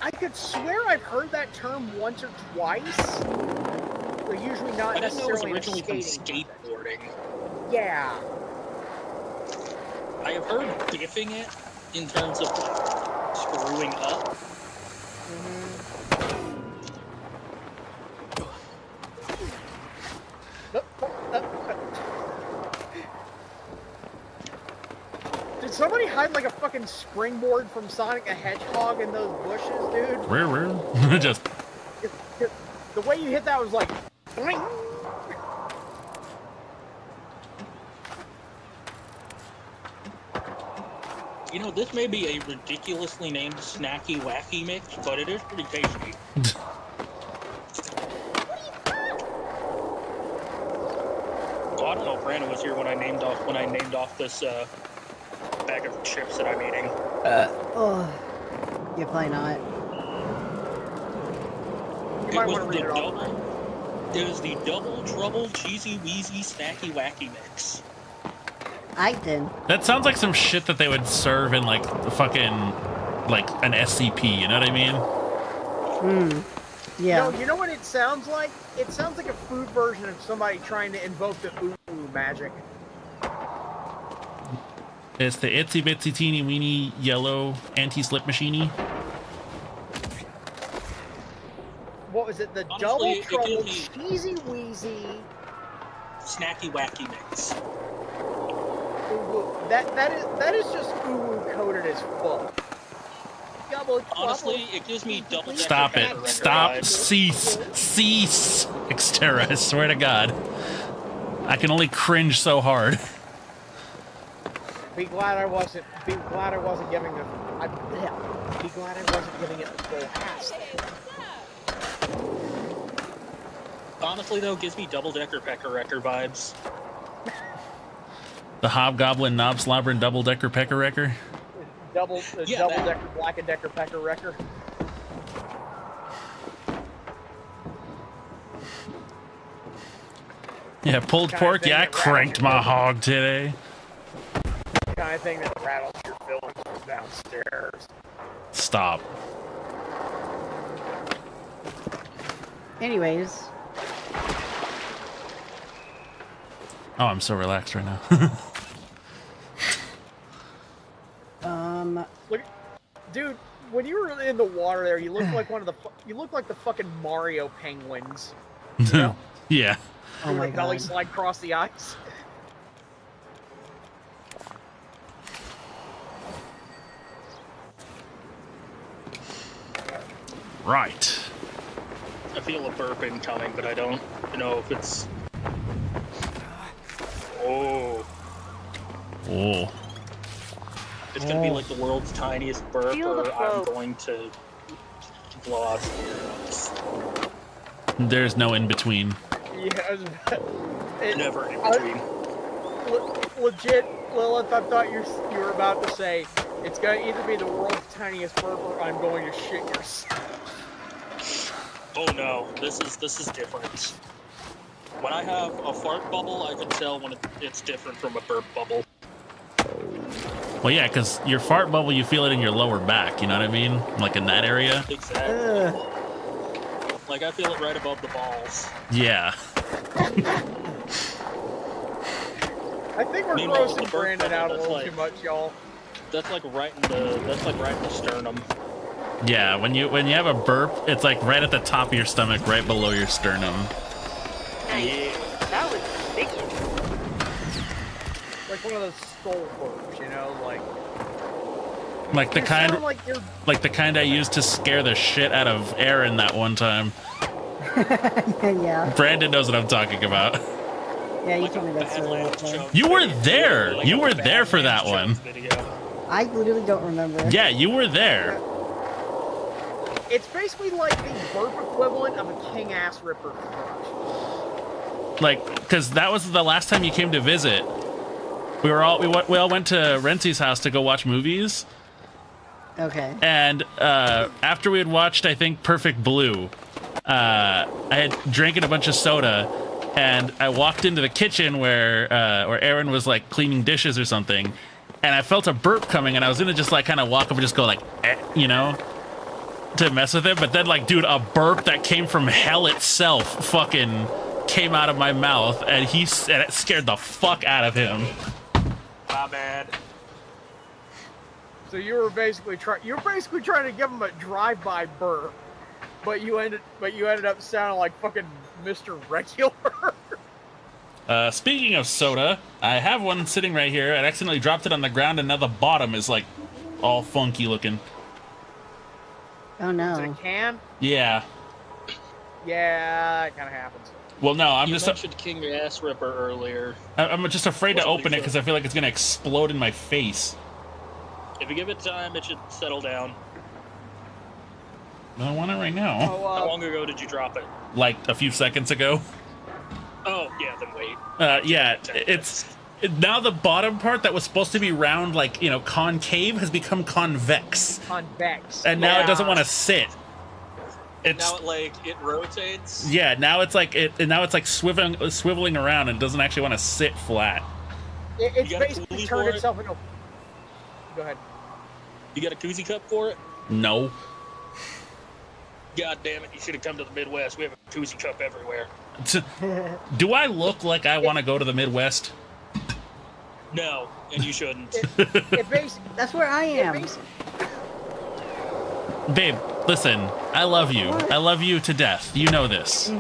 I could swear I've heard that term once or twice. But usually not necessarily originally in from skateboarding. skateboarding. Yeah. I have heard biffing it in terms of screwing up. Did somebody hide like a fucking springboard from Sonic the Hedgehog in those bushes, dude? Rare. Just. The way you hit that was like. Boing. You know, this may be a ridiculously named snacky wacky mix, but it is pretty tasty. Oh, I don't know if Brandon was here when I named off this bag of chips that I'm eating. Oh, you're probably not. You might want to read it off. It was the Double Trouble Cheesy Wheezy Snacky Wacky Mix. I did. That sounds like some shit that they would serve in like fucking like an SCP. You know what I mean? Yeah. No, you know what it sounds like? It sounds like a food version of somebody trying to invoke the ooh magic. It's the itsy bitsy teeny weeny yellow anti-slip machiney. What was it? The Honestly, Double Trouble Cheesy Wheezy Snacky Wacky Mix. That is just ooh coated as fuck. Honestly, it gives me double. Stop it! Stop! Cease! Cease! Xterra, I swear to God, I can only cringe so hard. Be glad I wasn't giving the. Be glad I wasn't giving it the full pass. Honestly, though, it gives me double-decker pecker wrecker vibes. The Hobgoblin Knob Slobber and Double Decker Pecker Wrecker. Double-decker Black and Decker Pecker Wrecker. Yeah, pulled pork. Yeah, I cranked my hog today. The kind of thing that rattles your feelings from downstairs. Stop. Anyways. Oh, I'm so relaxed right now. Look, dude, when you were in the water there, you looked like you looked like the fucking Mario penguins. You know? Yeah. Oh my belly God. slide across the ice. Right. I feel a burp incoming, but I don't know if it's. Oh. Oh. It's gonna be like the world's tiniest burp, Feel the or I'm flow. going to blow out some ears. There's no in between. Yeah, Never in between. Legit, Lilith, I thought you were about to say it's gonna either be the world's tiniest burp or I'm going to shit yourself. Oh no, this is different. When I have a fart bubble, I can tell when it's different from a burp bubble. Well, yeah, because your fart bubble, you feel it in your lower back. You know what I mean? Like in that area. Exactly. Like I feel it right above the balls. Yeah. I think we're Meanwhile, grossing the burp Brandon out a bubble, little that's too much, y'all. That's like right in the sternum. Yeah. When you have a burp, it's like right at the top of your stomach, right below your sternum. Yeah. like one of those skull burps, you know, Like the you kind, sound like you're like the kind I used to scare the shit out of Aaron that one time. Yeah. Brandon knows what I'm talking about. Yeah, you Like told me a that story. Badlands Okay. Jones You were video. there. Like You a were there for that Badlands one. Jones video. I literally don't remember. Yeah, you were there. It's basically like the burp equivalent of a king ass ripper fart. Like, because that was the last time you came to visit. We all went to Renzi's house to go watch movies. Okay. And after we had watched, I think, Perfect Blue, I had drinking a bunch of soda, and I walked into the kitchen where Aaron was like cleaning dishes or something, and I felt a burp coming, and I was gonna just like kind of walk up and just go like, you know, to mess with it. But then like, dude, a burp that came from hell itself fucking came out of my mouth, and it scared the fuck out of him. My bad. So you were basically trying to give him a drive-by burp, but you ended up sounding like fucking Mr. Regular. Speaking of soda, I have one sitting right here. I accidentally dropped it on the ground, and now the bottom is like all funky looking. Oh Is it no. a can? Yeah. Yeah, it kind of happens. Well, no, You mentioned King Ass Ripper earlier. I'm just afraid to Wasn't open it because I feel like it's gonna explode in my face. If you give it time, it should settle down. I want it right now. Oh, How long ago did you drop it? Like a few seconds ago. Oh, yeah, then wait. Yeah, it's now the bottom part that was supposed to be round, like, you know, concave, has become convex, convex. and now it doesn't Yeah. want to sit. It's Now it rotates. yeah. Now it's like swiveling around and doesn't actually want to sit flat. It's You got a basically koozie turned for it? itself into. Go ahead. You got a koozie cup for it? No. God damn it, you should have come to the Midwest. We have a koozie cup everywhere. Do I look like I want to go to the Midwest? No, and you shouldn't. It basically. That's where I am. Babe, listen, I love you. I love you to death. You know this.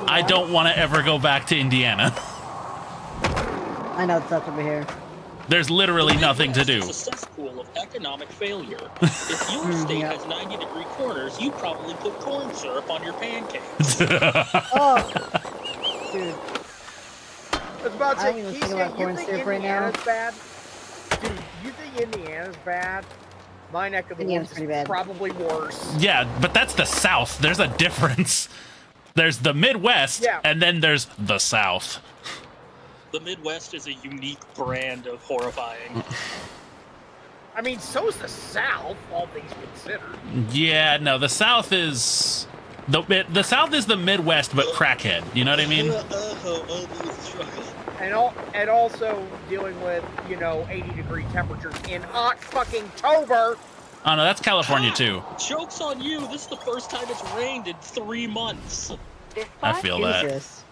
I don't want to ever go back to Indiana. I know it's up over here. There's literally nothing to do. It's a cesspool of economic failure. If your state Yeah. has 90-degree corners, you probably put corn syrup on your pancakes. Oh, dude. I was about to I say, don't even Keisha, think about you corn think syrup right now. Indiana's bad? Dude, you think Indiana's bad? My neck of the Indiana's woods pretty is bad. probably worse. Yeah, but that's the South. There's a difference. There's the Midwest, Yeah. and then there's the South. The Midwest is a unique brand of horrifying. I mean, so's the South, all things considered. Yeah, no, the South is the South is the Midwest, but crackhead. You know what I mean? And also dealing with, 80-degree temperatures in fucking October. Oh no, that's California too. Joke's on you. This is the first time it's rained in 3 months. I feel that. Jesus.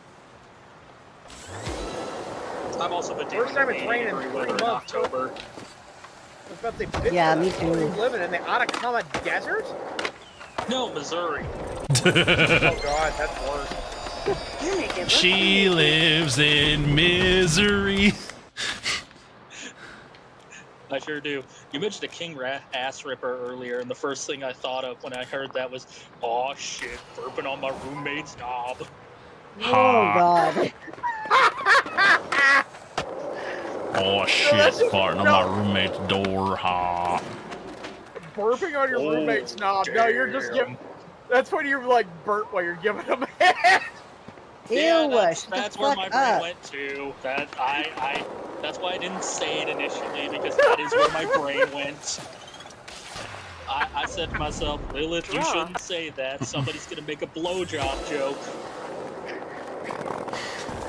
I've also been First time it's raining in 3 weather in months. October. I was about to say, Yeah, bitch, me too. you living in the Atacama Desert? No, Missouri. Oh god, that's worse. She lives in misery. I sure do. You mentioned a King Ass Ripper earlier, and the first thing I thought of when I heard that was, "Aw shit, burping on my roommate's knob." Oh god. Oh shit, farting on my roommate's door. Ha. Burping on your Oh, roommate's knob. No, you're just damn. giving. That's when you're like burp while you're giving them head. Yeah, Ew, that's shut the where fuck my brain up. went to. That's why I didn't say it initially, because that is where my brain went. I said to myself, Lilith, you shouldn't say that. Somebody's gonna make a blowjob joke.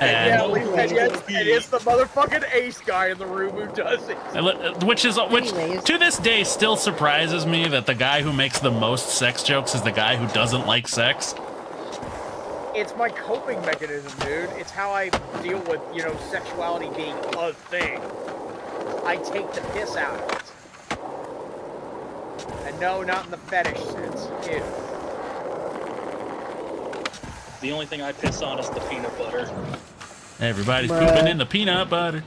Yeah, And, and it's the motherfucking ace guy in the room who does it. which Anyways. to this day still surprises me that the guy who makes the most sex jokes is the guy who doesn't like sex. It's my coping mechanism, dude. It's how I deal with, sexuality being a thing. I take the piss out of it. And no, not in the fetish sense. Ew. The only thing I piss on is the peanut butter. Everybody's Bruh. pooping in the peanut butter.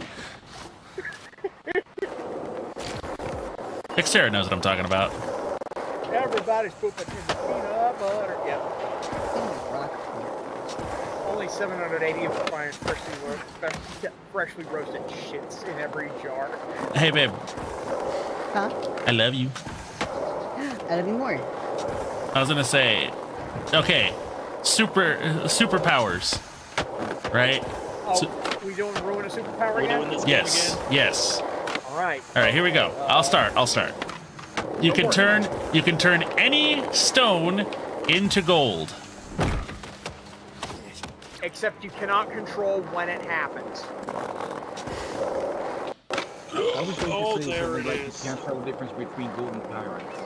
Xterra knows what I'm talking about. Everybody's pooping in the peanut butter. Yeah. Only 780 of the fine freshly roasted shits in every jar. Hey, babe. Huh? I love you. I love you more. I was gonna say, okay, superpowers, right? Oh, we doing ruin a superpower again? Yes, yes. All right. All right, here we go. I'll start. You can turn any stone into gold. Except you cannot control when it happens. I was going Oh, to say there something it like is. you can't tell the difference between gold and pirates.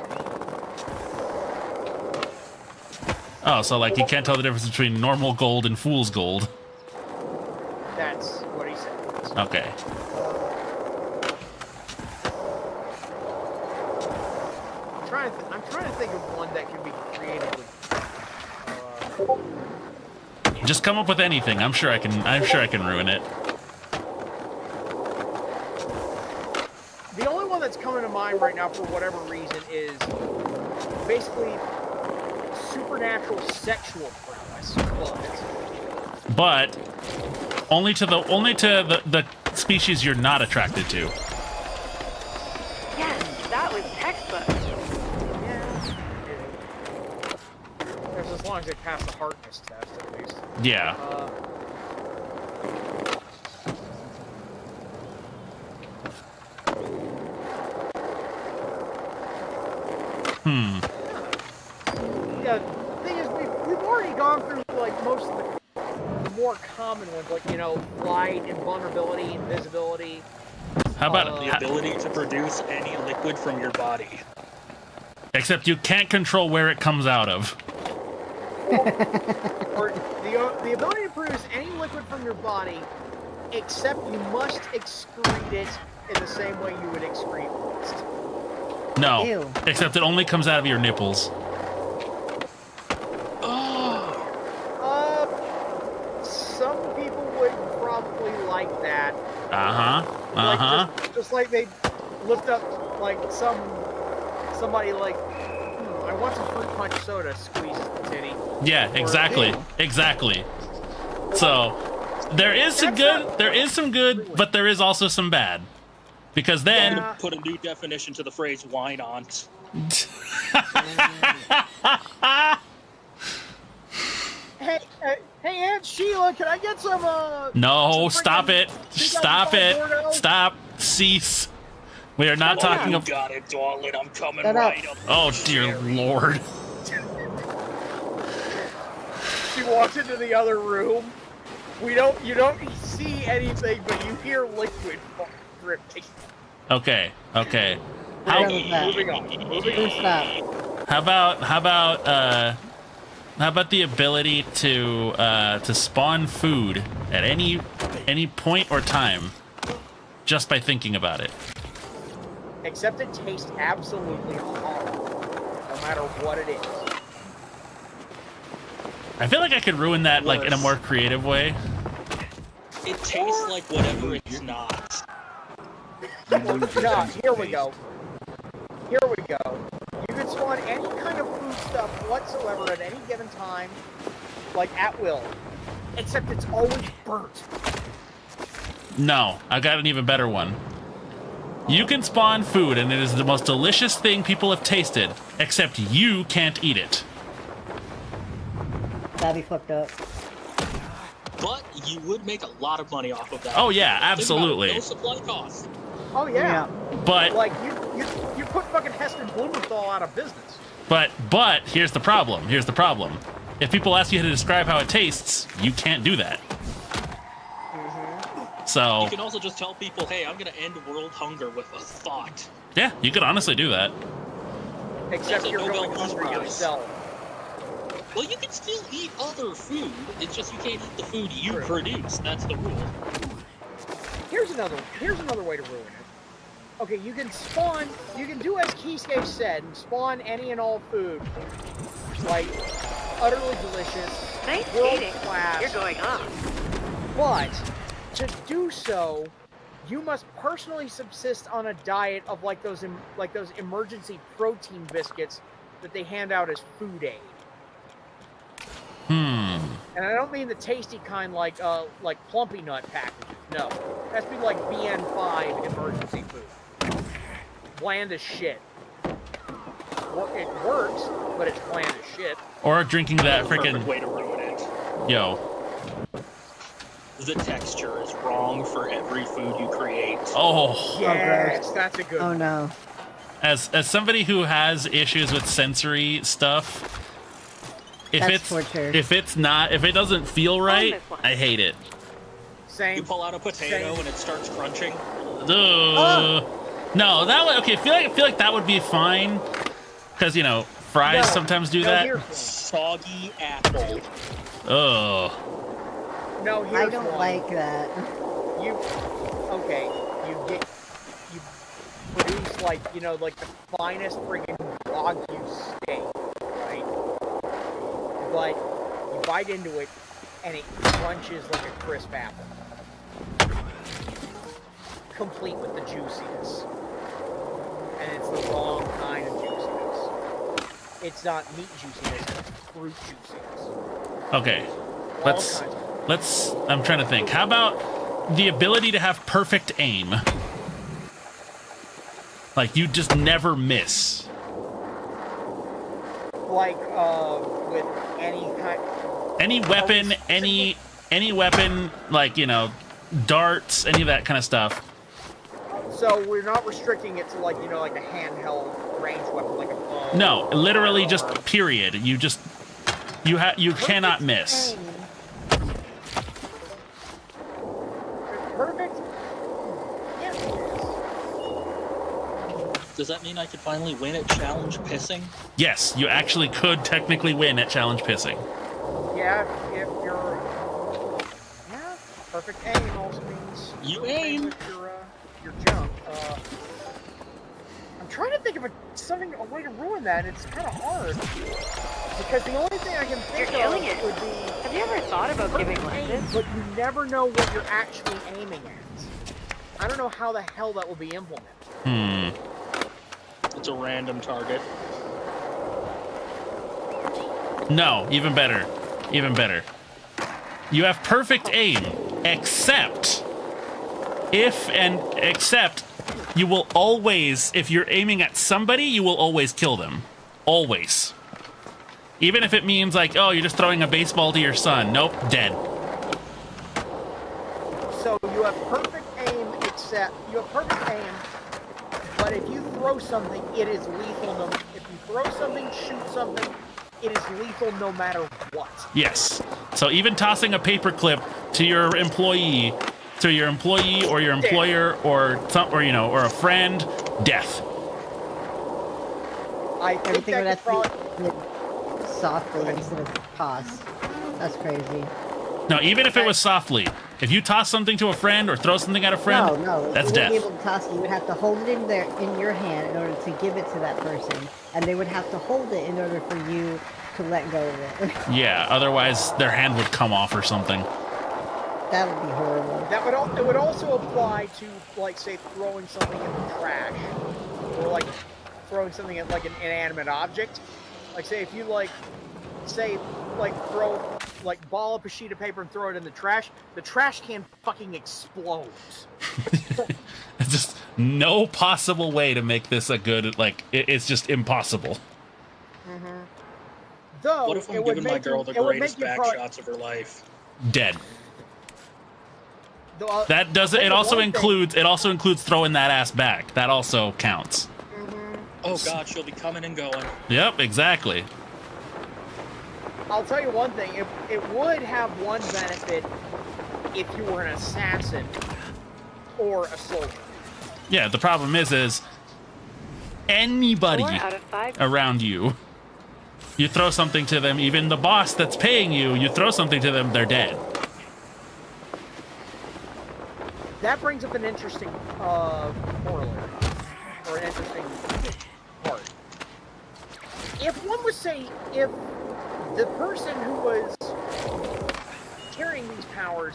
Oh, so like you can't tell the difference between normal gold and fool's gold. That's what he said. Okay. I'm trying to think of one that can be creatively. Just come up with anything. I'm sure I can ruin it. The only one that's coming to mind right now, for whatever reason, is basically supernatural sexual prowess. But only to the species you're not attracted to. Yes, that was textbook. There's as long as they pass the hardness test, at least. Yeah. Yeah, the thing is, we've already gone through like most of the more common ones, like flight, invulnerability, invisibility. How about The ability to produce any liquid from your body. except you can't control where it comes out of. Or the ability to produce any liquid from your body, except you must excrete it in the same way you would excrete waste. No. Ew. Except it only comes out of your nipples. Some people would probably like that. Just like they lift up like somebody like, I want some fruit punch soda, squeeze the titty. Yeah, exactly. Exactly. So there is some good, but there is also some bad. Because then I'm gonna put a new definition to the phrase "wine on." Hey, Aunt Sheila, can I get some? no, some stop freaking- it. Stop it. Stop. Cease. We are not talking You about. got it, darling. I'm coming Shut up. right up. Oh dear lord. She walks into the other room. You don't see anything, but you hear liquid dripping. Okay. Moving on. Stop. How about the ability to spawn food at any point or time just by thinking about it? Except it tastes absolutely horrible, no matter what it is. I feel like I could ruin that like in a more creative way. It tastes like whatever it's not. No, here we go. You can spawn any kind of food stuff whatsoever at any given time, like at will. Except it's always burnt. No, I got an even better one. You can spawn food, and it is the most delicious thing people have tasted, except you can't eat it. That'd be fucked up. But you would make a lot of money off of that. Oh yeah, Think about it, absolutely. no supply cost. Oh yeah. But Like you put fucking Heston Blumenthal out of business. but here's the problem. If people ask you how to describe how it tastes, you can't do that. So You can also just tell people, hey, I'm gonna end world hunger with a thought. yeah, you could honestly do that. Except That's a you're Nobel going Peace hungry Prize. yourself. Well, you can still eat other food. It's just you can't eat the food you True. produce. That's the rule. Here's another way to ruin it. Okay, you can do as Kisuke said, and spawn any and all food. Like, utterly delicious, Nice world skating. class. You're going off. But, to do so, you must personally subsist on a diet of like those emergency protein biscuits that they hand out as food aid. And I don't mean the tasty kind like Plumpy Nut packages. No, it has to be like BN5 emergency food. Bland as shit. It works, but it's bland as shit. Or drinking that freaking way to ruin it. Yo. The texture is wrong for every food you create. Oh. Yes, that's a good Oh one. no. As somebody who has issues with sensory stuff, if That's it's torture. if it doesn't feel right, I hate it. Same. You pull out a potato Same. and it starts crunching. Ugh. No, that would okay. I feel like that would be fine, because you know fries sometimes do that. Here's one. Soggy apple. Ugh. No, here's I don't one. like that. You produce like the finest friggin' Wagyu steak, right? But you bite into it and it crunches like a crisp apple, complete with the juiciness, and it's the wrong kind of juiciness. It's not meat juiciness; it's fruit juiciness. Okay. All kinds of Let's. I'm trying to think. How about the ability to have perfect aim? Like you just never miss. like with any kind. Any weapon, any weapon, like darts, any of that kind of stuff. So we're not restricting it to like a handheld range weapon like a bow. No, literally just period. You cannot miss. Perfect. Yes, it is. Does that mean I could finally win at challenge pissing? Yes, you actually could technically win at challenge pissing. Yeah, if you're perfect aim also means You aim. with your jump. I'm trying to think of a way to ruin that. It's kind of hard because the only thing I can think You're killing of it. would be Have you ever thought about giving perfect aim, lessons? but you never know what you're actually aiming at. I don't know how the hell that will be implemented. It's a random target. No, even better. Even better. You have perfect aim, except you will always, if you're aiming at somebody, you will always kill them. Always. Even if it means like, oh, you're just throwing a baseball to your son. Nope, dead. So you have perfect aim, but if you throw something, it is lethal. If you throw something, shoot something, it is lethal no matter what. Yes. So even tossing a paperclip to your employee or your employer or a friend, death. I think Everything would that have could to probably... be softly instead of toss. That's crazy. No, even if it was softly. If you toss something to a friend or throw something at a friend, No, that's you death. wouldn't be able to toss it. You would have to hold it in your hand in order to give it to that person, and they would have to hold it in order for you to let go of it. Yeah, otherwise their hand would come off or something. That would be horrible. It would also apply to, like, say, throwing something in the trash, or like throwing something at like an inanimate object. Like, say if you ball up a sheet of paper and throw it in the trash can fucking explodes. It's just no possible way to make this a good, it's just impossible. Though, What if I'm giving my girl the greatest back shots of her life? Dead. That doesn't. It also includes throwing that ass back. That also counts. Oh god, she'll be coming and going. Yep, exactly. I'll tell you one thing. It would have one benefit if you were an assassin or a soldier. Yeah, the problem is anybody 4 out of 5. around you, you throw something to them, even the boss that's paying you throw something to them, they're dead. That brings up an interesting corollary, or an interesting part. If one was if the person who was carrying these powers,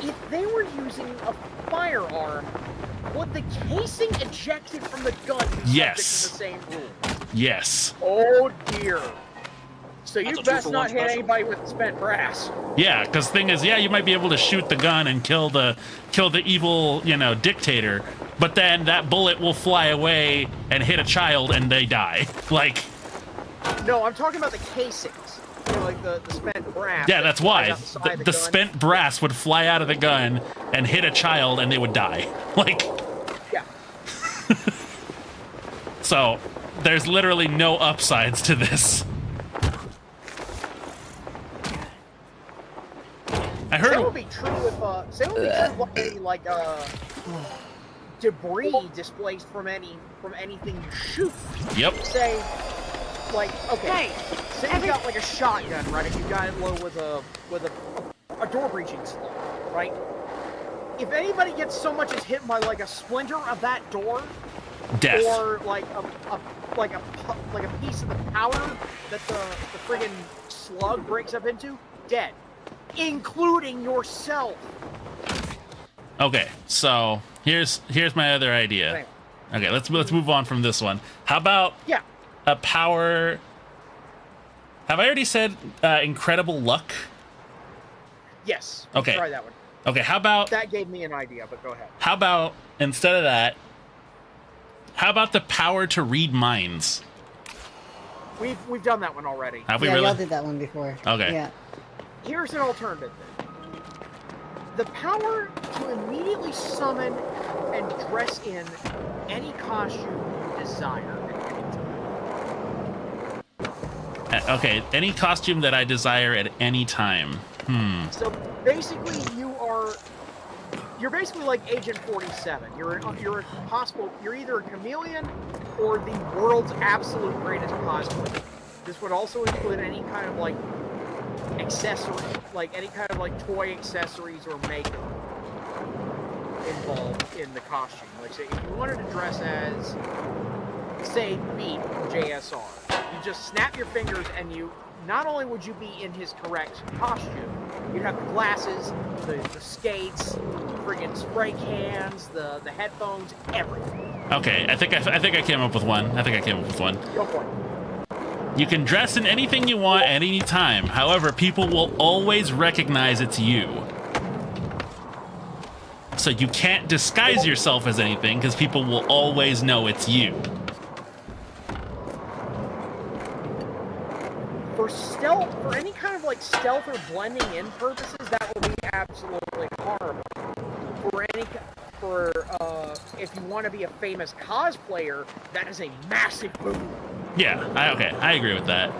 if they were using a firearm, would the casing ejected from the gun be Yes. subject to the same rule? Yes. Oh dear. So That's you a best 2-for-1 not hit special. anybody with spent brass. Yeah, because thing is, yeah, you might be able to shoot the gun and kill the evil, dictator, but then that bullet will fly away and hit a child and they die. Like, No, I'm talking about the casings. You know, like the spent brass. yeah, that that's flies why out side of the gun. spent brass would fly out of the gun and hit a child and they would die. Like, Yeah. so there's literally no upsides to this. I heard. Same would be true with same would be true with any debris displaced from anything you shoot. Yep. Say, like, okay, Hey, say you got like a shotgun, right? If you got it low with a door breaching slug, right? If anybody gets so much as hit by like a splinter of that door, Death. or like a piece of the powder that the friggin' slug breaks up into, dead, including yourself. Okay, so here's my other idea. Okay, let's move on from this one. How about Yeah. a power? Have I already said incredible luck? Yes. Okay. Try that one. Okay, how about That gave me an idea, but go ahead. how about instead of that? How about the power to read minds? We've done that one already. Have we Yeah, really? y'all did that one before. Okay. Yeah. Here's an alternative then. The power to immediately summon and dress in any costume you desire at any time. Okay, any costume that I desire at any time. So basically you're basically like Agent 47. You're either a chameleon or the world's absolute greatest cosplayer. This would also include any kind of like accessory, like any kind of like toy accessories or makeup involved in the costume. Like say if you wanted to dress as, say, Beat from JSR, you just snap your fingers and you not only would you be in his correct costume, you'd have the glasses, the skates, the friggin' spray cans, the headphones, everything. Okay, I think I came up with one. Go for it. You can dress in anything you want at any time. However, people will always recognize it's you. So you can't disguise yourself as anything because people will always know it's you. For any kind of like stealth or blending in purposes, that will be absolutely horrible. If you want to be a famous cosplayer, that is a massive boom. Yeah, I agree with that.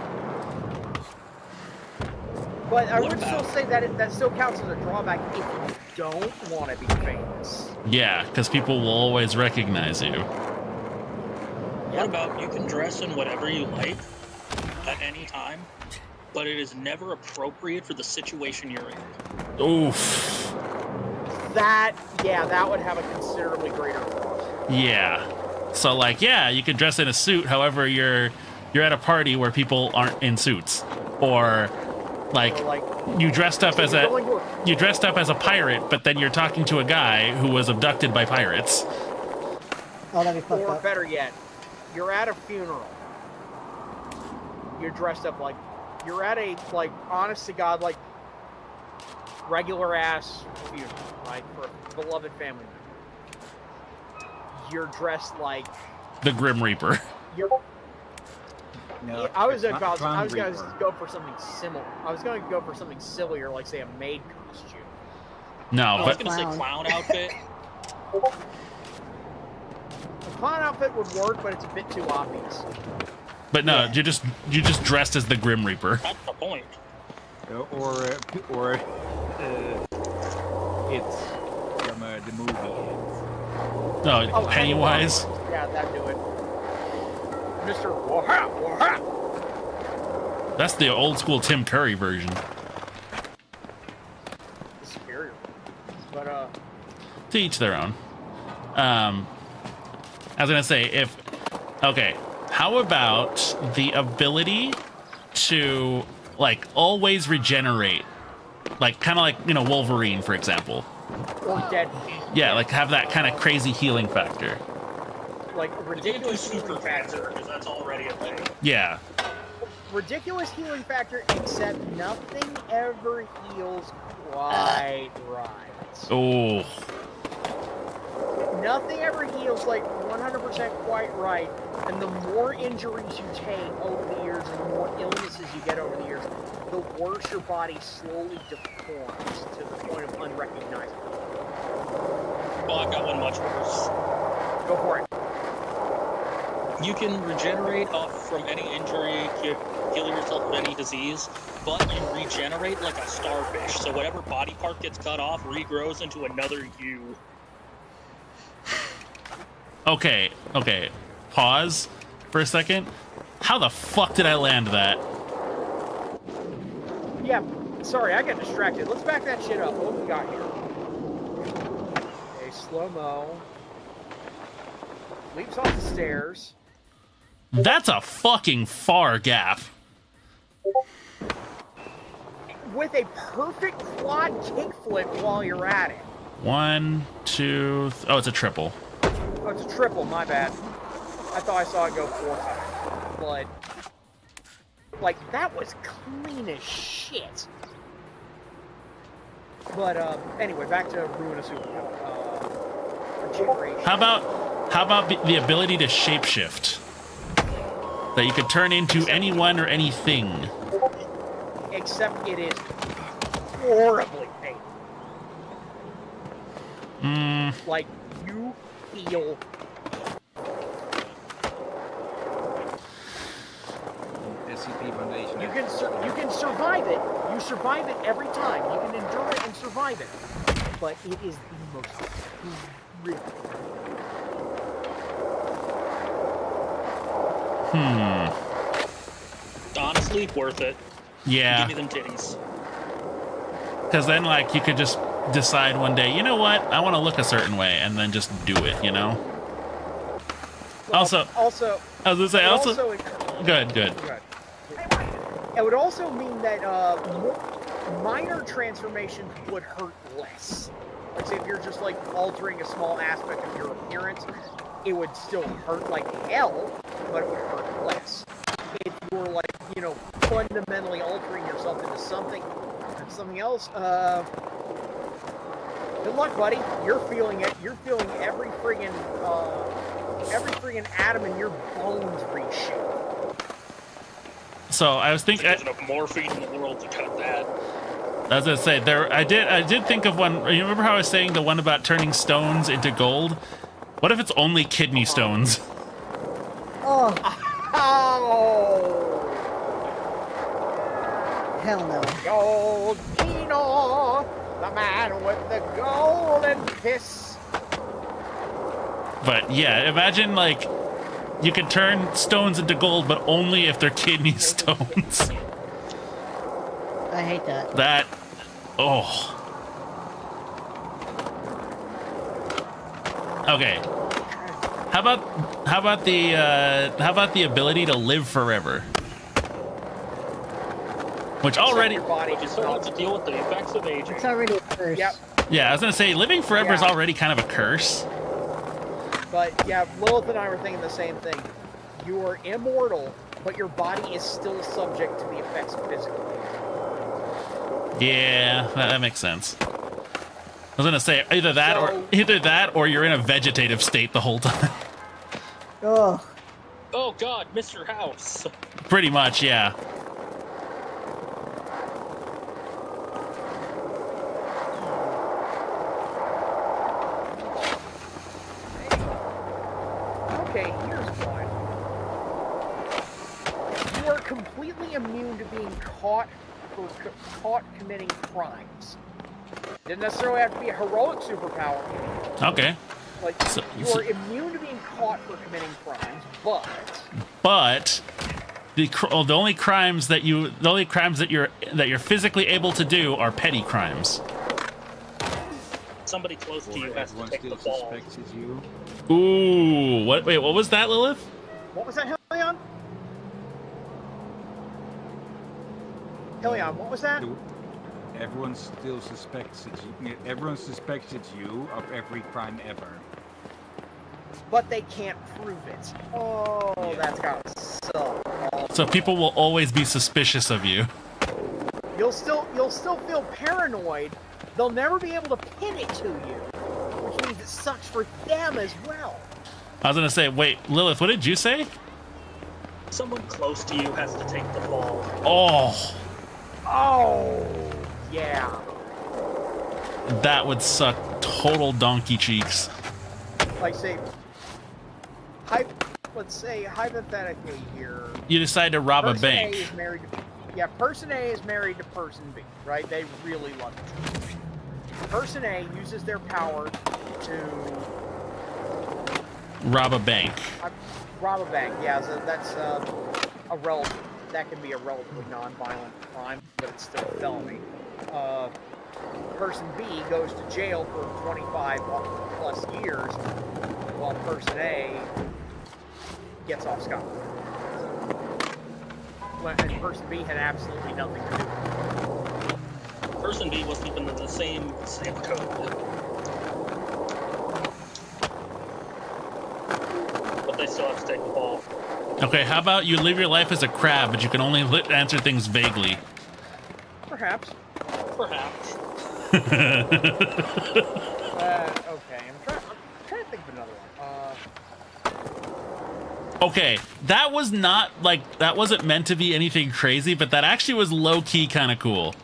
But I would still say that that still counts as a drawback if you don't want to be famous. Yeah, because people will always recognize you. What about you can dress in whatever you like at any time, but it is never appropriate for the situation you're in? Oof. That would have a considerably greater cost. Yeah. So like, yeah, you can dress in a suit. However, you're at a party where people aren't in suits, or like you dressed up as a pirate, but then you're talking to a guy who was abducted by pirates. Oh, that'd be fucked Or up. better yet, you're at a funeral. You're dressed up like you're at a honest to God regular ass funeral, right, for a beloved family member. You're dressed like The Grim Reaper. you're. No, I was it's not going Clown to Reaper. go for something similar. I was going to go for something sillier, like say a maid costume. No, I was but going to say clown outfit. A clown outfit would work, but it's a bit too obvious. no, you just dressed as the Grim Reaper. That's the point. Or it's from the movie. Oh, Pennywise. Yeah, that'd do it. Mr. Waha, Waha. That's the old school Tim Curry version. Superior. But To each their own. I was gonna say how about the ability to always regenerate Like kind of like, you know, Wolverine, for example. Or dead. Yeah, like have that kind of crazy healing factor. Like ridiculous super healing cancer, factor. because that's already a thing. Yeah. Ridiculous healing factor, except nothing ever heals quite right. Oh. Nothing ever heals like 100% quite right, and the more injuries you take over the years and the more illnesses you get over the years, the worse your body slowly deforms to the point of unrecognizable. Well, I've got one much worse. Go for it. You can regenerate off from any injury, heal yourself of any disease, but you regenerate like a starfish. So whatever body part gets cut off regrows into another you. Okay. Pause for a second. How the fuck did I land that? Yeah, sorry, I got distracted. Let's back that shit up. What we got here? Okay, slow-mo. Leaps off the stairs. That's a fucking far gap. With a perfect quad kickflip while you're at it. 1, 2, oh, it's a triple. Oh, it's a triple, my bad. I thought I saw it go 4 times. But, like, that was clean as shit. But, anyway, back to Ruin a Superpower. Regeneration. How about the ability to shapeshift? That you could turn into anyone or anything. Except it is horribly painful. Like, you feel... SCP Foundation. You can survive it. You survive it every time. You can endure it and survive it. But it is the most horrific. Honestly, worth it. Yeah. Give me them titties. Because then, like, you could just decide one day, you know what? I want to look a certain way, and then just do it, you know? Well, also, I was going to say, Good. It would also mean that minor transformations would hurt less. Like, say, if you're just, like, altering a small aspect of your appearance, it would still hurt like hell, but it would hurt less. If you were, like, you know, fundamentally altering yourself into something else, good luck, buddy. You're feeling it. You're feeling every friggin' atom in your bones reshape. So I was thinking, There's enough morphine in the world to cut that. I was gonna say I did think of one. You remember how I was saying the one about turning stones into gold? What if it's only kidney stones? Oh, Oh! hell no. Gold Pino, the man with the golden piss. But yeah, imagine like you could turn stones into gold, but only if they're kidney stones. I hate that. That, oh. Okay. How about the ability to live forever? Which already, Your body You just still have not. to deal with the effects of aging. It's already a curse. Yep. yeah, I was gonna say living forever is Yeah. already kind of a curse. But yeah, Lilith and I were thinking the same thing. You are immortal, but your body is still subject to the effects of physical aging. Yeah, that makes sense. I was gonna say either that or you're in a vegetative state the whole time. Oh, Oh God, Mr. House. Pretty much, yeah. Okay, here's one. You are completely immune to being caught committing crimes. Didn't necessarily have to be a heroic superpower. Okay. Like, So- you are immune to being caught for committing crimes, But the only crimes that you're physically able to do are petty crimes. Somebody close to you has to Everyone take the still ball. suspects it's you. Ooh, what? Wait, what was that, Lilith? what was that, Helion? Helion, what was that? everyone still suspects everyone suspected you of every crime ever. But they can't prove it. Oh, Yeah. that's gotta suck. So people will always be suspicious of you. You'll still feel paranoid. They'll never be able to pin it to you, which means it sucks for them as well. I was gonna say, wait, Lilith, what did you say? Someone close to you has to take the fall. Oh, Oh, yeah. that would suck total donkey cheeks. Like, say, let's say hypothetically here. You decide to rob a Person bank. A is married to, yeah, person A is married to person B, right? They really love each other. Person A uses their power to Rob a bank. rob a bank. Yeah, so that's that can be a relatively non-violent crime, but it's still a felony. Person B goes to jail for 25 plus years, while person A gets off scot-free. And person B had absolutely nothing to do with it. Person B wasn't even in the same zip code. But they still have to take the fall. Okay, how about you live your life as a crab, but you can only answer things vaguely? Perhaps. Perhaps. Okay, I'm trying to think of another one. Okay, that was not like that wasn't meant to be anything crazy, but that actually was low key kind of cool.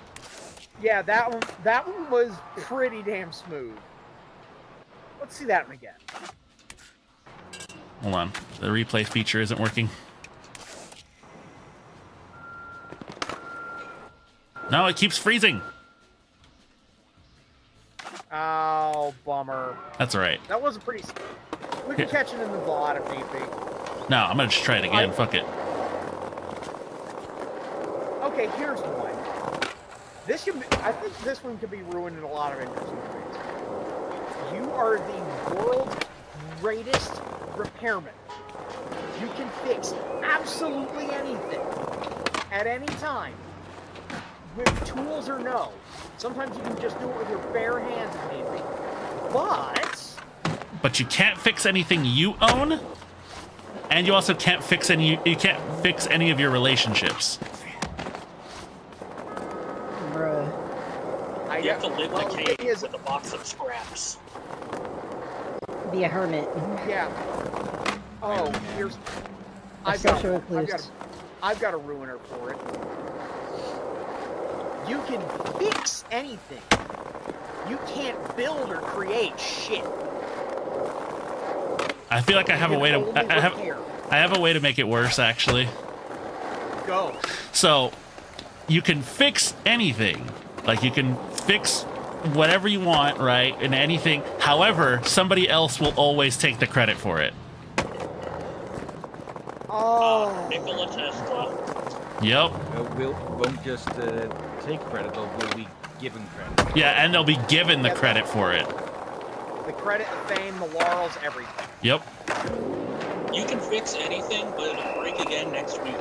Yeah, that one was pretty damn smooth. Let's see that one again. Hold on, the replay feature isn't working. No, it keeps freezing. Oh, bummer. That's all right. That was a pretty. We can catch it in the VOD if need be. No, I'm gonna just try it again. Fuck it. Okay, here's one. I think this one could be ruined in a lot of interesting ways. You are the world's greatest repairman. You can fix absolutely anything at any time, with tools or no. Sometimes you can just do it with your bare hands if need be. But you can't fix anything you own, and you also can't fix any. You can't fix any of your relationships. Bruh. You have to live in a cave with a box of scraps. Be a hermit. Yeah. Oh, here's. I've got a ruiner for it. You can fix anything. You can't build or create shit. I feel like I have a way to. I have a way to make it worse, actually. Go. So, you can fix anything. Like, you can fix whatever you want, right? And anything. However, somebody else will always take the credit for it. Oh. Nikola Tesla. Yep. Won't just take credit, but will be given credit. Yeah, and they'll be given the credit for it. The credit, the fame, the laurels, everything. Yep. You can fix anything, but it'll break again next week.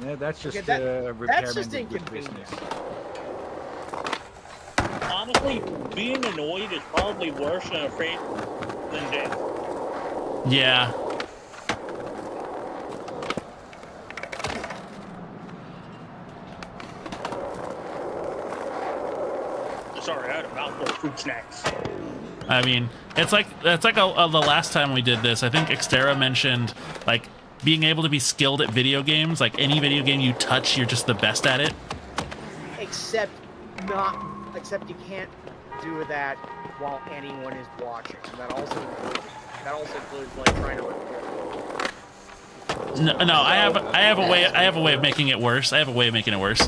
Yeah, that's just repairman that's just with good inconvenient. business. Honestly, being annoyed is probably worse than afraid than death. Yeah. Sorry, I had a mouthful of fruit snacks. I mean, it's like the last time we did this. I think Xterra mentioned like being able to be skilled at video games. Like any video game you touch, you're just the best at it. Except you can't do that while anyone is watching. That also includes like trying to record. No, I have a way of making it worse. I have a way of making it worse.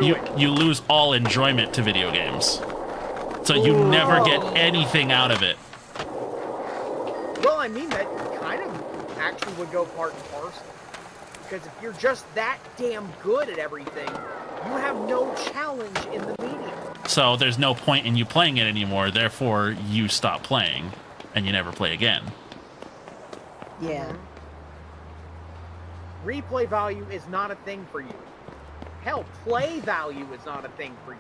You lose all enjoyment to video games. So you never get anything out of it. Well, I mean, that kind of actually would go part and parcel. Because if you're just that damn good at everything, you have no challenge in the medium. So there's no point in you playing it anymore. Therefore, you stop playing, and you never play again. Yeah. Replay value is not a thing for you. Hell, play value is not a thing for you.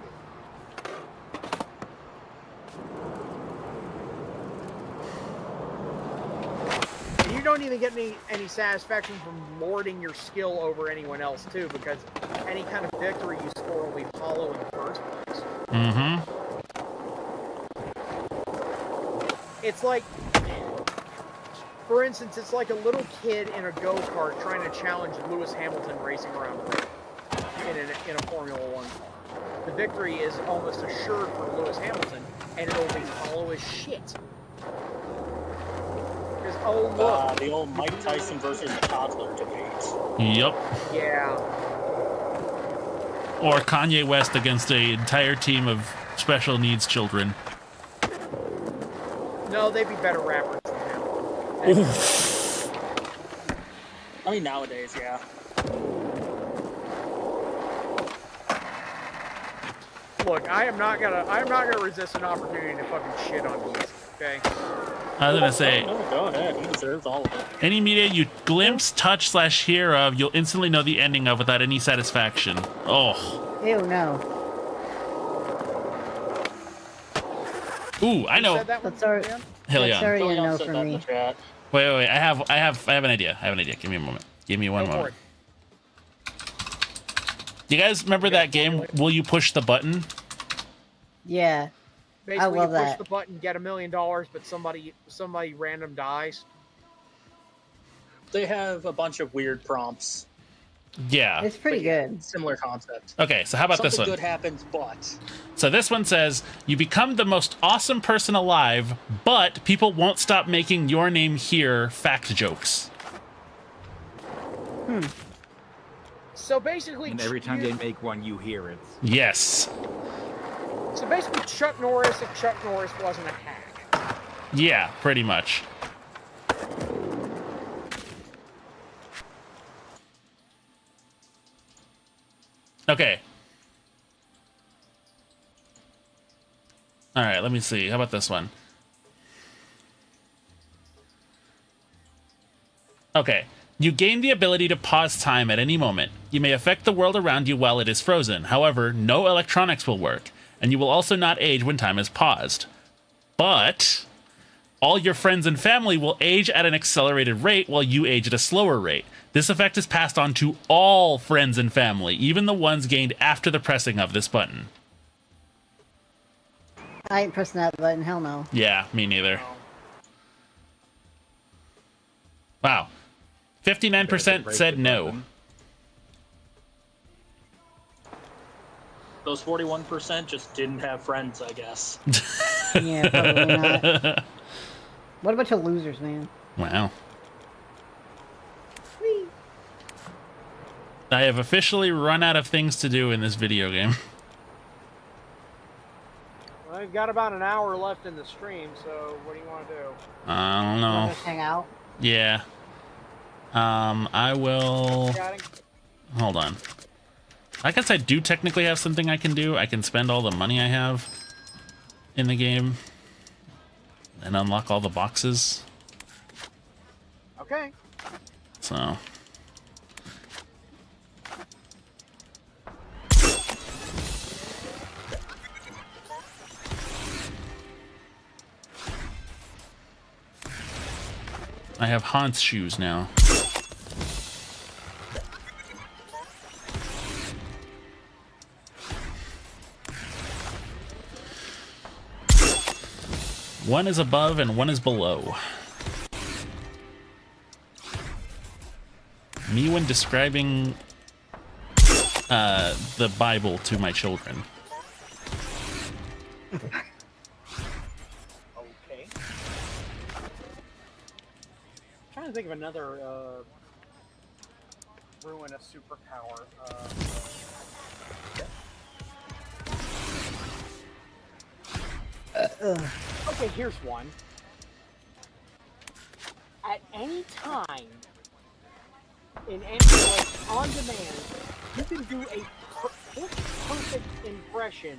And you don't even get any satisfaction from lording your skill over anyone else, too, because any kind of victory you score will be hollow in the first place. Mm-hmm. It's like, for instance, it's like a little kid in a go-kart trying to challenge Lewis Hamilton racing around in a Formula One car. The victory is almost assured for Lewis Hamilton, and it'll be hollow as shit. Because, oh look, the old Mike Tyson versus toddler debate. Yep. yeah, Or Kanye West against an entire team of special needs children. no, they'd be better rappers than him. Oof. I mean, nowadays, yeah. Look, I'm not gonna resist an opportunity to fucking shit on these. Okay. I was gonna say, No, go ahead. He deserves all of it. any media you glimpse, touch, / hear of, you'll instantly know the ending of without any satisfaction. Oh. Ew, no. Ooh, I know. Said that one, That's our- Dan? Hell That's yeah. already a Someone no else said for that in me. the chat. Wait. I have an idea. Give me a moment. Give me one Go for moment. it. You guys remember that game, Will You Push the Button? Yeah. Basically, love you push that. the button, get $1 million, but somebody random dies. They have a bunch of weird prompts. Yeah. It's pretty good. Similar concept. Okay, so how about this Something one? good happens, but So this one says, you become the most awesome person alive, but people won't stop making your name here fact jokes. So basically, And every time they make one, you hear it. Yes. So basically, Chuck Norris, if Chuck Norris wasn't a hack. Yeah, pretty much. Okay. All right, let me see. How about this one? Okay. You gain the ability to pause time at any moment. You may affect the world around you while it is frozen. However, no electronics will work, and you will also not age when time is paused. But all your friends and family will age at an accelerated rate while you age at a slower rate. This effect is passed on to all friends and family, even the ones gained after the pressing of this button. I ain't pressing that button. Hell no. Yeah, me neither. Wow. 59% said no. those 41% just didn't have friends, I guess. Yeah, probably not. What a bunch of losers, man. Wow. Whee. I have officially run out of things to do in this video game. Well, we've got about an hour left in the stream, so what do you want to do? I don't Wanna know. just hang out? Yeah. I will... Chatting? Hold on. I guess I do technically have something I can do. I can spend all the money I have in the game and unlock all the boxes. Okay. So... I have Hans shoes now. One is above and one is below. Me when describing the Bible to my children. Okay. Trying to think of another ruinous superpower. Okay, here's one. At any time, in any like on demand, you can do a pitch perfect impression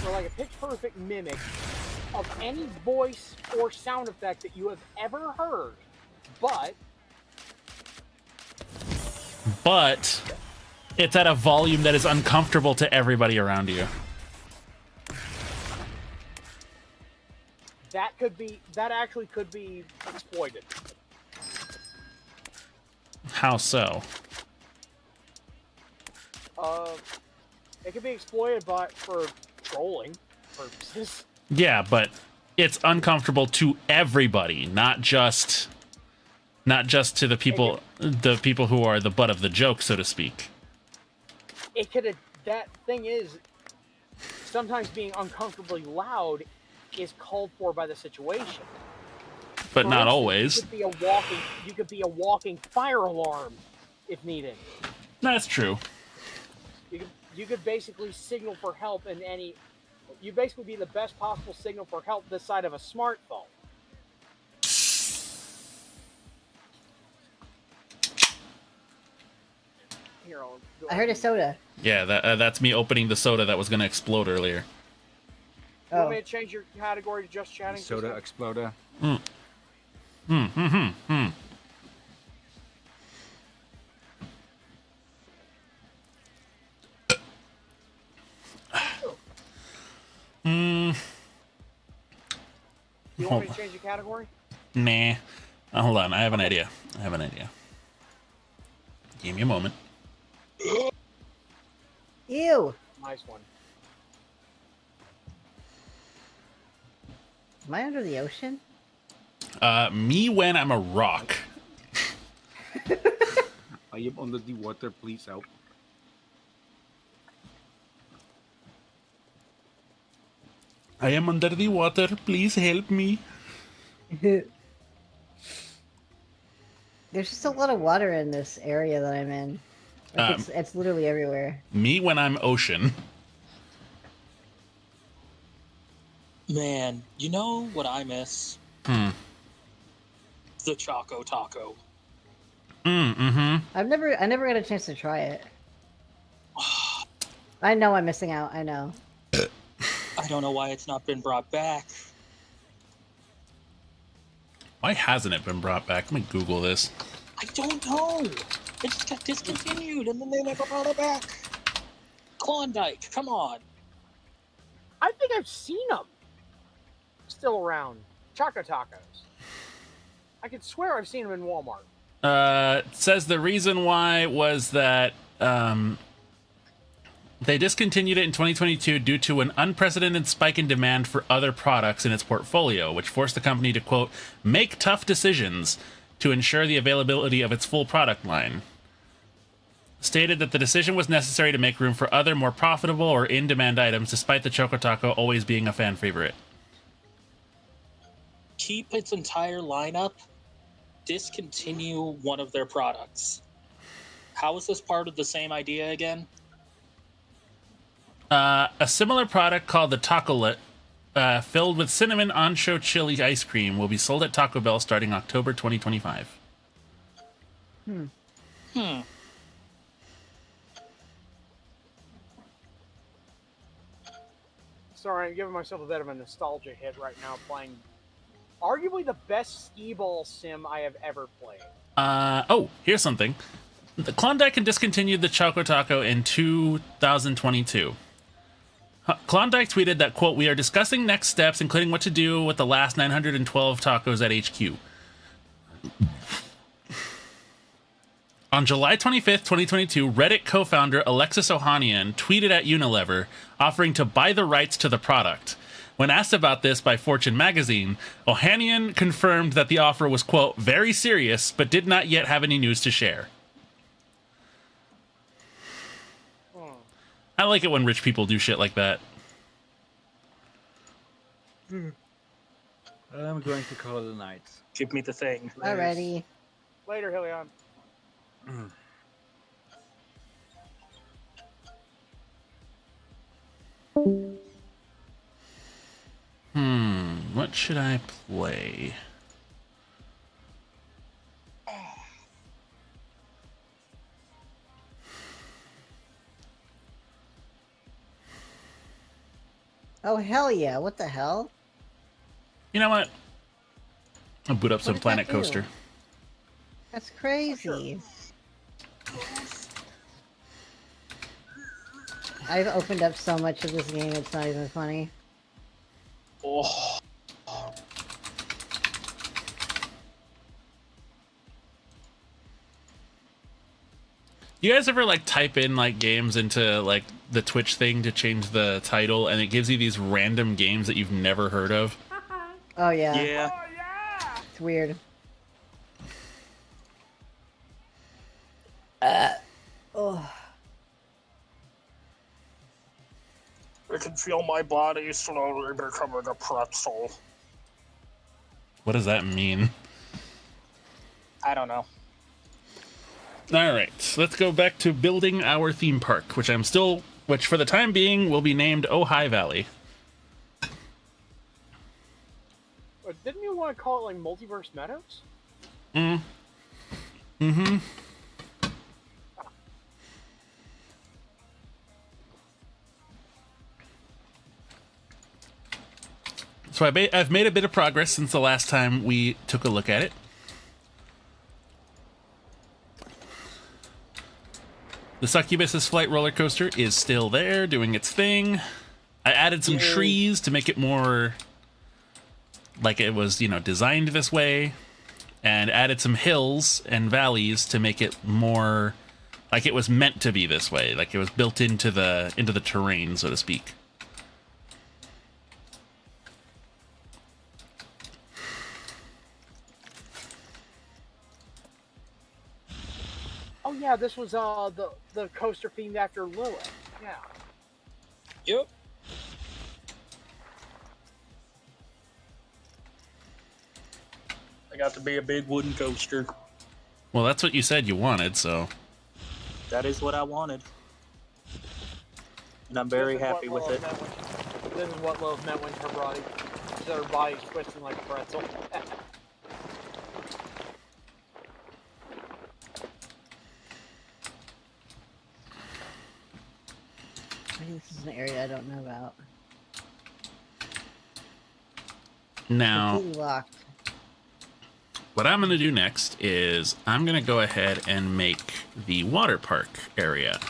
or like a pitch perfect mimic of any voice or sound effect that you have ever heard, but it's at a volume that is uncomfortable to everybody around you. That actually could be exploited. How so? It could be exploited for trolling purposes. Yeah, but it's uncomfortable to everybody, not just to the people who are the butt of the joke, so to speak. It could. That thing is, sometimes being uncomfortably loud is called for by the situation. But For not instance, always. You could be a walking fire alarm if needed. That's true. You could basically signal for help in any. You basically be the best possible signal for help this side of a smartphone. Here, I heard a soda. Yeah, that's me opening the soda that was going to explode earlier. You want me to change your category to just chatting? Soda exploder. You want me to change your category? Nah. Hold on, I have an idea. Give me a moment. Ew. Nice one. Am I under the ocean? Me when I'm a rock. I am under the water, please help. I am under the water, please help me. There's just a lot of water in this area that I'm in. Like it's literally everywhere. Me when I'm ocean. Man, you know what I miss? The Choco Taco. I never got a chance to try it. I know I'm missing out. I know. I don't know why it's not been brought back. Why hasn't it been brought back? Let me Google this. I don't know. It just got discontinued, and then they never brought it back. Klondike, come on. I think I've seen them still around. Choco Tacos. I could swear I've seen them in Walmart. It says the reason why was that they discontinued it in 2022 due to an unprecedented spike in demand for other products in its portfolio, which forced the company to, quote, make tough decisions to ensure the availability of its full product line. Stated that the decision was necessary to make room for other more profitable or in-demand items, despite the Choco Taco always being a fan favorite. Keep its entire lineup, discontinue one of their products. How is this part of the same idea again? A similar product called the Tacolet, filled with cinnamon ancho chili ice cream, will be sold at Taco Bell starting October 2025. Sorry, I'm giving myself a bit of a nostalgia hit right now playing arguably the best skee-ball sim I have ever played. Here's something. The Klondike had discontinued the Choco Taco in 2022. Klondike tweeted that, quote, we are discussing next steps, including what to do with the last 912 tacos at HQ. On July 25th, 2022, Reddit co-founder Alexis Ohanian tweeted at Unilever, offering to buy the rights to the product. When asked about this by Fortune magazine, Ohanian confirmed that the offer was, quote, very serious, but did not yet have any news to share. I like it when rich people do shit like that. I'm going to call it a night. Give me the thing. Alrighty. Later, Helion. What should I play? Oh hell yeah! What the hell? You know what? I'll boot up some did that Planet do? Coaster. That's crazy. I've opened up so much of this game, it's not even funny. Oh. You guys ever like type in like games into like the Twitch thing to change the title, and it gives you these random games that you've never heard of? Oh yeah. Yeah. It's weird. Oh. I can feel my body slowly becoming a pretzel. What does that mean? I don't know. All right, so let's go back to building our theme park, which for the time being will be named Ojai Valley. Didn't you want to call it like Multiverse Meadows? Mm-hmm. So I've made a bit of progress since the last time we took a look at it. The Succubus's flight roller coaster is still there, doing its thing. I added some trees to make it more like it was, designed this way, and added some hills and valleys to make it more like it was meant to be this way, like it was built into the terrain, so to speak. Oh yeah, this was the coaster themed after Lilith. Yeah. Yep. I got to be a big wooden coaster. Well, that's what you said you wanted, so. That is what I wanted. And I'm very happy with it. This is what Lilith meant when her body's twisting like a pretzel. I think this is an area I don't know about. Now, Completely locked. what I'm going to do next is I'm going to go ahead and make the water park area.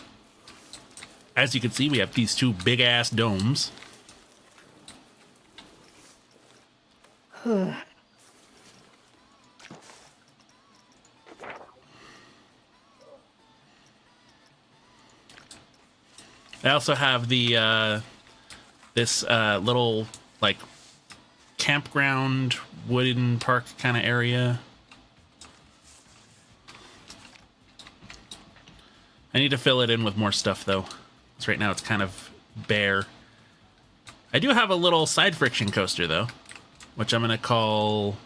As you can see, we have these two big-ass domes. I also have the this little like campground wooden park kind of area. I need to fill it in with more stuff though, because right now it's kind of bare. I do have a little side friction coaster though, which I'm gonna call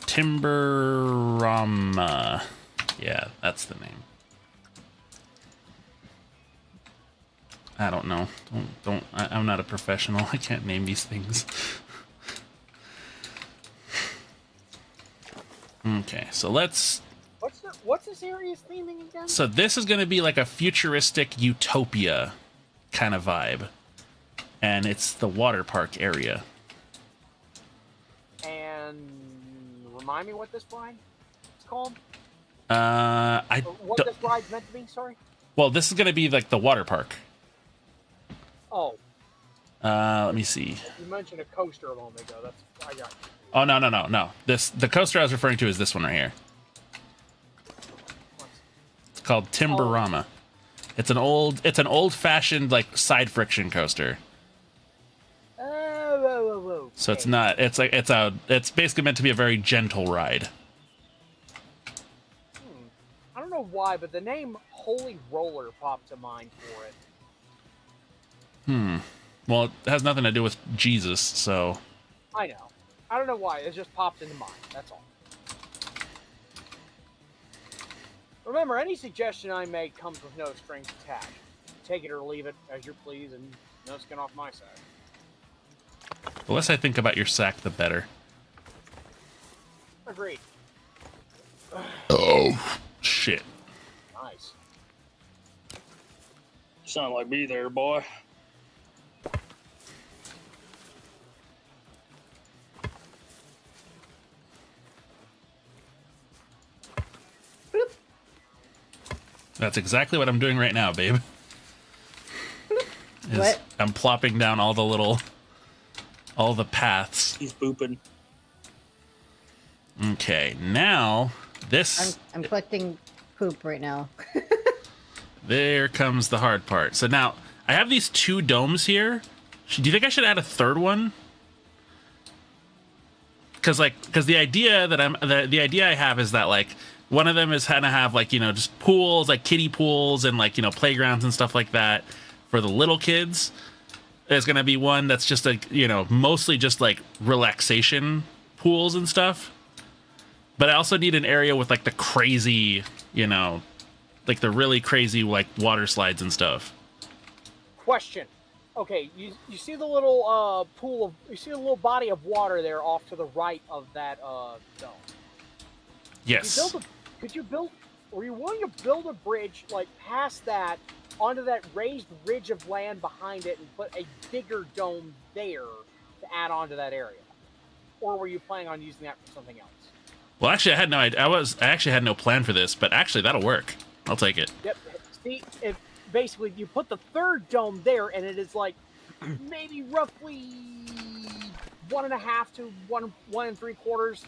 Timberama. Yeah, that's the name. I don't know. I'm not a professional. I can't name these things. Okay, so let's... What's this area's theming again? So this is going to be like a futuristic utopia kind of vibe. And it's the water park area. And remind me what this ride is called? What this ride's meant to be, sorry? Well, this is going to be like the water park. Oh. Let me see. You mentioned a coaster a moment ago. I got you. Oh, no. The coaster I was referring to is this one right here. It's called Timberama. It's an old-fashioned like side friction coaster. Whoa. So it's not. It's basically meant to be a very gentle ride. I don't know why, but the name Holy Roller popped to mind for it. Well, it has nothing to do with Jesus, so. I know. I don't know why. It just popped into mind. That's all. Remember, any suggestion I make comes with no strings attached. Take it or leave it as you please, and no skin off my side. The less I think about your sack, the better. Agreed. Oh, shit. Nice. Sound like me there, boy. That's exactly what I'm doing right now, babe. What? I'm plopping down all the paths. He's booping. Okay, now this. I'm collecting poop right now. There comes the hard part. So now I have these 2 domes here. Do you think I should add a 3rd one? Because the idea that the idea I have is that like one of them is kind of have like, you know, just pools, like kiddie pools and like, you know, playgrounds and stuff like that for the little kids. There's gonna be one that's just like, you know, mostly just like relaxation pools and stuff. But I also need an area with like the crazy, you know, like the really crazy like water slides and stuff. Question. Okay, you see the little pool of, you see the little body of water there off to the right of that dome. Yes. Could you build, were you willing to build a bridge like past that onto that raised ridge of land behind it and put a bigger dome there to add on to that area? Or were you planning on using that for something else? Well, actually, I had no idea. I actually had no plan for this, but actually that'll work. I'll take it. Yep. See, if basically you put the 3rd dome there, and it is like maybe roughly 1.5 to 1 3/4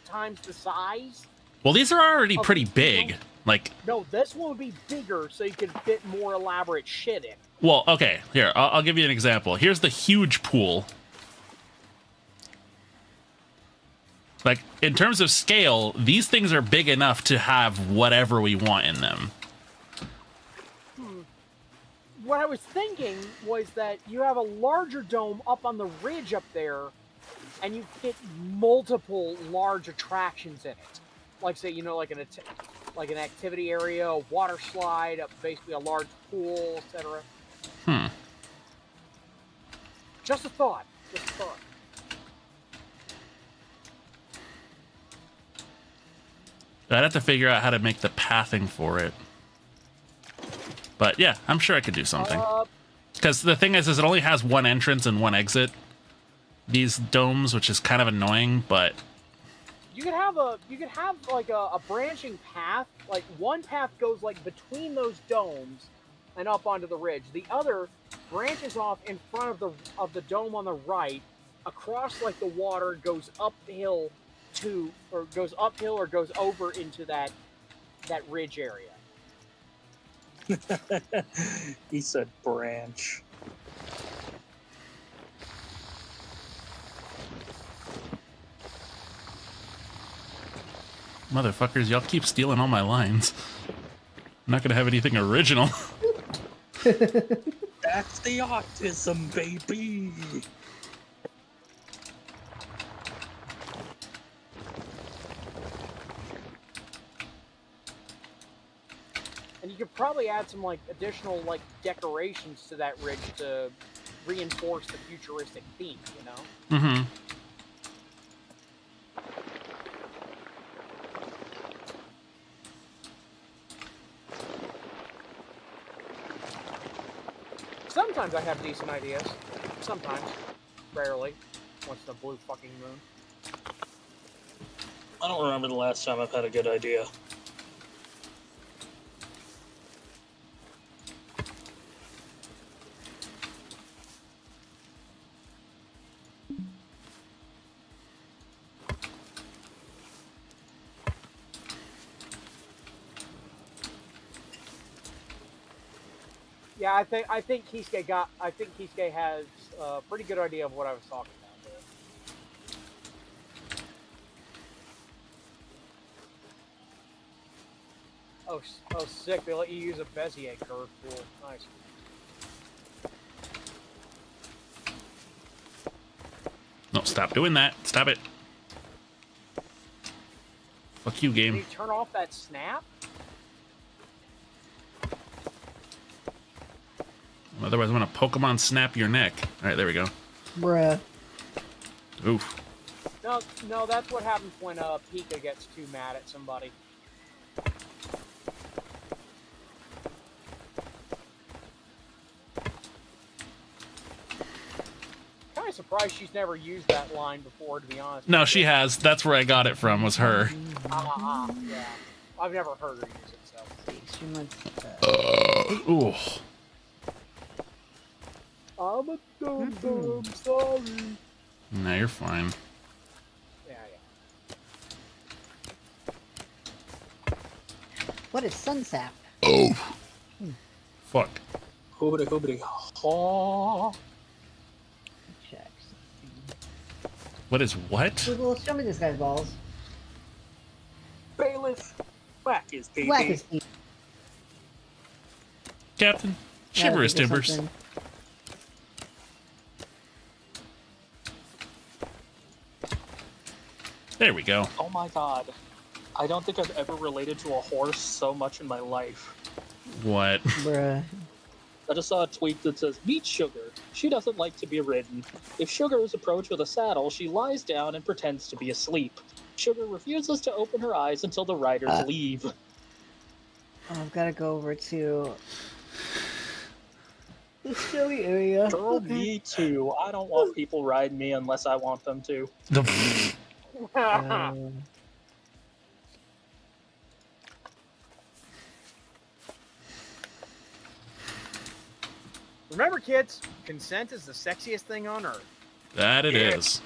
times the size. Well, these are already pretty big. Like, no, this one would be bigger, so you could fit more elaborate shit in. Well, okay. Here, I'll give you an example. Here's the huge pool. Like, in terms of scale, these things are big enough to have whatever we want in them. What I was thinking was that you have a larger dome up on the ridge up there, and you fit multiple large attractions in it. Like, say, you know, like an activity area, a water slide, basically a large pool, etc. Just a thought. Just a thought. I'd have to figure out how to make the pathing for it. But yeah, I'm sure I could do something. Because the thing is it only has 1 entrance and 1 exit. These domes, which is kind of annoying, but You could have like a branching path. Like one path goes like between those domes and up onto the ridge. The other branches off in front of the dome on the right, across like the water, goes uphill or goes over into that ridge area. He said branch. Motherfuckers, y'all keep stealing all my lines. I'm not gonna have anything original. That's the autism, baby. And you could probably add some like additional like decorations to that ridge to reinforce the futuristic theme, you know? Mm-hmm. Sometimes I have decent ideas. Sometimes. Rarely. Once in a blue fucking moon. I don't remember the last time I've had a good idea. Yeah, I think Kisuke has a pretty good idea of what I was talking about there. Oh, sick! They let you use a Bezier curve. Cool, nice. No, stop doing that. Stop it. Fuck you, game. Can you turn off that snap? Otherwise, I'm gonna Pokemon snap your neck. All right, there we go. Bruh. Oof. No, that's what happens when Pika gets too mad at somebody. Kind of surprised she's never used that line before, to be honest. No, she has. That's where I got it from. Was her. Yeah. I've never heard her use it, so. too much. Ooh. I'm a dum-dum, sorry. No, you're fine. Yeah. What is sunsap? Fuck. Hoobity hoobity. Haw. Check. What is what? Google, show me this guy's balls. Bailiff. Whack his pee. Whack his feet. Captain? Yeah, Shiver his think of timbers. something. There we go. Oh my god. I don't think I've ever related to a horse so much in my life. What? Bruh. I just saw a tweet that says, meet Sugar. She doesn't like to be ridden. If Sugar is approached with a saddle, she lies down and pretends to be asleep. Sugar refuses to open her eyes until the riders leave. Oh, I've got to go over to the snowy area. Girl, me too. I don't want people riding me unless I want them to. Remember, kids, consent is the sexiest thing on earth. That it is.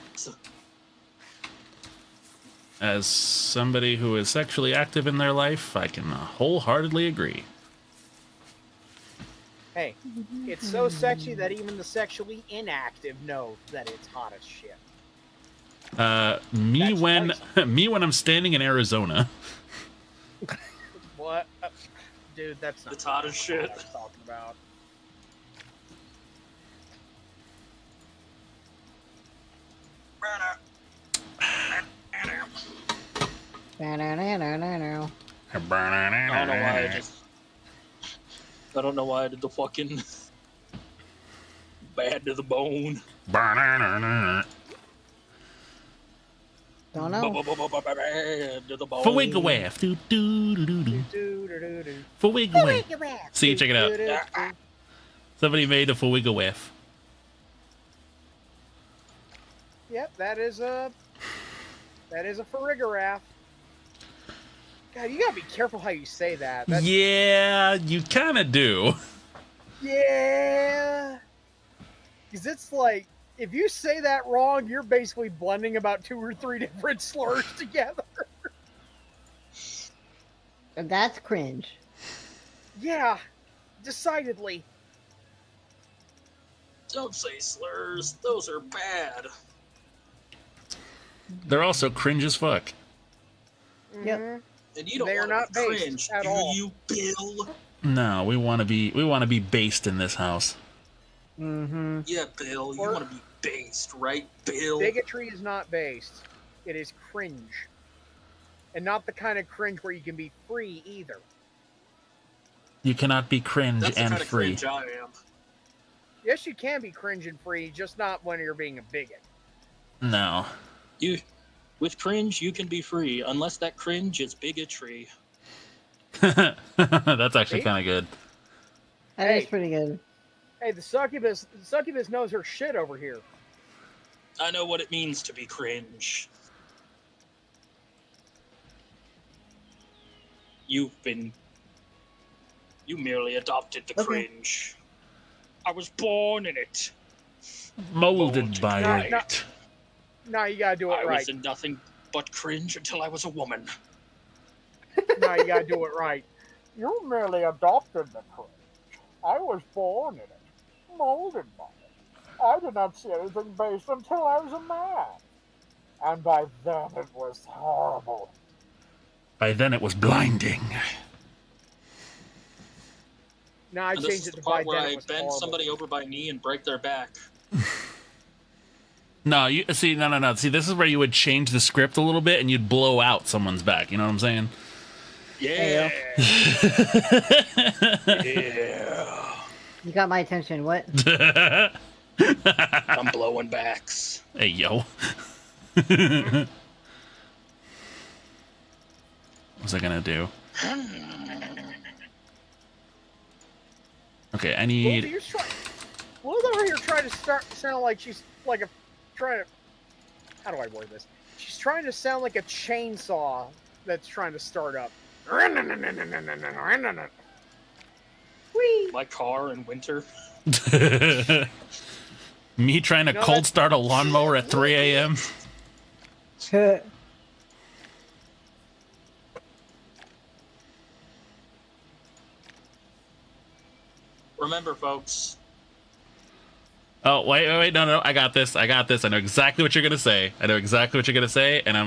As somebody who is sexually active in their life, I can wholeheartedly agree. Hey, it's so sexy that even the sexually inactive know that it's hot as shit. Me That's when nice. me when I'm standing in Arizona. What? Dude, that's not It's hot as shit. what I'm talking about. I don't know why I did the fucking bad to the bone. Don't know. Bad to the bone. For wiggle waff. Do do do do do. Do-do-do-do. For wiggle waff. See, check it out. Do-do-do-do. Somebody made a for wiggle waff. Yep, that is a farigarath. God, you gotta be careful how you say that. That's, Yeah, you kind of do. yeah. Because it's like, if you say that wrong, you're basically blending about 2 or 3 different slurs together. That's cringe. Yeah, decidedly. Don't say slurs. Those are bad. They're also cringe as fuck. Yep. Mhm. And you don't They are want not to based cringe, at do all. you, Bill? No, we want to be based in this house. Mm-hmm. Yeah, Bill. You Or- want to be based, right, Bill? Bigotry is not based. It is cringe. And not the kind of cringe where you can be free either. You cannot be cringe That's the and kind of free. cringe I am. Yes, you can be cringe and free, just not when you're being a bigot. No. With cringe, you can be free, unless that cringe is bigotry. That's actually See? kind of good. That is Hey. pretty good. Hey, the succubus knows her shit over here. I know what it means to be cringe. You merely adopted the cringe. I was born in it. Molded by No, it. no. No, you gotta do it I right. was in nothing but cringe until I was a woman. No, you gotta do it right. You merely adopted the cringe. I was born in it, molded by it. I did not see anything based until I was a man. And by then it was horrible. By then it was blinding. No, I And this changed is it the to by part where then I it was bend horrible. somebody over by knee and break their back. No, you see, no. See, this is where you would change the script a little bit and you'd blow out someone's back. You know what I'm saying? Yeah. Yeah. You got my attention. What? I'm blowing backs. Hey, yo. What's I gonna do? Okay, I need. Lil's over here trying to sound like she's like trying to. How do I word this? She's trying to sound like a chainsaw that's trying to start up. my car in winter. Me trying to cold start a lawnmower at 3 a.m. Remember, folks. Oh, wait, no, I got this. I know exactly what you're gonna say. And I'm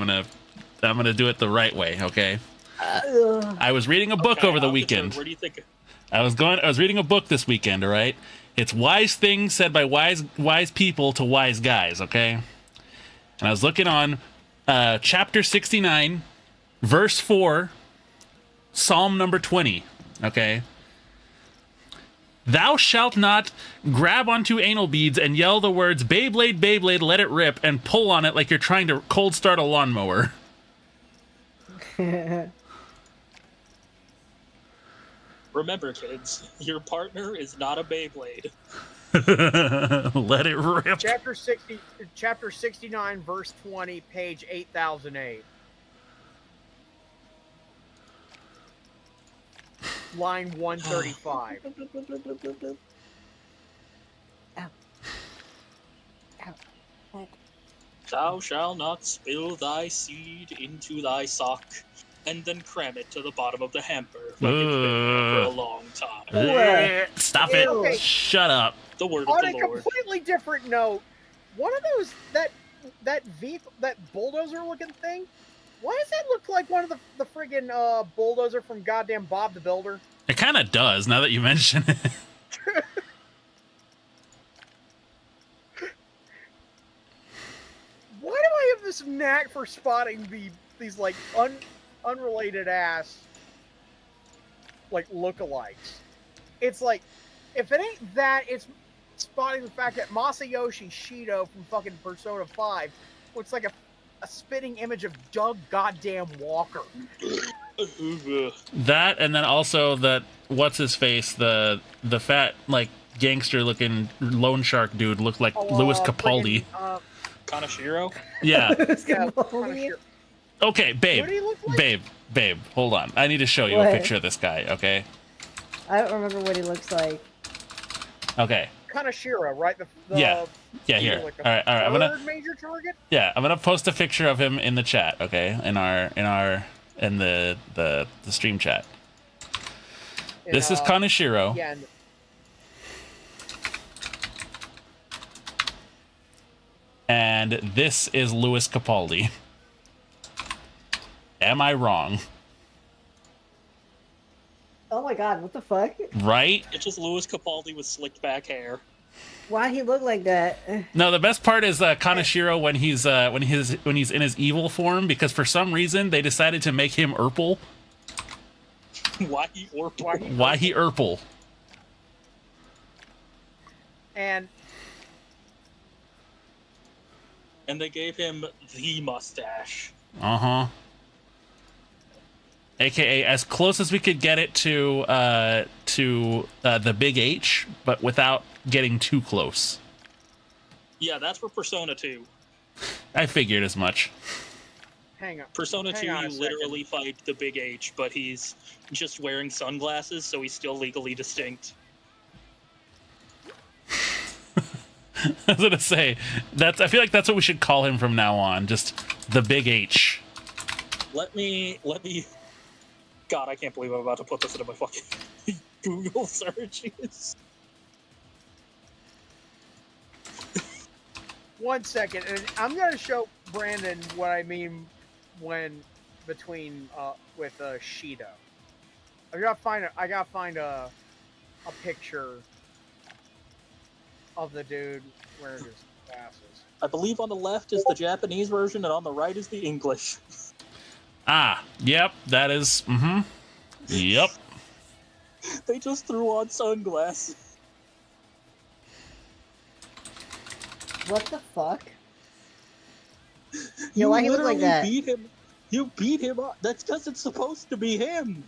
gonna do it the right way, okay? I was reading a book over the weekend. Where do you think? I was reading a book this weekend, all right? It's wise things said by wise people to wise guys, okay? And I was looking on chapter 69, verse 4, Psalm number 20, okay? Thou shalt not grab onto anal beads and yell the words, Beyblade, Beyblade, let it rip, and pull on it like you're trying to cold start a lawnmower. Remember, kids, your partner is not a Beyblade. Let it rip. Chapter 69, verse 20, page 8008. Line 135. Ow. Ow. Thou shalt not spill thy seed into thy sock, and then cram it to the bottom of the hamper like it's been there for a long time. Stop it. Okay. Shut up. The word On of a the Lord. completely different note, one of those that vehicle, that bulldozer looking thing, why does that look like one of the friggin' bulldozer from goddamn Bob the Builder? It kind of does, now that you mention it. Why do I have this knack for spotting these like unrelated ass like lookalikes? It's like, if it ain't that, it's spotting the fact that Masayoshi Shido from fucking Persona 5 looks like a spitting image of Doug goddamn Walker. That, and then also that, what's his face, the fat, like, gangster looking loan shark dude looked like Louis Capaldi. Kanashiro? Yeah. Kanashiro. Okay, babe. What do you look like? Babe, hold on. I need to show you What? a picture of this guy, okay? I don't remember what he looks like. Okay. Kanashiro, right? Yeah, here. Like All right. I'm gonna. Major target. Yeah, I'm gonna post a picture of him in the chat, okay? In the stream chat. This is Kanashiro. Yeah. And this is Louis Capaldi. Am I wrong? Oh my god, what the fuck? Right? It's just Louis Capaldi with slicked back hair. Why'd he look like that? No, the best part is Kanashiro when he's in his evil form, because for some reason they decided to make him Urple. Why he Urple? And they gave him the mustache. Uh-huh. AKA as close as we could get it to the big H, but without getting too close. Yeah, that's for Persona 2. I figured as much. hang on. Persona 2, on a you literally fight the big H, but he's just wearing sunglasses, so he's still legally distinct. I was gonna say I feel like that's what we should call him from now on. Just the big H. Let me. God, I can't believe I'm about to put this into my fucking Google searches. 1 second, and I'm gonna show Brandon what I mean when between with Shido. I gotta find a picture of the dude wearing his glasses. I believe on the left is the Japanese version, and on the right is the English. Ah, yep, that is. Mm-hmm. Yep. They just threw on sunglasses. What the fuck? Yo, why he look like that? You beat him up. That's because it's supposed to be him.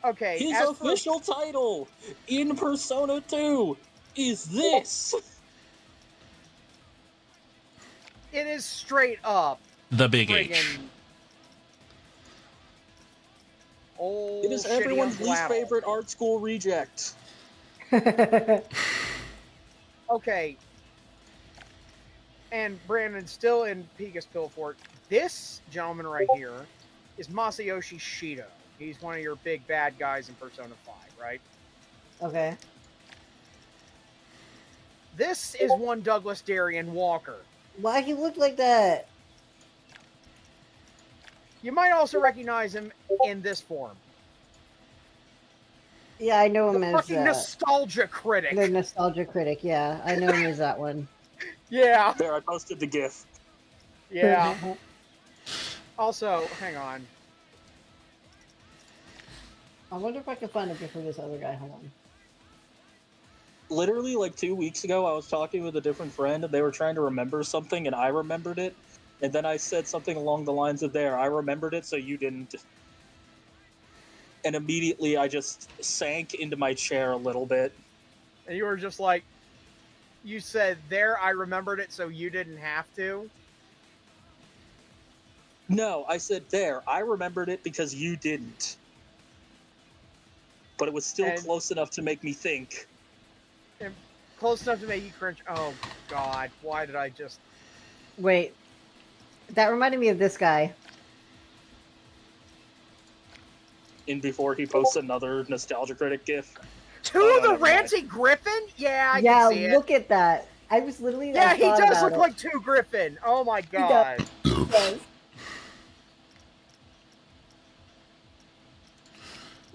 Okay, His official title in Persona 2 is this. It is straight up The big friggin' H. Old It is shitty everyone's Uncle least Adolf. favorite art school reject. Okay. And Brandon, still in Piga's Pillfort, this gentleman right here is Masayoshi Shido. He's one of your big bad guys in Persona 5, right? Okay. This is one Douglas Darian Walker. Why he look like that? You might also recognize him in this form. Yeah, I know him The as fucking nostalgia critic. the nostalgia critic. Yeah, I know him as that one. Yeah. There, I posted the GIF. Yeah. Also, hang on. I wonder if I can find a gift for this other guy. Hold on. Literally, like 2 weeks ago, I was talking with a different friend, and they were trying to remember something, and I remembered it. And then I said something along the lines of, "There, I remembered it, so you didn't." And immediately, I just sank into my chair a little bit. And you were just like, you said, there, I remembered it, so you didn't have to. No, I said, "There, I remembered it because you didn't." But it was still And- close enough to make me think. And close enough to make you cringe. Oh, God. Why did I just... Wait, that reminded me of this guy. And before he posts another Nostalgia Critic GIF. To Oh, the never mind. Ranty Griffin? Yeah, I Yeah, can see it. look at that. I was literally. Yeah, I he thought does about look it. like Two Griffin. Oh, my does. God. Yes.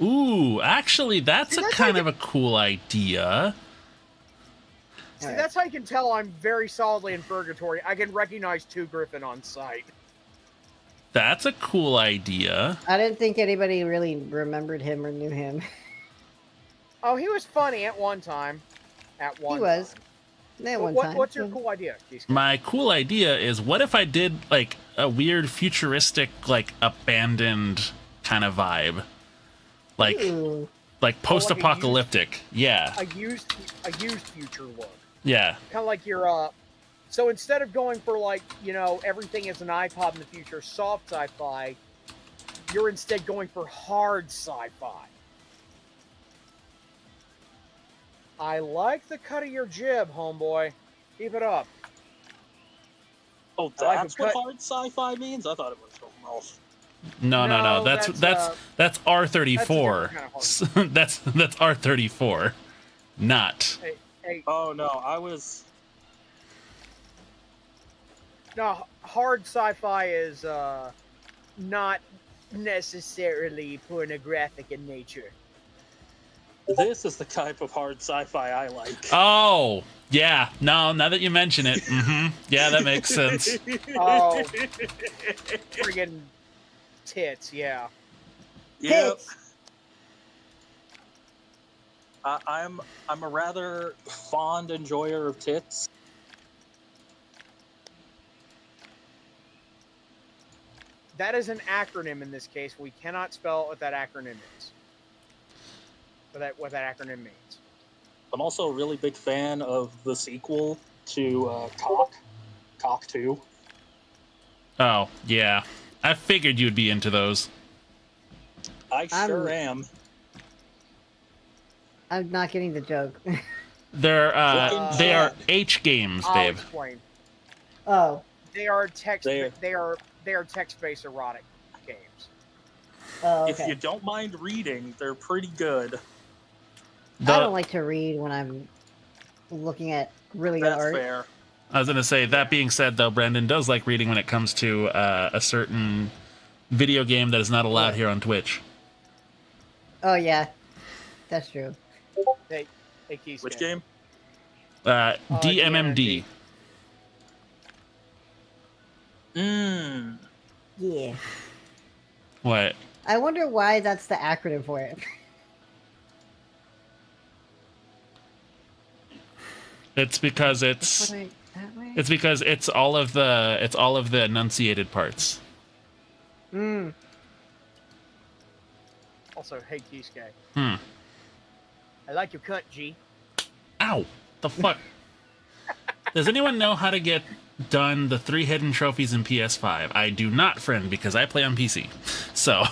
Ooh, actually, that's See, a that's kind like of a cool idea. See, that's how you can tell I'm very solidly in purgatory. I can recognize Two Griffin on sight. That's a cool idea. I didn't think anybody really remembered him or knew him. Oh, he was funny at one time. At one He was. time. That one What, time. what's your cool idea, Keith? My cool idea is, what if I did like a weird futuristic, like abandoned kind of vibe, like Ooh. post-apocalyptic? Yeah, A used future look. yeah. Kind of like your so instead of going for like, you know, everything is an iPod in the future, soft sci-fi, you're instead going for hard sci-fi. I like the cut of your jib, homeboy. Keep it up. Oh, I like that's the what cut- hard sci-fi means? I thought it was something else. No. No, That's that's R34. That's R34, not. Hey, Oh, no, I was... no, hard sci-fi is not necessarily pornographic in nature. This is the type of hard sci-fi I like. Oh, yeah. No, now that you mention it, yeah, that makes sense. Oh, friggin' tits, yeah. Yep. Tits. I'm a rather fond enjoyer of tits. That is an acronym in this case. We cannot spell what that acronym is. What that acronym means. I'm also a really big fan of the sequel to Cock 2. Oh, yeah. I figured you'd be into those. I sure am. I'm not getting the joke. They Looking are sad. H games, I'll Dave. explain. Oh. They are text. They- They are text-based erotic games. Oh, If okay. you don't mind reading, they're pretty good. I don't like to read when I'm looking at really good That's art. fair. I was going to say, that being said, though, Brandon does like reading when it comes to a certain video game that is not allowed here on Twitch. Oh yeah, that's true. Hey, Keith. Which game? DMMD. Mmm. Yeah. What? I wonder why that's the acronym for it. It's because What I- that way? it's because it's all of the enunciated parts. Mm. Also, hey, Keisuke. Hmm. I like your cut, G. Ow! The fuck? Does anyone know how to get done the 3 hidden trophies in PS5? I do not, friend, because I play on PC. So,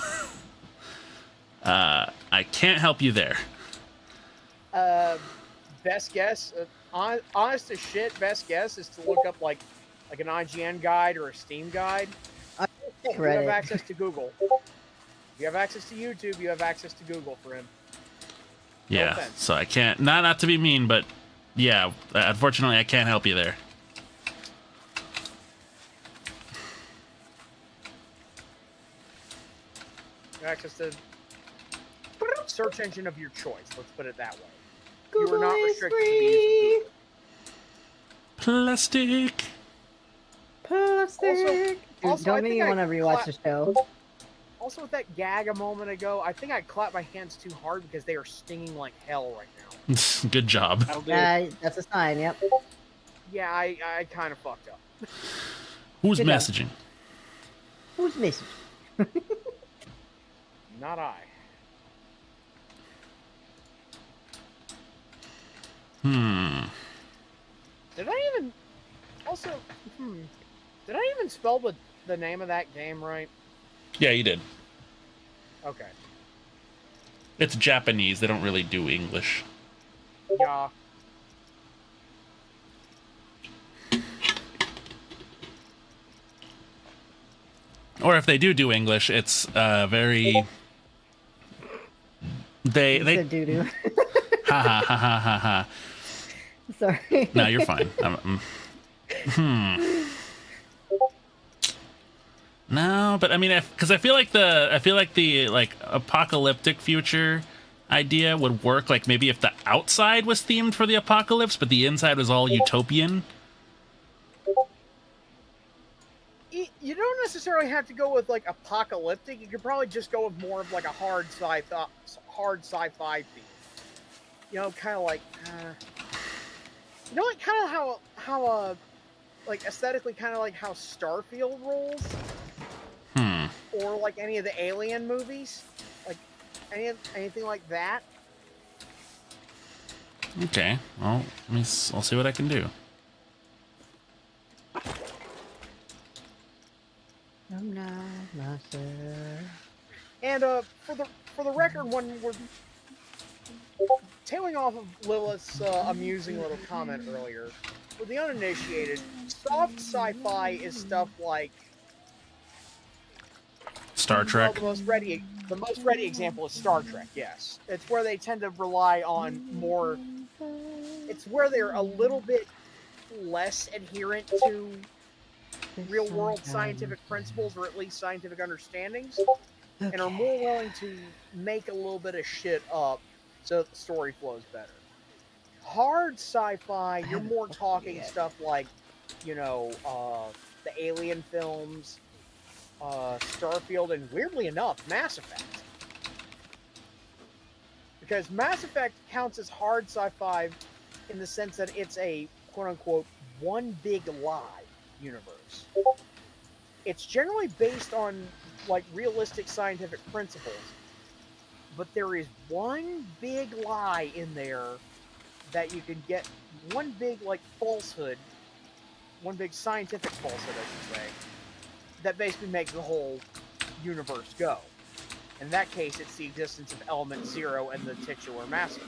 I can't help you there. Best guess, honest as shit, best guess is to look up like an IGN guide or a Steam guide. You have access to Google. You have access to YouTube. You have access to Google for him. No Yeah, offense. so I can't. Not to be mean, but yeah, unfortunately, I can't help you there. You have access to search engine of your choice. Let's put it that way. You are not restricted to the use of Google. Plastic. Plastic. Also, Don't I make think me I want to rewatch the show. Also, with that gag a moment ago, I think I clapped my hands too hard because they are stinging like hell right now. Good job. That's a sign. Yep. Yeah, I kind of fucked up. Who's Good job. messaging? Who's missing? Not I. Did I even... Also, did I even spell the name of that game right? Yeah, you did. Okay. It's Japanese. They don't really do English. Yeah. Or if they do English, it's very. They doo-doo. Ha ha ha ha ha ha. Sorry. No, you're fine. No, but I mean, because I feel like the like apocalyptic future idea would work. Like maybe if the outside was themed for the apocalypse, but the inside was all utopian. You don't necessarily have to go with like apocalyptic. You could probably just go with more of like a hard sci-fi theme. You know, kind of like, you know, like kind of how like aesthetically, kind of like how Starfield rolls, or like any of the Alien movies, like anything like that. Okay, well, I'll see what I can do. I'm not master. And for the record, when we're tailing off of Lilith's amusing little comment earlier, for the uninitiated, soft sci-fi is stuff like Star Trek. Well, the most ready example is Star Trek. Yes, it's where they tend to rely on more. It's where they're a little bit less adherent to real-world scientific principles, or at least scientific understandings, and are more willing to make a little bit of shit up so that the story flows better. Hard sci-fi, you're more talking stuff like, you know, the Alien films, Starfield, and weirdly enough, Mass Effect. Because Mass Effect counts as hard sci-fi in the sense that it's a quote-unquote one big lie universe. It's generally based on like realistic scientific principles, but there is one big lie in there that you can get, one big like falsehood, one big scientific falsehood, I should say, that basically makes the whole universe go. In that case, it's the existence of Element Zero and the titular massive.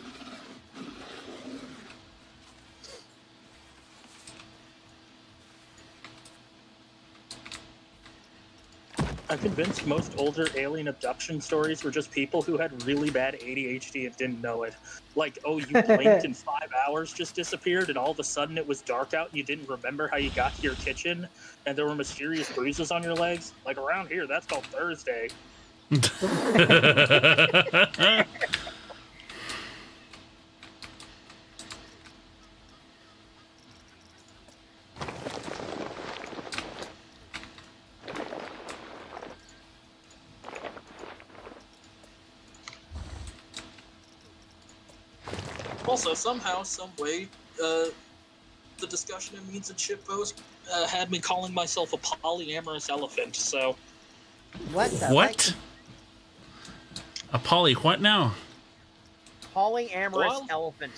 I'm convinced most older alien abduction stories were just people who had really bad ADHD and didn't know it. Like, oh, you blinked and 5 hours just disappeared, and all of a sudden it was dark out and you didn't remember how you got to your kitchen, and there were mysterious bruises on your legs. Like, around here, that's called Thursday. Also, somehow, some way, the discussion of Means and Shitpost had me calling myself a polyamorous elephant, so... What the What? heck? A poly what now? Polyamorous elephant.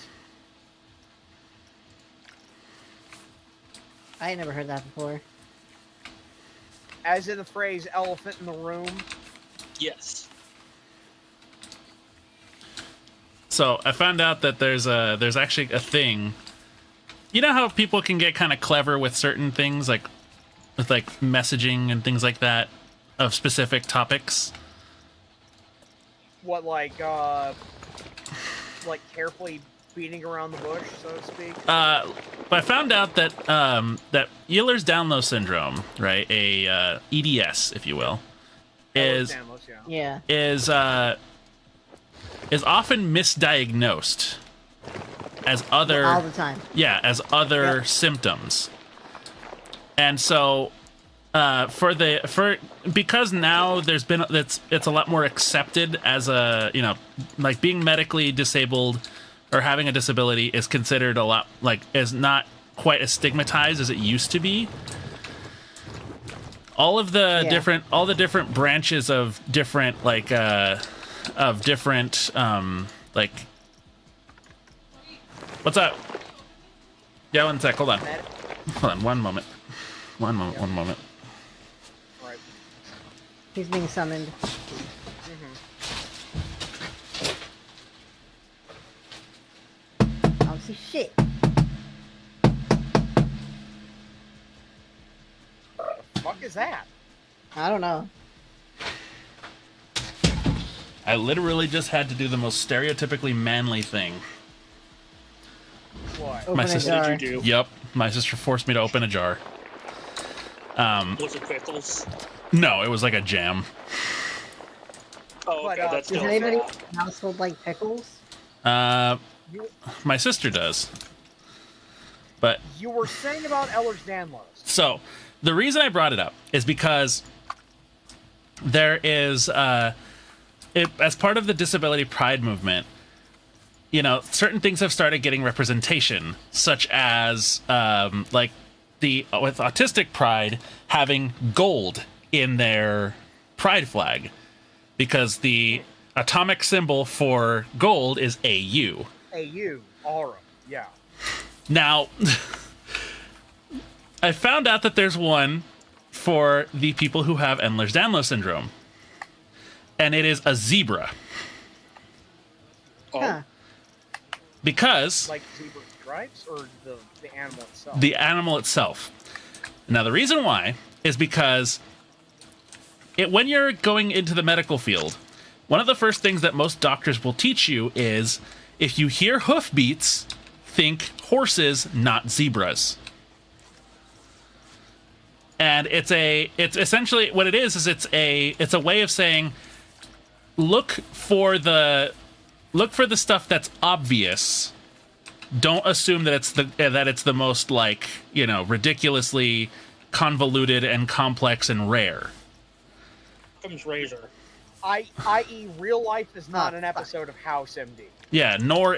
I ain't never heard that before. As in the phrase elephant in the room. Yes. So I found out that there's actually a thing. You know how people can get kind of clever with certain things, like with like messaging and things like that of specific topics. What, like carefully beating around the bush, so to speak? But I found out that that Ehlers-Danlos syndrome, right, a EDS, if you will, is often misdiagnosed as other all the time. Yeah, as other symptoms. And so because now there's been it's a lot more accepted as a, you know, like being medically disabled or having a disability is considered a lot, like, is not quite as stigmatized as it used to be. All the different branches of different like what's up? Yeah, one sec, hold on. One moment. One moment. All right. He's being summoned. I don't see shit. What the fuck is that? I don't know. I literally just had to do the most stereotypically manly thing. What? Open a jar. What did you do? Yep, my sister forced me to open a jar. Was it pickles? No, it was like a jam. Oh, okay, But, that's Does still anybody in bad. the household like pickles? My sister does. But You were saying about Ehlers-Danlos. so the reason I brought it up is because there is as part of the disability pride movement, you know, certain things have started getting representation, such as like with autistic pride having gold in their pride flag, because the atomic symbol for gold is AU. AU, aura, yeah. Now, I found out that there's one for the people who have Ehlers-Danlos syndrome, and it is a zebra. Oh, Huh. Because Like zebra stripes or the animal itself? the animal itself. Now, the reason why is because when you're going into the medical field, one of the first things that most doctors will teach you is if you hear hoofbeats, think horses, not zebras. And it's essentially what it is it's a way of saying look for the stuff that's obvious. Don't assume that it's the most, like, you know, ridiculously convoluted and complex and rare. comes Razor. I.e., real life is not an episode of House MD. Yeah, nor,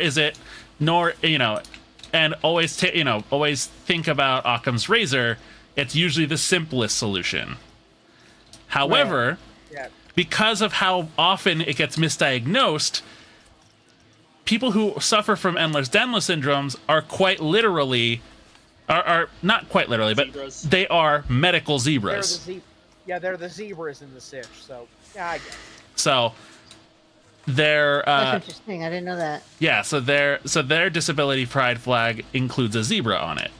you know, and always think about Occam's razor. It's usually the simplest solution. However, Yeah. because of how often it gets misdiagnosed, people who suffer from Ehlers-Danlos syndromes are quite literally, are not quite literally, but Zebras. they are medical They're zebras. they're the zebras in the sitch, so yeah, I get it. So their That's interesting. I didn't know that. yeah, so their disability pride flag includes a zebra on it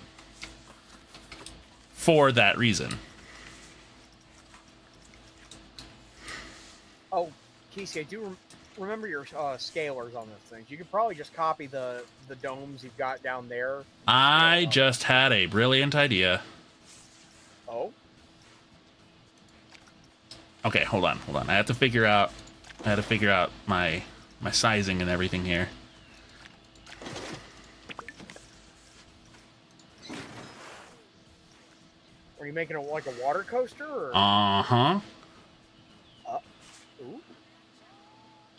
for that reason. Oh, Kesey, I do remember your scalars on those things. You could probably just copy the domes you've got down there. I just had a brilliant idea. Oh? Okay, hold on. I had to figure out my sizing and everything here. Are you making it like a water coaster? Or? Uh-huh. Ooh.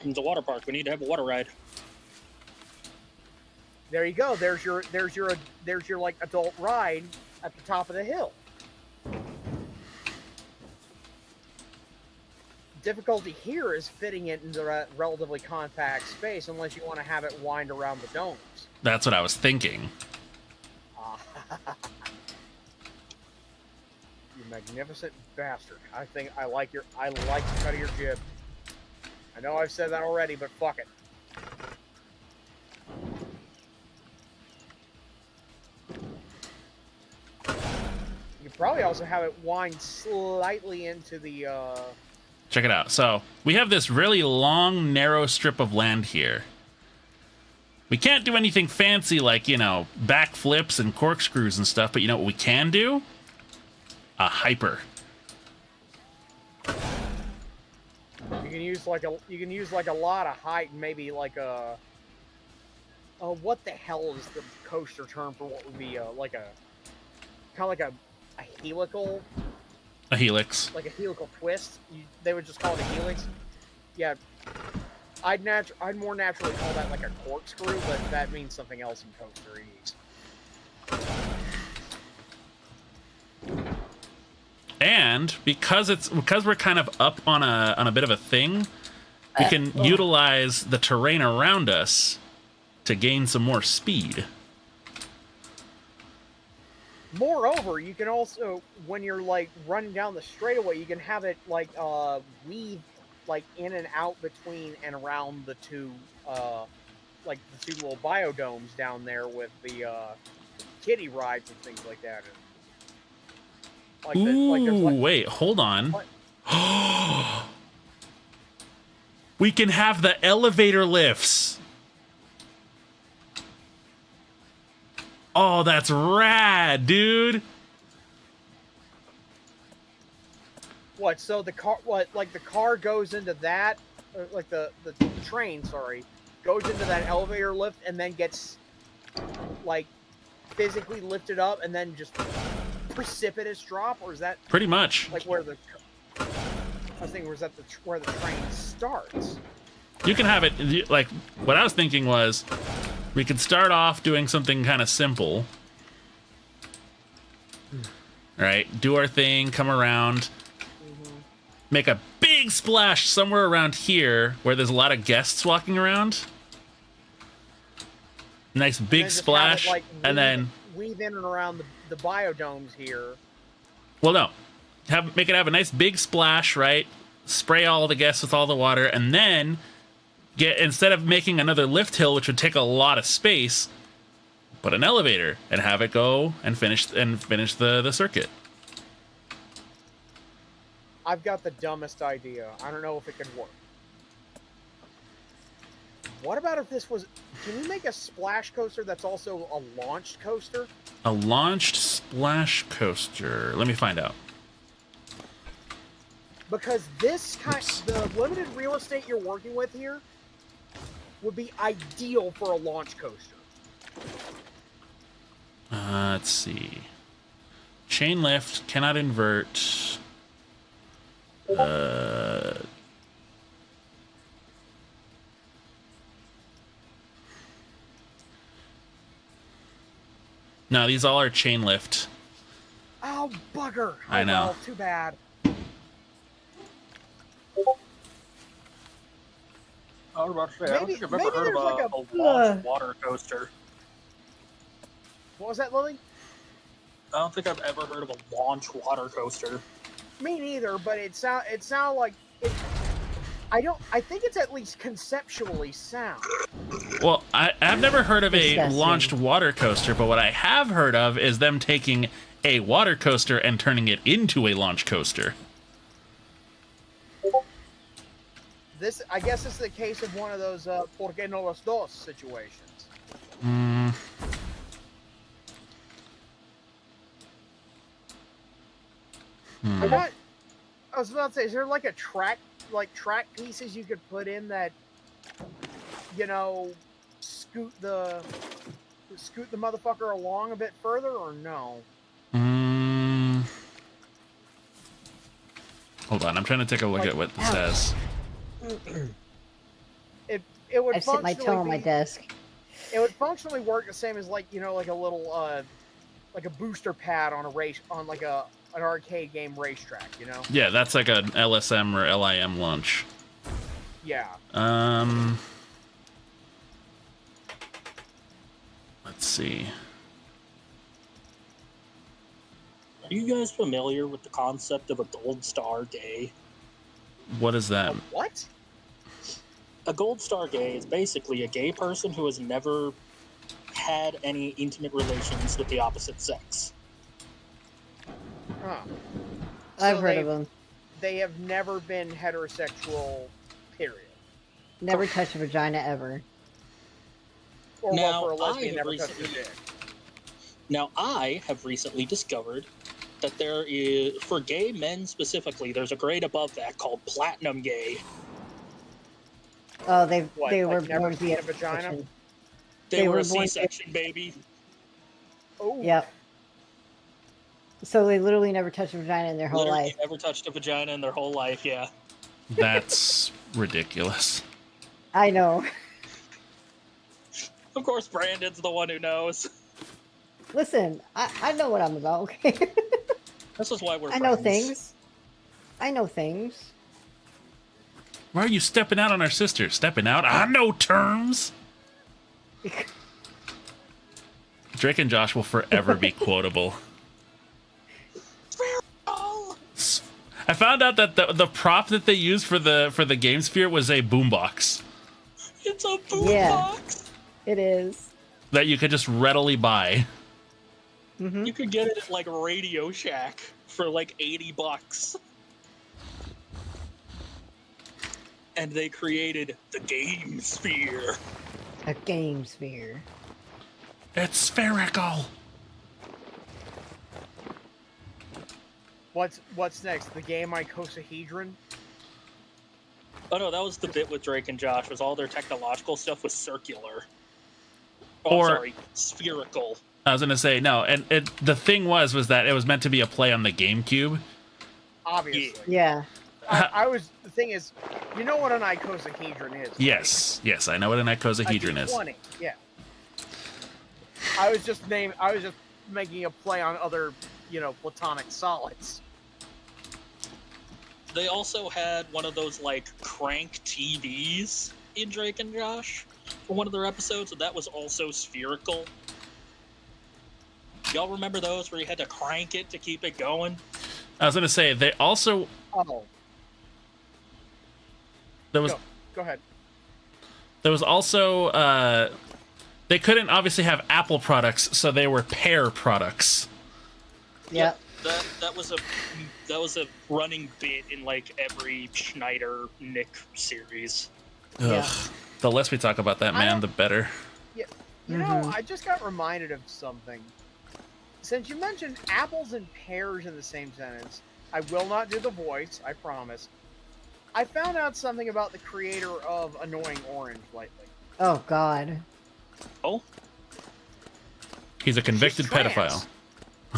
It's a water park. We need to have a water ride. There you go. There's your like adult ride at the top of the hill. Difficulty here is fitting it into a relatively compact space, unless you want to have it wind around the domes. That's what I was thinking. You magnificent bastard! I like the cut of your jib. I know I've said that already, but fuck it. Probably also have it wind slightly into the. Check it out. So we have this really long, narrow strip of land here. We can't do anything fancy like, you know, backflips and corkscrews and stuff, but you know what we can do? A hyper. You can use like a lot of height and maybe like a. What the hell is the coaster term for what would be like a kind of like a helical? A helix. Like a helical twist. They would just call it a helix. Yeah. I'd more naturally call that like a corkscrew, but that means something else in coaster. And because we're kind of up on a bit of a thing, we can utilize the terrain around us to gain some more speed. Moreover, you can also, when you're like running down the straightaway, you can have it like weave like in and out between and around the two like the two little biodomes down there with the kiddie rides and things like that. Like Ooh, wait, hold on. We can have the elevator lifts. Oh, that's rad, dude. What? So the car, like the car goes into that, like the train, sorry, goes into that elevator lift and then gets like physically lifted up and then just precipitous drop, or is that pretty much like where the? I was thinking, was that where the train starts? You can have it like what I was thinking was we could start off doing something kind of simple, right? Do our thing, come around. Make a big splash somewhere around here where there's a lot of guests walking around. Nice big splash, it, like, and then weave in and around the biodomes here. Well, no, make it have a nice big splash, right? Spray all the guests with all the water, and then instead of making another lift hill, which would take a lot of space, put an elevator and have it go and finish the circuit. I've got the dumbest idea. I don't know if it could work. What about if this was... Can you make a splash coaster that's also a launched coaster? A launched splash coaster. Let me find out. Because the limited real estate you're working with here would be ideal for a launch coaster. Let's see. Chain lift, cannot invert... No, these all are chain lift. Oh, bugger. I know. Well, too bad. I was about to say, I don't think I've ever heard of like a launch water coaster. What was that, Lily? I don't think I've ever heard of a launch water coaster. Me neither, but it sound like it. I think it's at least conceptually sound. Well, I've never heard of a launched water coaster, but what I have heard of is them taking a water coaster and turning it into a launch coaster. This, I guess, is the case of one of those "por qué no los dos" situations. I was about to say, is there like a track pieces you could put in that, you know, scoot the motherfucker along a bit further, or no? Hold on, I'm trying to take a look at what this says. It would. I sit my toe on my desk. It would functionally work the same as like a little like a booster pad on like an arcade game racetrack, you know? Yeah, that's like an LSM or LIM launch. Yeah. Let's see. Are you guys familiar with the concept of a gold star gay? What is that? What? A gold star gay is basically a gay person who has never had any intimate relations with the opposite sex. Huh. I've So heard of them. They have never been heterosexual, period. Never touched a vagina ever. Or Now, well, for a lesbian, I never have touched a dick. Now, I have recently discovered that there is, for gay men specifically, there's a grade above that called platinum gay. Oh, What, they like were never born seen a via vagina? C-section. They were a born via- C-section, baby. Oh. Yep. So they literally never touched a vagina in their whole Literally life. never touched a vagina in their whole life, yeah. That's ridiculous. I know. Of course, Brandon's the one who knows. Listen, I know what I'm about, okay? This is why we're I know friends. things. I know things. Why are you stepping out on our sister? Stepping out? I know terms. Drake and Josh will forever be quotable. I found out that the prop that they used for the Game Sphere was a boombox It's a boombox. Yeah. It is. that you could just readily buy. Mm-hmm. You could get it at like Radio Shack for like $80. And they created the Game Sphere. A Game Sphere. It's spherical. What's next? The game icosahedron? Oh no, that was the bit with Drake and Josh. Was all their technological stuff was circular. Oh, Or- I'm sorry, spherical. I was gonna say no, and the thing was that it was meant to be a play on the GameCube. Obviously. Yeah. The thing is, you know what an icosahedron is? right? Yes, I know what an icosahedron is. 20, yeah. I was just making a play on other, platonic solids. They also had one of those like crank TVs in Drake and Josh for one of their episodes, and that was also spherical. Y'all remember those where you had to crank it to keep it going? I was gonna say they also Oh, there was go ahead. there was also they couldn't obviously have Apple products, so they were Pear products. Yep. That was a running bit in like every Schneider Nick series. Ugh. Yeah. The less we talk about that man, the better. You know, I just got reminded of something. Since you mentioned apples and pears in the same sentence, I will not do the voice, I promise. I found out something about the creator of Annoying Orange lately. Oh God. Oh, He's a convicted She's trans. pedophile.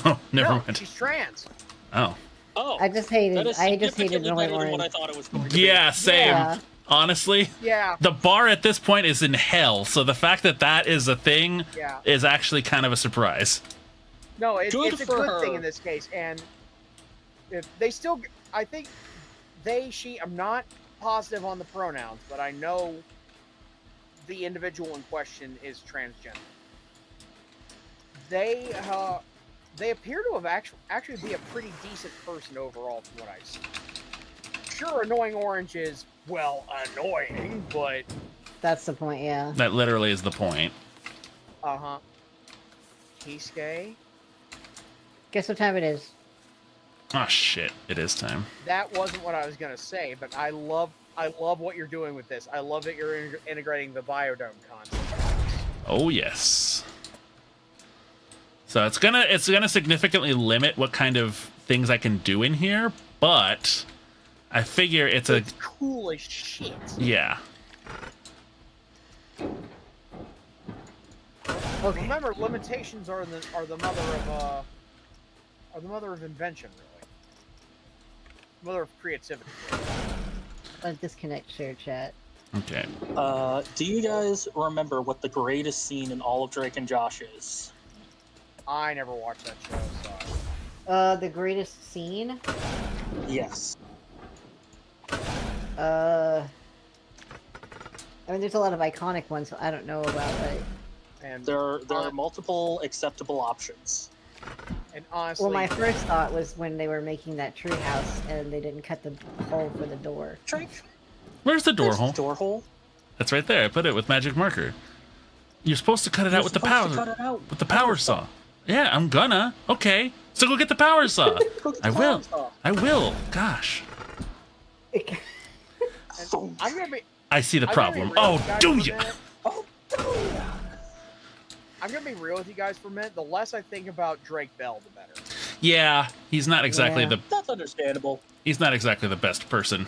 Oh, never No, mind. she's trans. Oh. oh, I just hated. that is I just hated significantly Annoying better than what I Orange. thought it was going to Yeah, same. Yeah. Honestly, Yeah, the bar at this point is in hell, so the fact that that is a thing yeah. is actually kind of a surprise. No, Good it's a for good her. thing in this case, and if they still, I think they, she. I'm not positive on the pronouns, but I know the individual in question is transgender. They appear to have actually be a pretty decent person overall, from what I see. Sure, Annoying Orange is annoying, but That's the point. Yeah. That literally is the point. Kisuke. Guess what time it is? Oh shit, it is time. That wasn't what I was gonna say, but I love what you're doing with this. I love that you're integrating the biodome concept. Oh yes. So it's gonna significantly limit what kind of things I can do in here, but I figure it's cool as shit. yeah. Okay. Remember, limitations are the mother of invention, really. Mother of creativity. Let's disconnect share chat. Okay. Do you guys remember what the greatest scene in all of Drake and Josh is? I never watched that show, so. The greatest scene. Yes. I mean, there's a lot of iconic ones, so I don't know about it. And There are multiple acceptable options. and honestly, Well, my first thought was when they were making that tree house and they didn't cut the hole for the door. Drake, Where's the door there's the hole? door hole. That's right there. I put it with magic marker. You're supposed to cut it You're out with the supposed to power cut it out with the power saw. Yeah, I'm gonna. Okay. So go get the power saw. Cook the I will. power saw. I will. Gosh. And I'm gonna be. I see the I'm gonna be problem. real Oh, with you guys do for a you? minute. Oh, dude. I'm gonna be real with you guys for a minute. The less I think about Drake Bell, the better. Yeah, he's not exactly Yeah. That's understandable. he's not exactly the best person.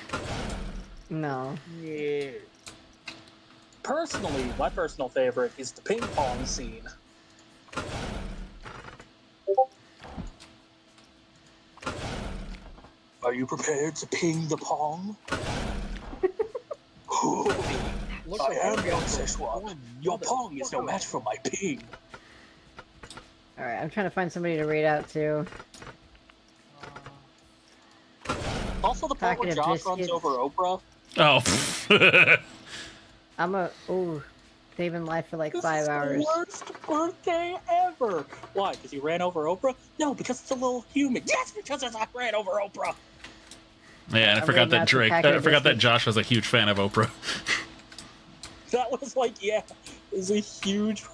No. Yeah. Personally, my personal favorite is the ping pong scene. Are you prepared to ping the pong? Look I like am I'm young going for a Szechuan. poor Your pong is no motherfucker. match for my ping. Alright, I'm trying to find somebody to raid out to. Also, the part where Packet of Josh runs biscuits. over Oprah. Oh. I'm a. Ooh. They've been live for like This 5 is hours. the worst birthday ever. Why? Because he ran over Oprah? No, because it's a little human. Yes, because I ran over Oprah. Yeah, and I I'm forgot reading that out the Drake. packet I of forgot that biscuits. Josh was a huge fan of Oprah. That was like, yeah, it was a huge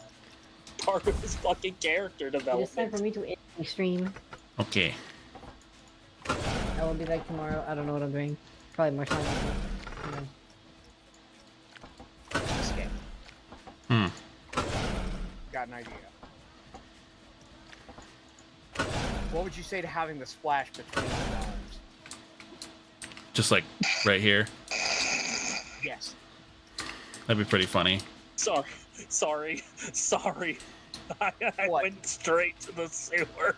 part of his fucking character It is time development. for me to end my stream. Okay. I will be back tomorrow. I don't know what I'm doing. Probably more time. This game. Hmm. Got an idea. What would you say to having the splash between the domes? Just like right here. Yes. That'd be pretty funny. Sorry. I What? went straight to the sewer.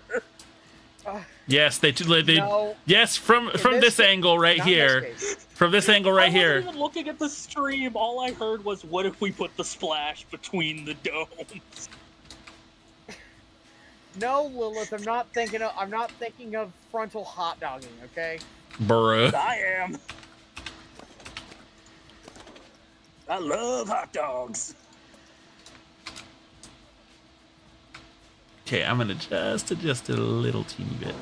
Yes, they No. yes, from In this this angle right Not in here. this case. From this angle I right wasn't here. even looking at the stream. All I heard was, "What if we put the splash between the domes?" No, Lilith, I'm not thinking of frontal hot dogging, okay? Bruh. I am. I love hot dogs. Okay, I'm gonna just adjust it a little teeny bit.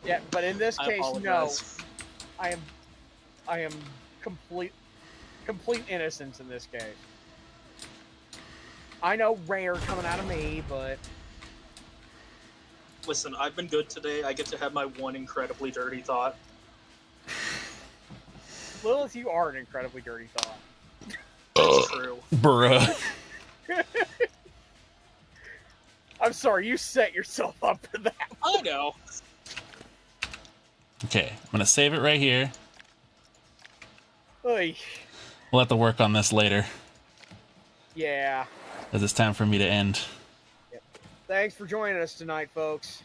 Yeah, but in this I case, no. apologize. I am complete innocence in this case. I know rare coming out of me, but Listen, I've been good today. I get to have my one incredibly dirty thought. Lilith, you are an incredibly dirty thought. That's true. Bruh. I'm sorry, you set yourself up for that. I know. Okay, I'm gonna save it right here. Oy. We'll have to work on this later, Yeah. as it's time for me to end. Thanks for joining us tonight, folks.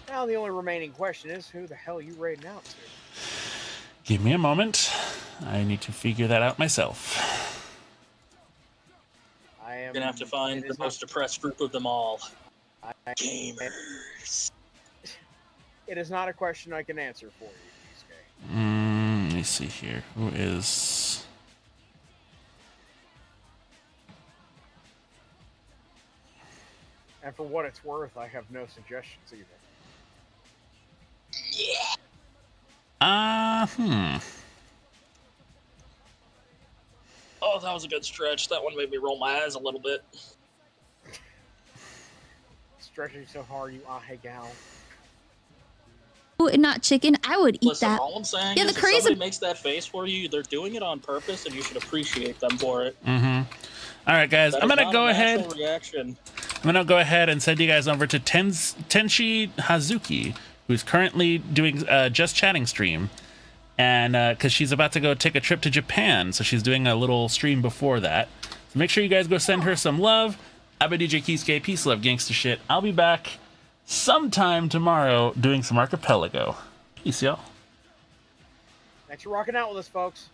Now the only remaining question is, who the hell are you raiding out to? Give me a moment. I need to figure that out myself. I am You're gonna have to find it the is most depressed group of them all. I- Gamers. It is not a question I can answer for you, Yusuke. Let me see here. Who is... And for what it's worth, I have no suggestions either. Oh, that was a good stretch. That one made me roll my eyes a little bit. Stretching so hard, you ahe gal. Not chicken. I would eat Listen, that. all I'm saying Yeah, is the if crazy- somebody makes that face for you, they're doing it on purpose, and you should appreciate them for it. All right, guys. That I'm is gonna not go a ahead. natural reaction. I'm gonna go ahead and send you guys over to Tenshi Hazuki, who's currently doing Just Chatting stream, and because she's about to go take a trip to Japan, so she's doing a little stream before that. So make sure you guys go send her some love. I've been DJ Kisuke, peace, love, gangsta shit. I'll be back sometime tomorrow doing some Archipelago. Peace, y'all. Thanks for rocking out with us, folks.